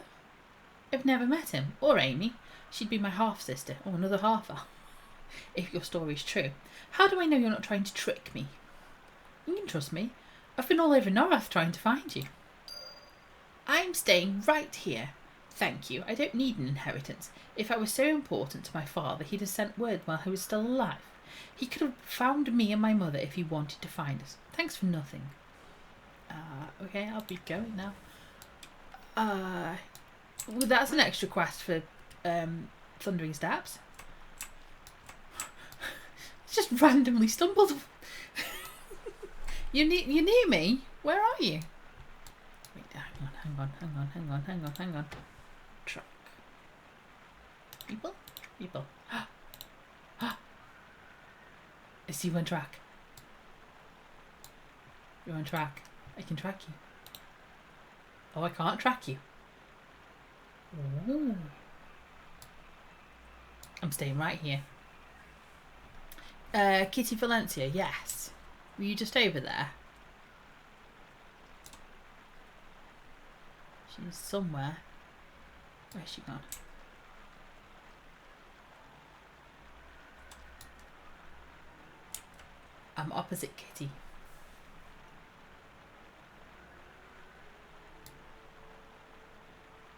S1: I've never met him, or Amy. She'd be my half-sister, or another halfer, if your story's true. How do I know you're not trying to trick me? You can trust me. I've been all over North trying to find you. I'm staying right here. Thank you. I don't need an inheritance. If I was so important to my father, he'd have sent word while he was still alive. He could have found me and my mother if he wanted to find us. Thanks for nothing. Okay, I'll be going now. Well, that's an extra quest for Thundering Steps. Just randomly stumbled. You near me? Where are you? Wait, hang on. Truck. People? I see you on track. You're on track. I can track you. Oh, I can't track you. Ooh. I'm staying right here. Kitty Valencia, yes. Were you just over there? She's somewhere. Where's she gone? I'm opposite Kitty.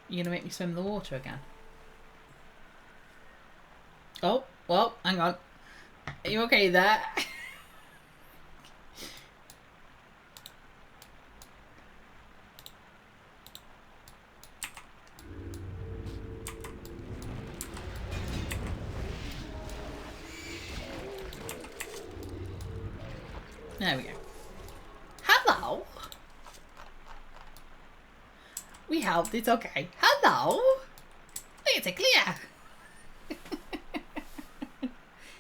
S1: You gonna make me swim in the water again? Oh, well, hang on. Are you okay there? There we go. Hello? We helped, it's okay. Hello? It's clear.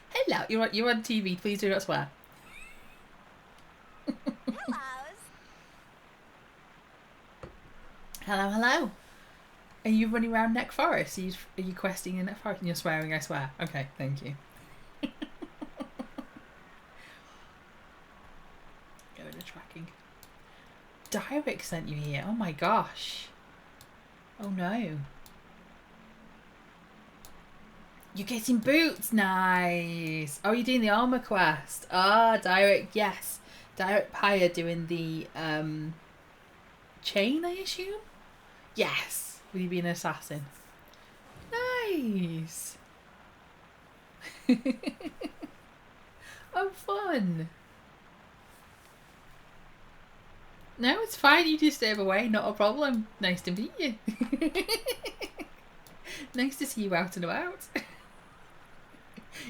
S1: Hello, you're on TV, please do not swear. Hello. Are you running around Neck Forest? Are you questing in Neck Forest? And you're swearing, I swear. Okay, thank you. Go into tracking. Direct sent you here. Oh my gosh. Oh no. You're getting boots. Nice. Oh, you're doing the armor quest. Ah, Direct, yes. Direct Pyre doing the chain, I assume? Yes. Will you be an assassin? Nice. Oh, fun. No, it's fine. You just stay away. Not a problem. Nice to meet you. Nice to see you out and about.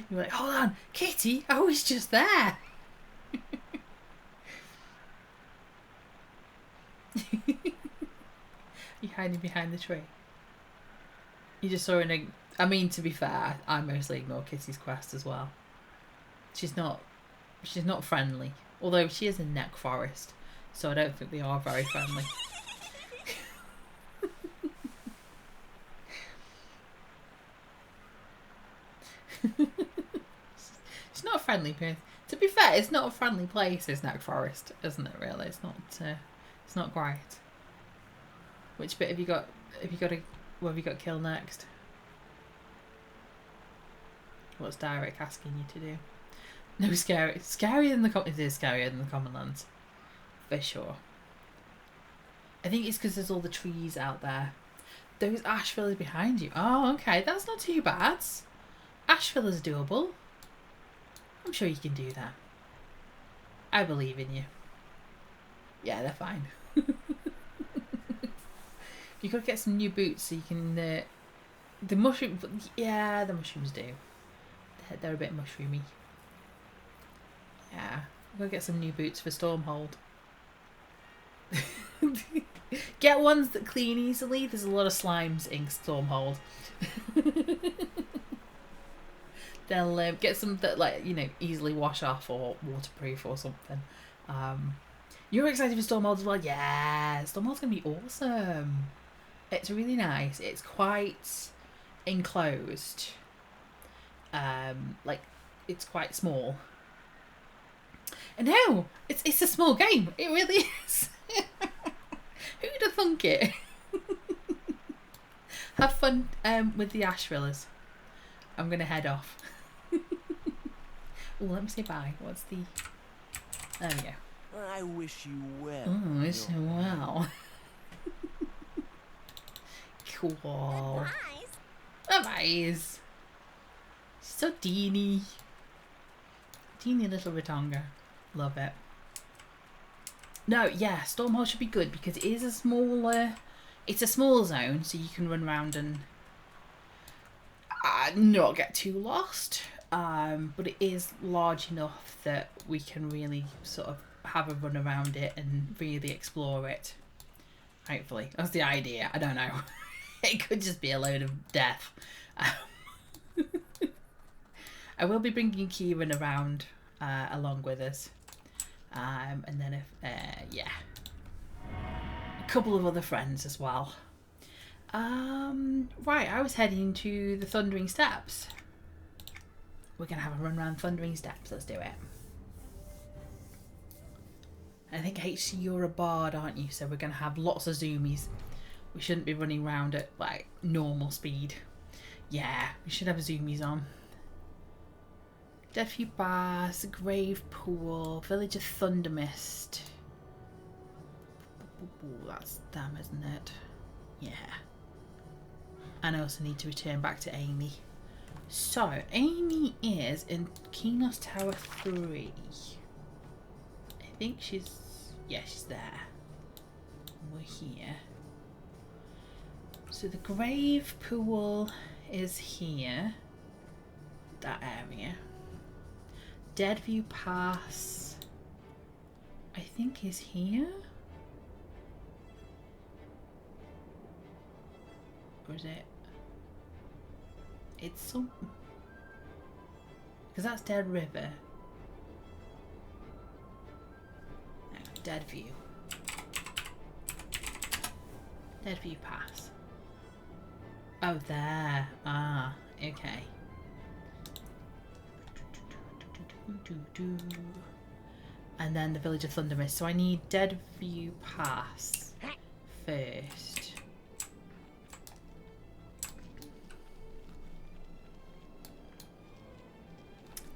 S1: You're like, hold on, Kitty, I was just there. You're hiding behind the tree. You just saw an... I mean, to be fair, I mostly ignore Kitty's quest as well. She's not friendly. Although she is in Neck Forest, so I don't think they are very friendly. It's not a friendly place. To be fair, it's not a friendly place, is Neck Forest, isn't it? Really, it's not great. Which bit have you got? What have you got killed next? What's Derek asking you to do? No, scary. It is scarier than the common lands, for sure. I think it's because there's all the trees out there. Those ash villas behind you. Oh, okay, that's not too bad. Ash villa's doable. I'm sure you can do that. I believe in you. Yeah, they're fine. You've got to get some new boots so you can... the mushroom... Yeah, the mushrooms do. They're a bit mushroomy. Yeah. I've got to get some new boots for Stormhold. Get ones that clean easily. There's a lot of slimes in Stormhold. They'll get some that, like, you know, easily wash off or waterproof or something. You're excited for Stormhold as well? Yeah, Stormhold's going to be awesome. It's really nice. It's quite enclosed. Like, it's quite small. And no, it's a small game. It really is. Who'd have thunk it? Have fun with the ash villas. I'm going to head off. Oh, let me say bye. What's the... There we go.
S6: I wish you well.
S1: Oh, wish you well. Cool. Bye-byes. So teeny. Teeny little Ratonga. Love it. No, yeah, Stormhold should be good because it is a smaller... It's a small zone, so you can run around and not get too lost. But it is large enough that we can really sort of have a run around it and really explore it. Hopefully. That's the idea. I don't know. It could just be a load of death. I will be bringing Kieran around along with us. And then yeah. A couple of other friends as well. Right, I was heading to the Thundering Steps. We're going to have a run around Thundering Steps. Let's do it. I think HC, you're a bard, aren't you? So we're going to have lots of zoomies. We shouldn't be running around at, like, normal speed. Yeah, we should have zoomies on. Deadview Pass, Grave Pool, Village of Thundermist. Ooh, that's them, isn't it? Yeah. And I also need to return back to Amy. So, Amy is in Kinos Tower 3. I think she's... Yeah, she's there. We're here. So the Grave Pool is here. That area. Deadview Pass, I think, is here. Or is it? It's some... Because that's Dead River. No, Deadview. Deadview Pass. Oh, there. Ah, okay. And then the Village of Thundermist. So I need Deadview Pass first.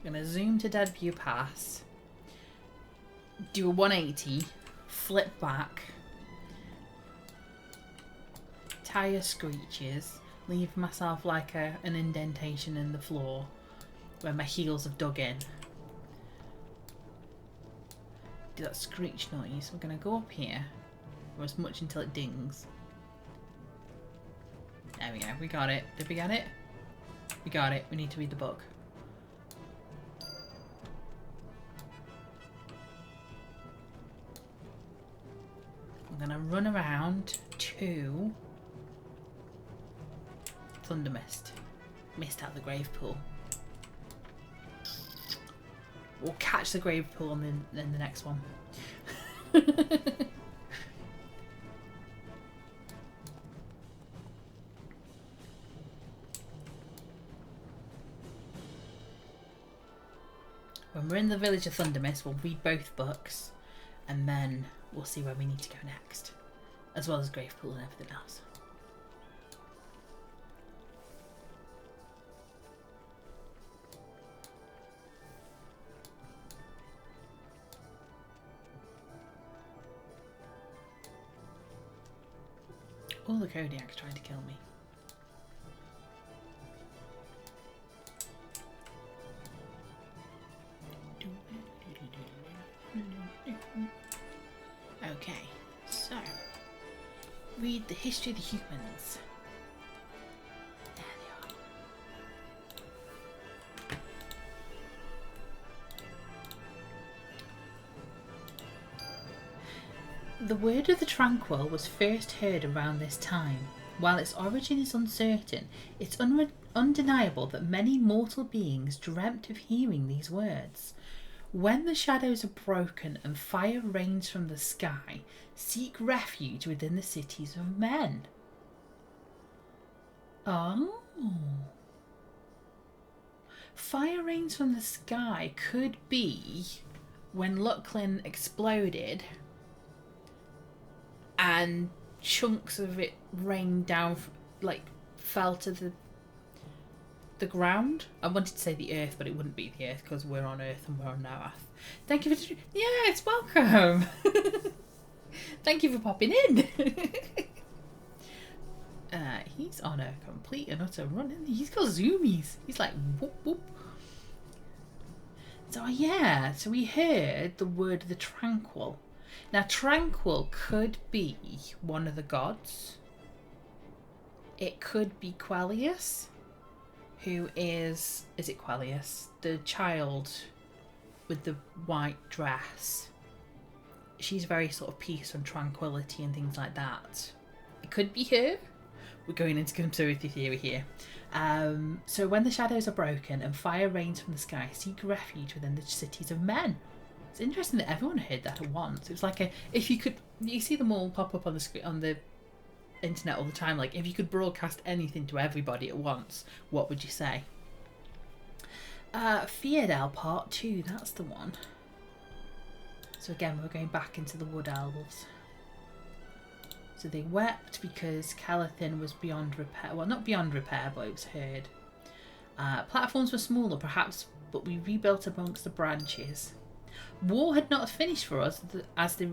S1: I'm going to zoom to Deadview Pass. Do a 180. Flip back. Tire screeches. Leave myself like an indentation in the floor where my heels have dug in. do that screech noise. We're going to go up here for as much until it dings. There we go. We got it. Did we get it? We got it. We need to read the book. I'm going to run around to Thunder Mist. Mist out of the grave pool. We'll catch the grave pool in the next one. When we're in the village of Thundermist, we'll read both books and then we'll see where we need to go next, as well as grave pool and everything else. All the Kodiak's trying to kill me. Okay, so read the history of the humans. There they are. The word of the Tranquil was first heard around this time. While its origin is uncertain, it's undeniable that many mortal beings dreamt of hearing these words. When the shadows are broken and fire rains from the sky, seek refuge within the cities of men. Oh. Fire rains from the sky could be when Lucklin exploded and chunks of it rained down, like fell to the ground. I wanted to say the earth, but it wouldn't be the earth because we're on Earth and we're on Noath. Thank you for... Yeah, it's welcome. Thank you for popping in. He's on a complete and utter run. He's got zoomies. He's like whoop whoop. So yeah, so we heard the word the Tranquil. Now Tranquil could be one of the gods. It could be Quellius, who is it Quellius? The child with the white dress. She's very sort of peace and tranquility and things like that. It could be her. We're going into conspiracy theory here. So when the shadows are broken and fire rains from the sky, seek refuge within the cities of men. It's interesting that everyone heard that at once. It was like you see them all pop up on the screen, on the internet all the time. Like, if you could broadcast anything to everybody at once, what would you say? Theodel Part 2, that's the one. So again, we're going back into the Wood Elves. So they wept because Calathin was beyond repair. Well, not beyond repair, but it was heard. Platforms were smaller, perhaps, but we rebuilt amongst the branches. War had not finished for us as the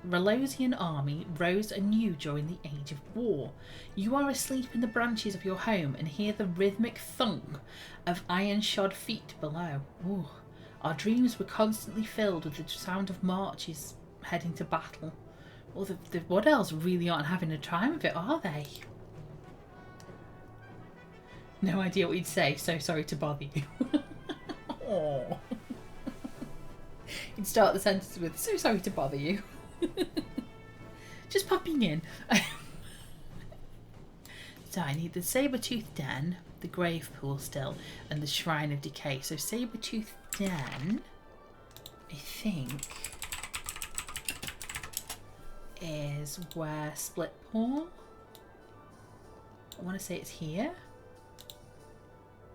S1: Relosian army rose anew during the Age of War. You are asleep in the branches of your home and hear the rhythmic thunk of iron-shod feet below. Ooh. Our dreams were constantly filled with the sound of marches heading to battle. Well, the Wood Elves really aren't having a time of it, are they? No idea what you'd say. So sorry to bother you. Aww. You'd start the sentence with, so sorry to bother you. Just popping in. So I need the Saber-Tooth Den, the Grave Pool still, and the Shrine of Decay. So Saber-Tooth Den, I think, is where Split Paw. I want to say it's here.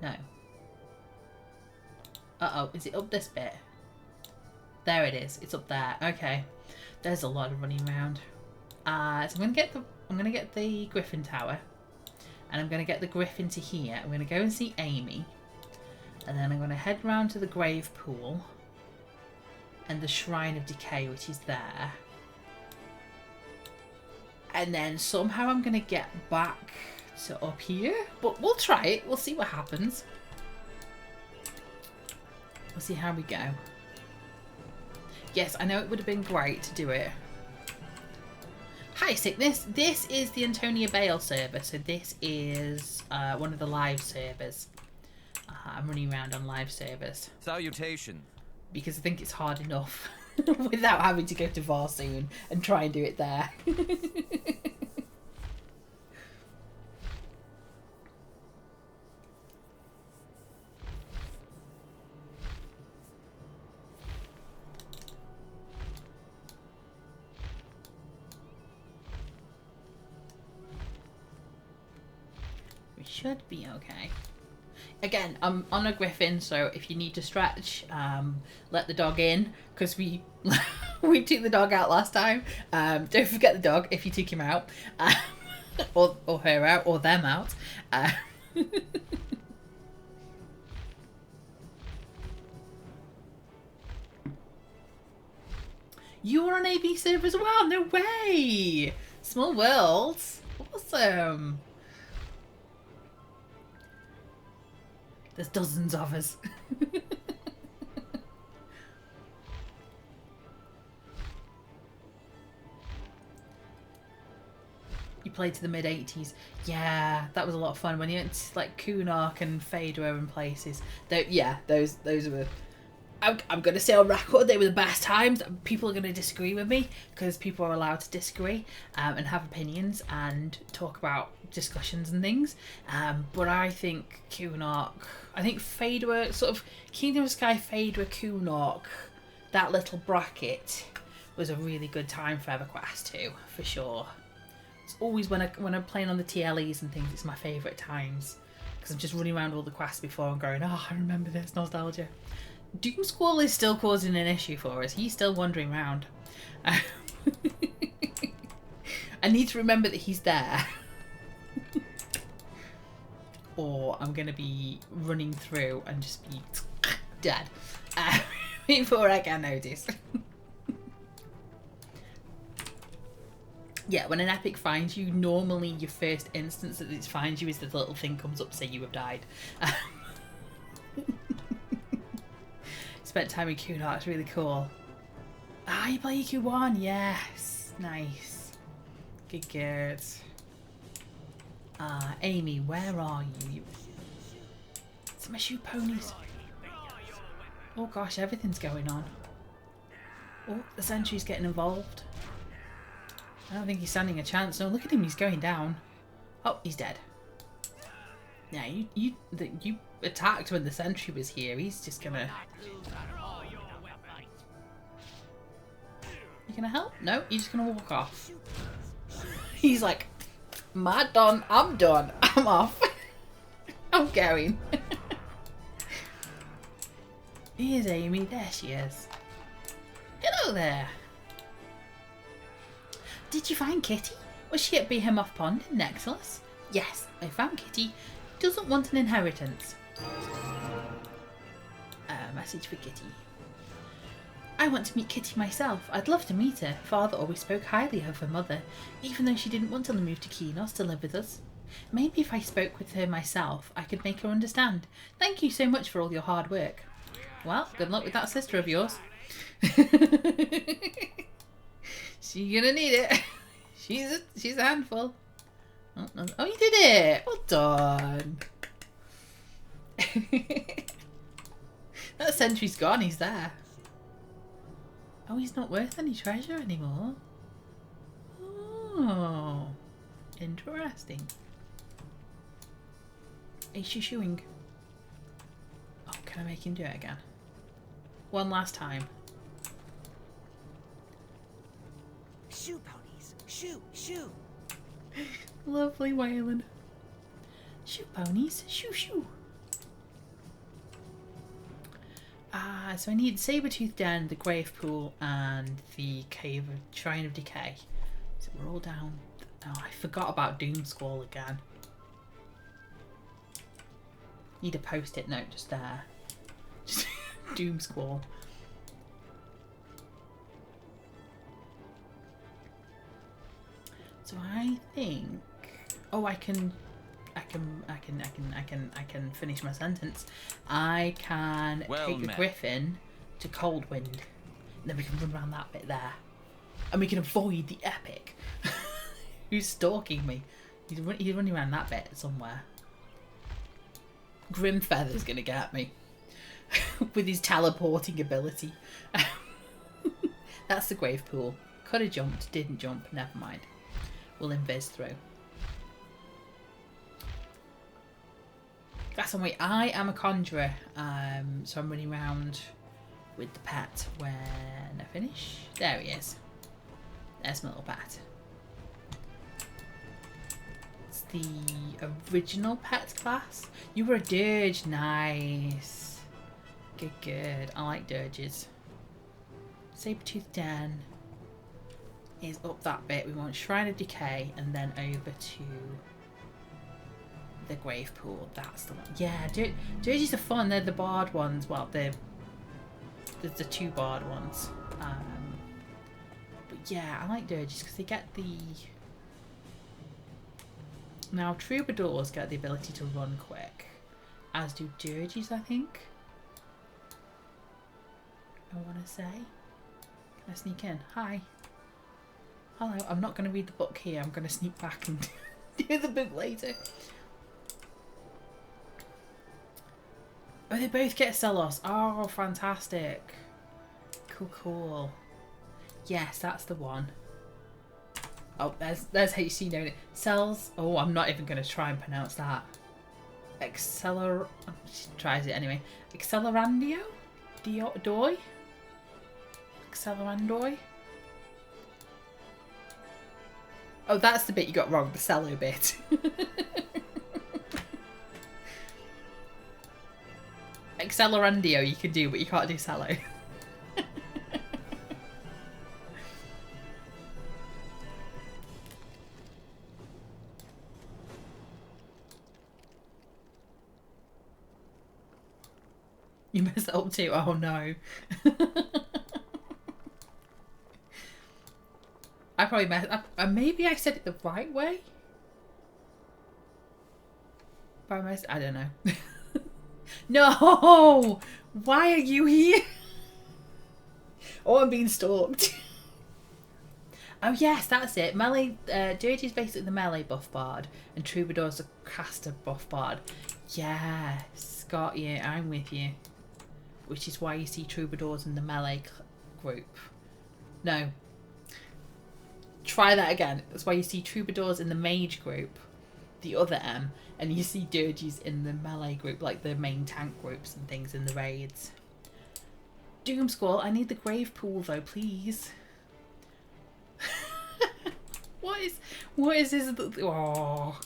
S1: No. Uh-oh, is it up this bit? There it is. It's up there. Okay. There's a lot of running around. So I'm gonna get the Griffin Tower, and I'm gonna get the Griffin to here. I'm gonna go and see Amy, and then I'm gonna head round to the Grave Pool and the Shrine of Decay, which is there. And then somehow I'm gonna get back to up here, but we'll try it. We'll see what happens. We'll see how we go. Yes, I know it would have been great to do it. Hi, Sickness. This is the Antonia Bale server, so this is one of the live servers. I'm running around on live servers.
S5: Salutation.
S1: Because I think it's hard enough without having to go to Varsoon and try and do it there. Should be okay. Again, I'm on a griffin, so if you need to stretch, let the dog in, because we we took the dog out last time. Don't forget the dog if you took him out, or her out, or them out. You're on AB server as well? No way! Small world. Awesome. There's dozens of us. You played to the mid-80s. Yeah, that was a lot of fun when you went to like Kunark and Fador and places. Yeah, those were... I'm going to say on record they were the best times. People are going to disagree with me because people are allowed to disagree and have opinions and talk about discussions and things. But I think Kunark, I think Fador, sort of Kingdom of Sky, Fador, Kunark, that little bracket was a really good time for EverQuest II, for sure. It's always when I'm playing on the TLEs and things, it's my favourite times because I'm just running around all the quests before and going, oh, I remember this, nostalgia. Doom Squall is still causing an issue for us. He's still wandering around. I need to remember that he's there. Or I'm going to be running through and just be dead before I can notice. Yeah, when an epic finds you, normally your first instance that it finds you is the little thing comes up to say you have died. Spent time in Kunark, it's really cool. Ah, you play EQ1, yes. Nice. Good. Amy, where are you? It's my shoe ponies. Oh gosh, everything's going on. Oh, the sentry's getting involved. I don't think he's standing a chance. No, look at him, he's going down. Oh, he's dead. Yeah, you attacked when the sentry was here. He's just gonna... You gonna help? No, you're just gonna walk off. He's like, "My done. I'm done. I'm off. I'm going." Here's Amy. There she is. Hello there. Did you find Kitty? Was she at Behemoth Pond in Nexus? Yes, I found Kitty. Doesn't want an inheritance. Message for Kitty. I want to meet Kitty myself. I'd love to meet her. Father always spoke highly of her mother, even though she didn't want to move to Kinos to live with us. Maybe if I spoke with her myself, I could make her understand. Thank you so much for all your hard work. Well, good luck with that sister of yours. She's gonna need it. She's a handful. Oh, you did it! Well done. That sentry's gone. He's there. Oh, he's not worth any treasure anymore. Oh, interesting. Is she shooing? Oh, can I make him do it again? One last time.
S2: Shoo, ponies. Shoo, shoo.
S1: Lovely Waylon. Shoo, ponies. Shoo, shoo. So I need Sabertooth Den, the Grave Pool, and the Cave of Shrine of Decay. So we're all down. Oh, I forgot about Doom Squall again. Need a post-it note just there. Just Doom Squall. So I think... Oh, I can finish my sentence. I can take a griffin to Coldwind. Then we can run around that bit there. And we can avoid the epic. Who's stalking me? He's running around that bit somewhere. Grimfeather's going to get me. With his teleporting ability. That's the grave pool. Could have jumped, didn't jump, never mind. We'll invis through. That's on way. I am a conjurer, so I'm running around with the pet when I finish. There he is. There's my little pet. It's the original pet class. You were a dirge, nice. Good, good. I like dirges. Saber-tooth Den is up that bit. We want Shrine of Decay and then over to the grave pool. That's the one. Yeah, dirges are fun. They're the barred ones. Well, they're the two barred ones. But yeah, I like dirges because they get the... Now, troubadours get the ability to run quick, as do dirges, I think. I want to say. Can I sneak in? Hi. Hello. I'm not going to read the book here. I'm going to sneak back and do the book later. Oh, they both get Celos. Oh, fantastic. Cool, cool. Yes, that's the one. Oh, there's HC knowing it. Cells. Oh, I'm not even going to try and pronounce that. She tries it anyway. Accelerandio? Doi? Accelerandoi? Oh, that's the bit you got wrong. The cello bit. Accelerandio you can do, but you can't do cello. You messed up too. Oh no. I probably messed up. Maybe I said it the right way. I don't know. No! Why are you here? Oh, I'm being stalked. Oh yes, that's it. Melee, Dirge is basically the melee buff bard, and Troubadour's the caster buff bard. Yes, got you. I'm with you. Which is why you see Troubadours in the melee group. No. Try that again. That's why you see Troubadours in the mage group, the other M, and you see Dirges in the melee group, like the main tank groups and things in the raids. Doom Squall, I need the grave pool though, please. What is this? Oh.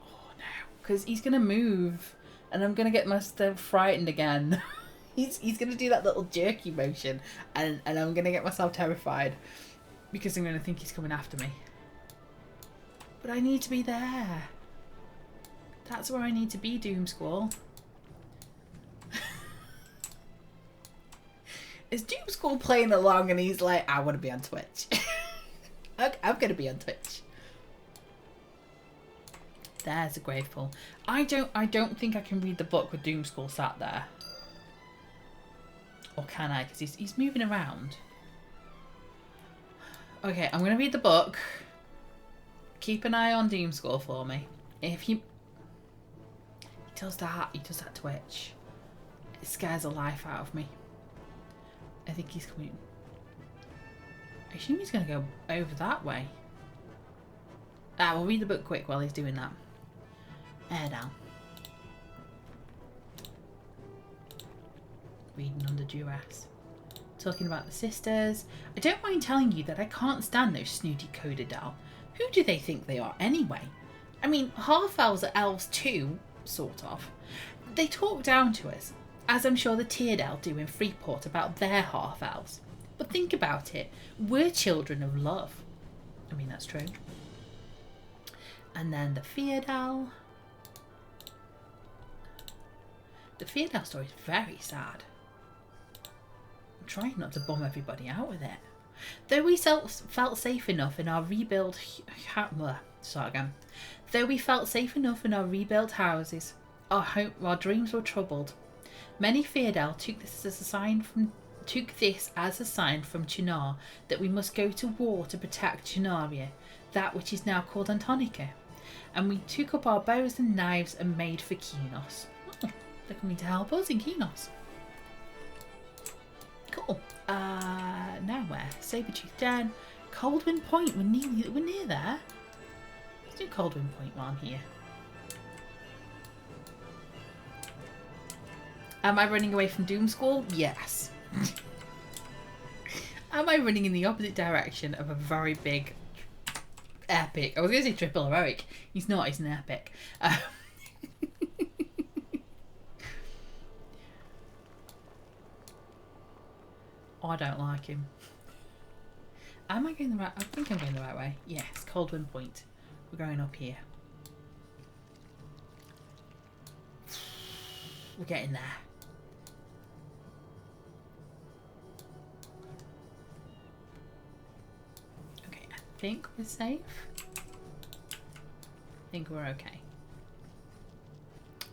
S1: Oh no, because he's gonna move, and I'm gonna get myself frightened again. he's gonna do that little jerky motion, and I'm gonna get myself terrified because I'm gonna think he's coming after me. But I need to be there. That's where I need to be, Doom Squall. Is Doom Squall playing along and he's like, I want to be on Twitch. I'm going to be on Twitch. There's a grave pool. I don't think I can read the book with Doom Squall sat there. Or can I? Because he's moving around. Okay, I'm going to read the book. Keep an eye on Doom Squall for me. If he does that Twitch. It scares the life out of me. I think he's coming. I assume he's going to go over that way. We'll read the book quick while he's doing that. Air down. Reading under duress. Talking about the sisters. I don't mind telling you that I can't stand those snooty Codadal. Who do they think they are anyway? I mean, half-elves are elves too, sort of. They talk down to us, as I'm sure the Teardale do in Freeport about their half-elves. But think about it. We're children of love. I mean, that's true. And then the Feardal. The Feardal story is very sad. I'm trying not to bum everybody out with it. Though we felt safe enough in our rebuilt... Though we felt safe enough in our rebuilt houses, our dreams were troubled. Many Theodel took this as a sign from Chunar that we must go to war to protect Chunaria, that which is now called Antonica. And we took up our bows and knives and made for Kinos. Oh, they're coming to help us in Kinos. Cool. Now where? Sabretooth Den. Coldwind Point. We're near there. Let's do Coldwind Point while I'm here. Am I running away from Doom School? Yes. Am I running in the opposite direction of a very big epic? I was going to say triple heroic. He's not, he's an epic. I don't like him. Am I going the right? I think I'm going the right way. Yes, Coldwind Point. We're going up here. We're getting there. Okay, I think we're safe. I think we're okay.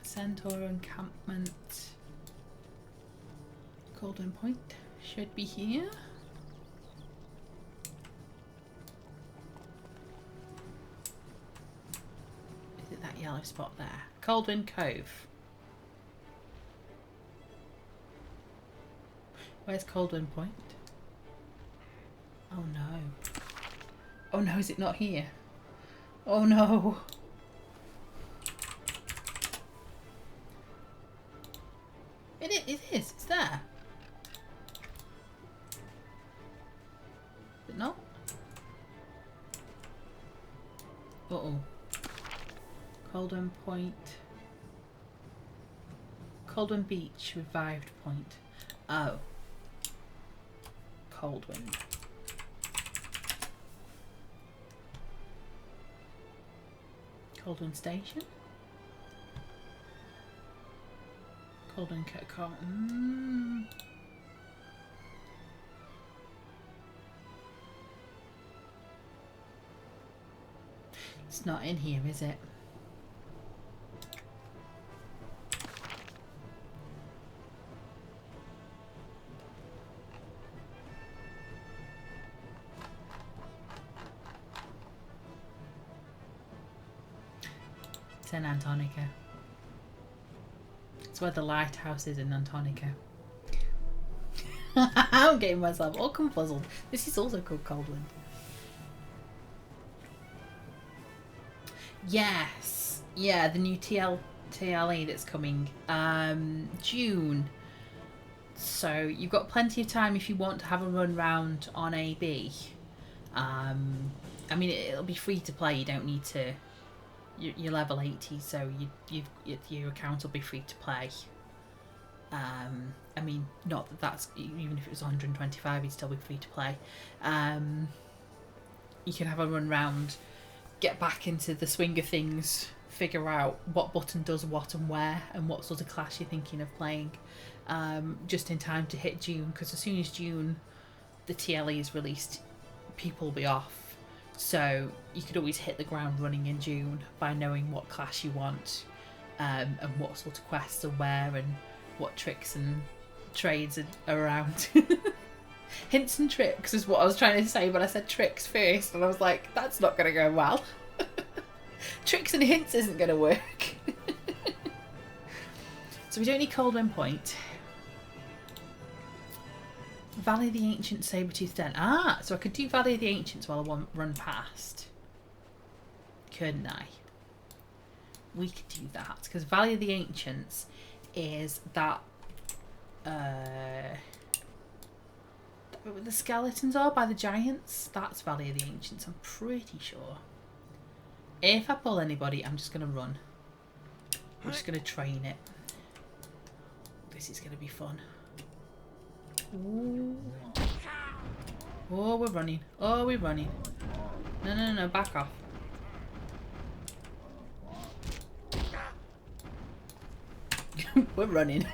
S1: Centaur encampment. Coldwind Point should be here. Is it that yellow spot there? Coldwind Cove. Where's Coldwind Point? Oh no. Oh no, is it not here? Oh no. It is. It's there. Is it not? Uh-oh. Coldwind Point. Coldwind Beach revived point. Oh. Coldwind. Coldwind Station? Coldwind It's not in here, is it? It's in Antonica. It's where the lighthouse is in Antonica. I'm getting myself all confuzzled. This is also called Coldwind. Yes. Yeah, the new TLE that's coming. June. So you've got plenty of time if you want to have a run round on AB. I mean, it'll be free to play. You don't need to... You're level 80, so your account will be free to play. I mean, not that that's... Even if it was 125, it'd still be free to play. You can have a run round, get back into the swing of things, figure out what button does what and where, and what sort of class you're thinking of playing, just in time to hit June, because as soon as June the TLE is released, people will be off. So you could always hit the ground running in June by knowing what class you want, and what sort of quests are where, and what tricks and trades are around. Hints and tricks is what I was trying to say, but I said tricks first, and I was like, that's not going to go well. Tricks and hints isn't going to work. So we don't need Coldwind Point. Valley of the Ancient Sabretooth Den. Ah, so I could do Valley of the Ancients while I run past. Couldn't I? We could do that, because Valley of the Ancients is that... where the skeletons are by the giants. That's Valley of the Ancients, I'm pretty sure. If I pull anybody, I'm just going to run. I'm just going to train it. This is going to be fun. Ooh. Oh, we're running. Oh, we're running. No, back off. We're running.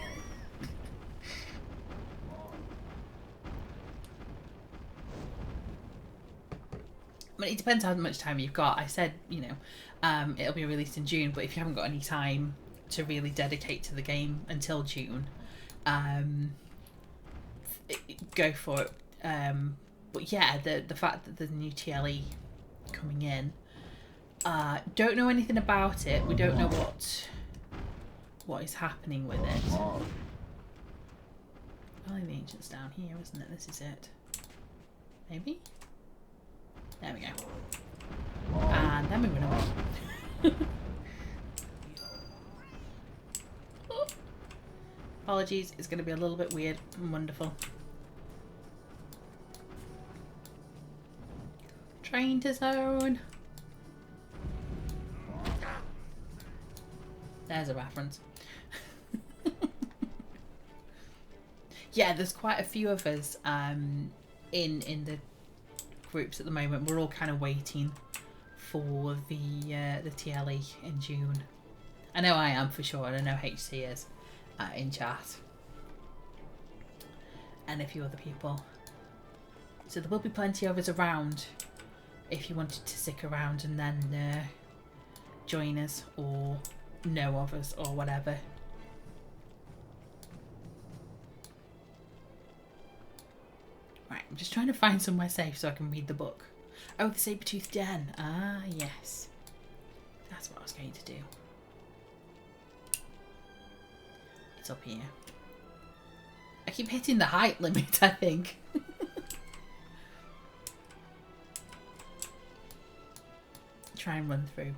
S1: But it depends how much time you've got. I said, you know, it'll be released in June, but if you haven't got any time to really dedicate to the game until June, go for it. But yeah, the fact that there's a new TLE coming in, don't know anything about it. We don't know what is happening with it. Probably the ancient's down here, isn't it? This is it. Maybe? There we go. And then we run away. Apologies, it's going to be a little bit weird and wonderful. Train to zone. There's a reference. Yeah, there's quite a few of us in the groups at the moment. We're all kind of waiting for the TLE in June. I know I am for sure, and I know HC is in chat, and a few other people. So there will be plenty of us around if you wanted to stick around and then join us or know of us or whatever. Right, I'm just trying to find somewhere safe so I can read the book. Oh, the saber-toothed den. Ah, yes. That's what I was going to do. It's up here. I keep hitting the height limit, I think. Try and run through.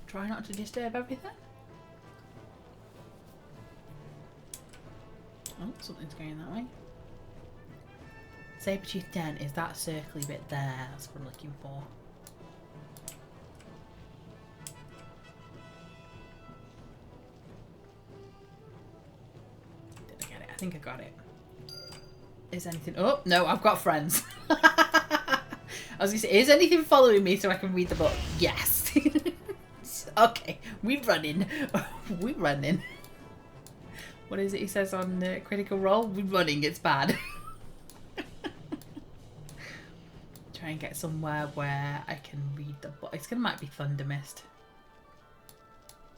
S1: Try not to disturb everything. Oh, something's going that way. Saber-toothed den is that circly bit there. That's what I'm looking for. Did I get it? I think I got it. Is anything... Oh, no, I've got friends. I was going to say, is anything following me so I can read the book? Yes. Okay, we're running. We're running. What is it he says on Critical Role? We're running, it's bad. Try and get somewhere where I can read the book. It's gonna might be Thunder Mist.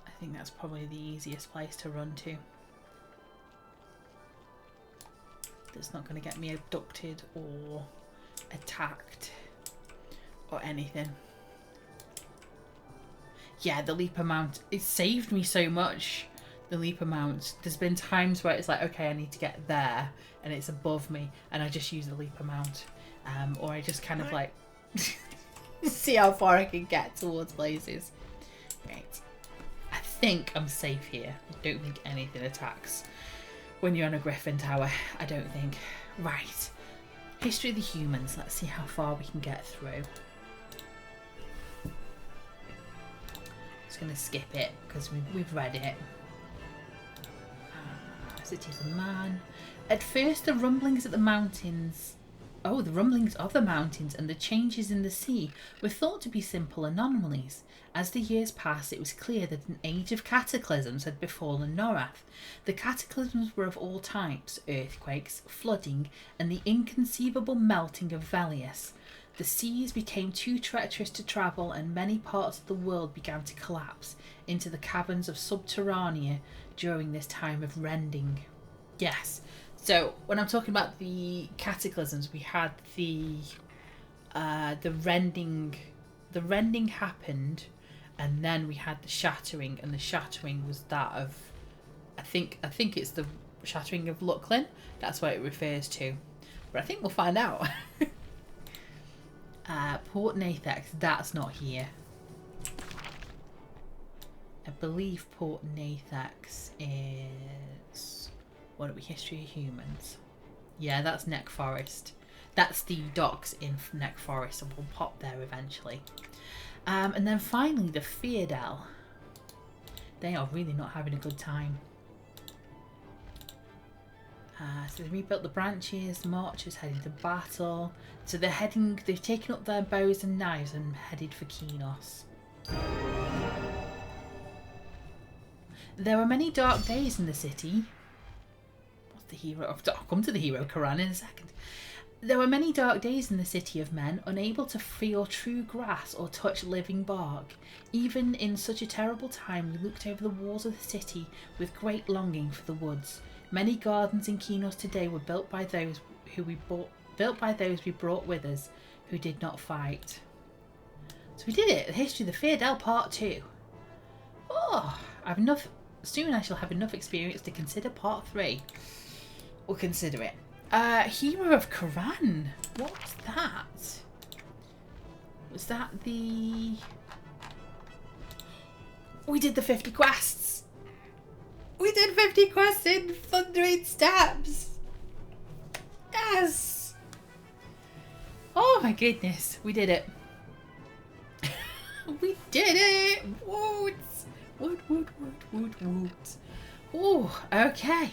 S1: I think that's probably the easiest place to run to. That's not gonna get me abducted or attacked or anything. Yeah, the leap amount, it saved me so much. The leap amount. There's been times where it's like, okay, I need to get there and it's above me and I just use the leap amount. Or I just kind of like see how far I can get towards places. Right. I think I'm safe here. I don't think anything attacks when you're on a Griffin Tower. I don't think. Right. History of the Humans. Let's see how far we can get through. Just going to skip it because we've read it. City of the Man. At first, the rumblings of the mountains and the changes in the sea were thought to be simple anomalies. As the years passed, it was clear that an age of cataclysms had befallen Norath. The cataclysms were of all types: earthquakes, flooding, and the inconceivable melting of Velius. The seas became too treacherous to travel, and many parts of the world began to collapse into the caverns of Subterranea during this time of rending. Yes. So when I'm talking about the cataclysms, we had the rending. The rending happened, and then we had the shattering, and the shattering was that of, I think it's the shattering of Lucklin. That's what it refers to, but I think we'll find out. Port Nathax, that's not here. I believe Port Nathax is... What are we? History of Humans. Yeah, that's Neck Forest. That's the docks in Neck Forest, and we'll pop there eventually. And then finally, the Feardel. They are really not having a good time. So they rebuilt the branches, marchers heading to battle. So they've taken up their bows and knives and headed for Kinos. There were many dark days in the city. What's the hero? I'll come to the hero Karan in a second. There were many dark days in the city of men, unable to feel true grass or touch living bark. Even in such a terrible time, we looked over the walls of the city with great longing for the woods. Many gardens in Kinos today were built by those we brought with us, who did not fight. So we did it. The History of the Feardel Part 2. Oh, soon I shall have enough experience to consider Part 3. We'll consider it. Hero of Quran. What's that? Was that the... We did the 50 quests. We did 50 quests in Thundering Steps. Yes. Oh my goodness. We did it. We did it. Woods. Woot. Oh, okay.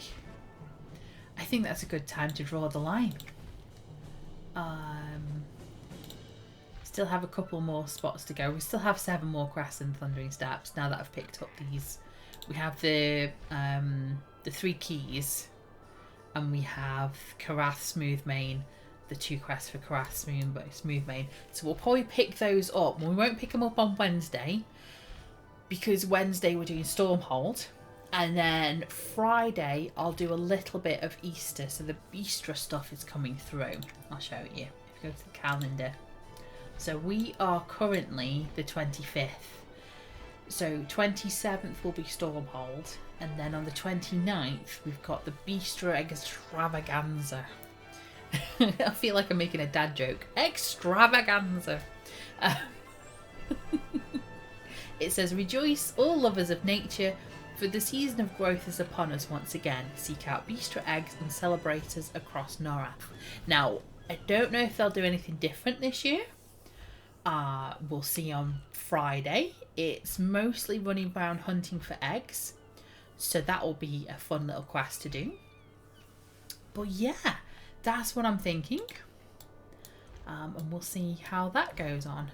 S1: I think that's a good time to draw the line. Still have a couple more spots to go. We still have 7 more quests in Thundering Steps now that I've picked up these. We have the 3 keys, and we have Karath Smoothmane, the 2 quests for Karath Smoothmane. So we'll probably pick those up. We won't pick them up on Wednesday, because Wednesday we're doing Stormhold. And then Friday, I'll do a little bit of Easter. So the Easter stuff is coming through. I'll show you. If you go to the calendar. So we are currently the 25th. So 27th will be Stormhold. And then on the 29th, we've got the Bistro Extravaganza. I feel like I'm making a dad joke. Extravaganza. It says, rejoice, all lovers of nature, for the season of growth is upon us once again. Seek out Bistro eggs and celebrators across Norath. Now, I don't know if they'll do anything different this year. We'll see on Friday. It's mostly running around hunting for eggs. So that will be a fun little quest to do. But yeah, that's what I'm thinking. And we'll see how that goes on.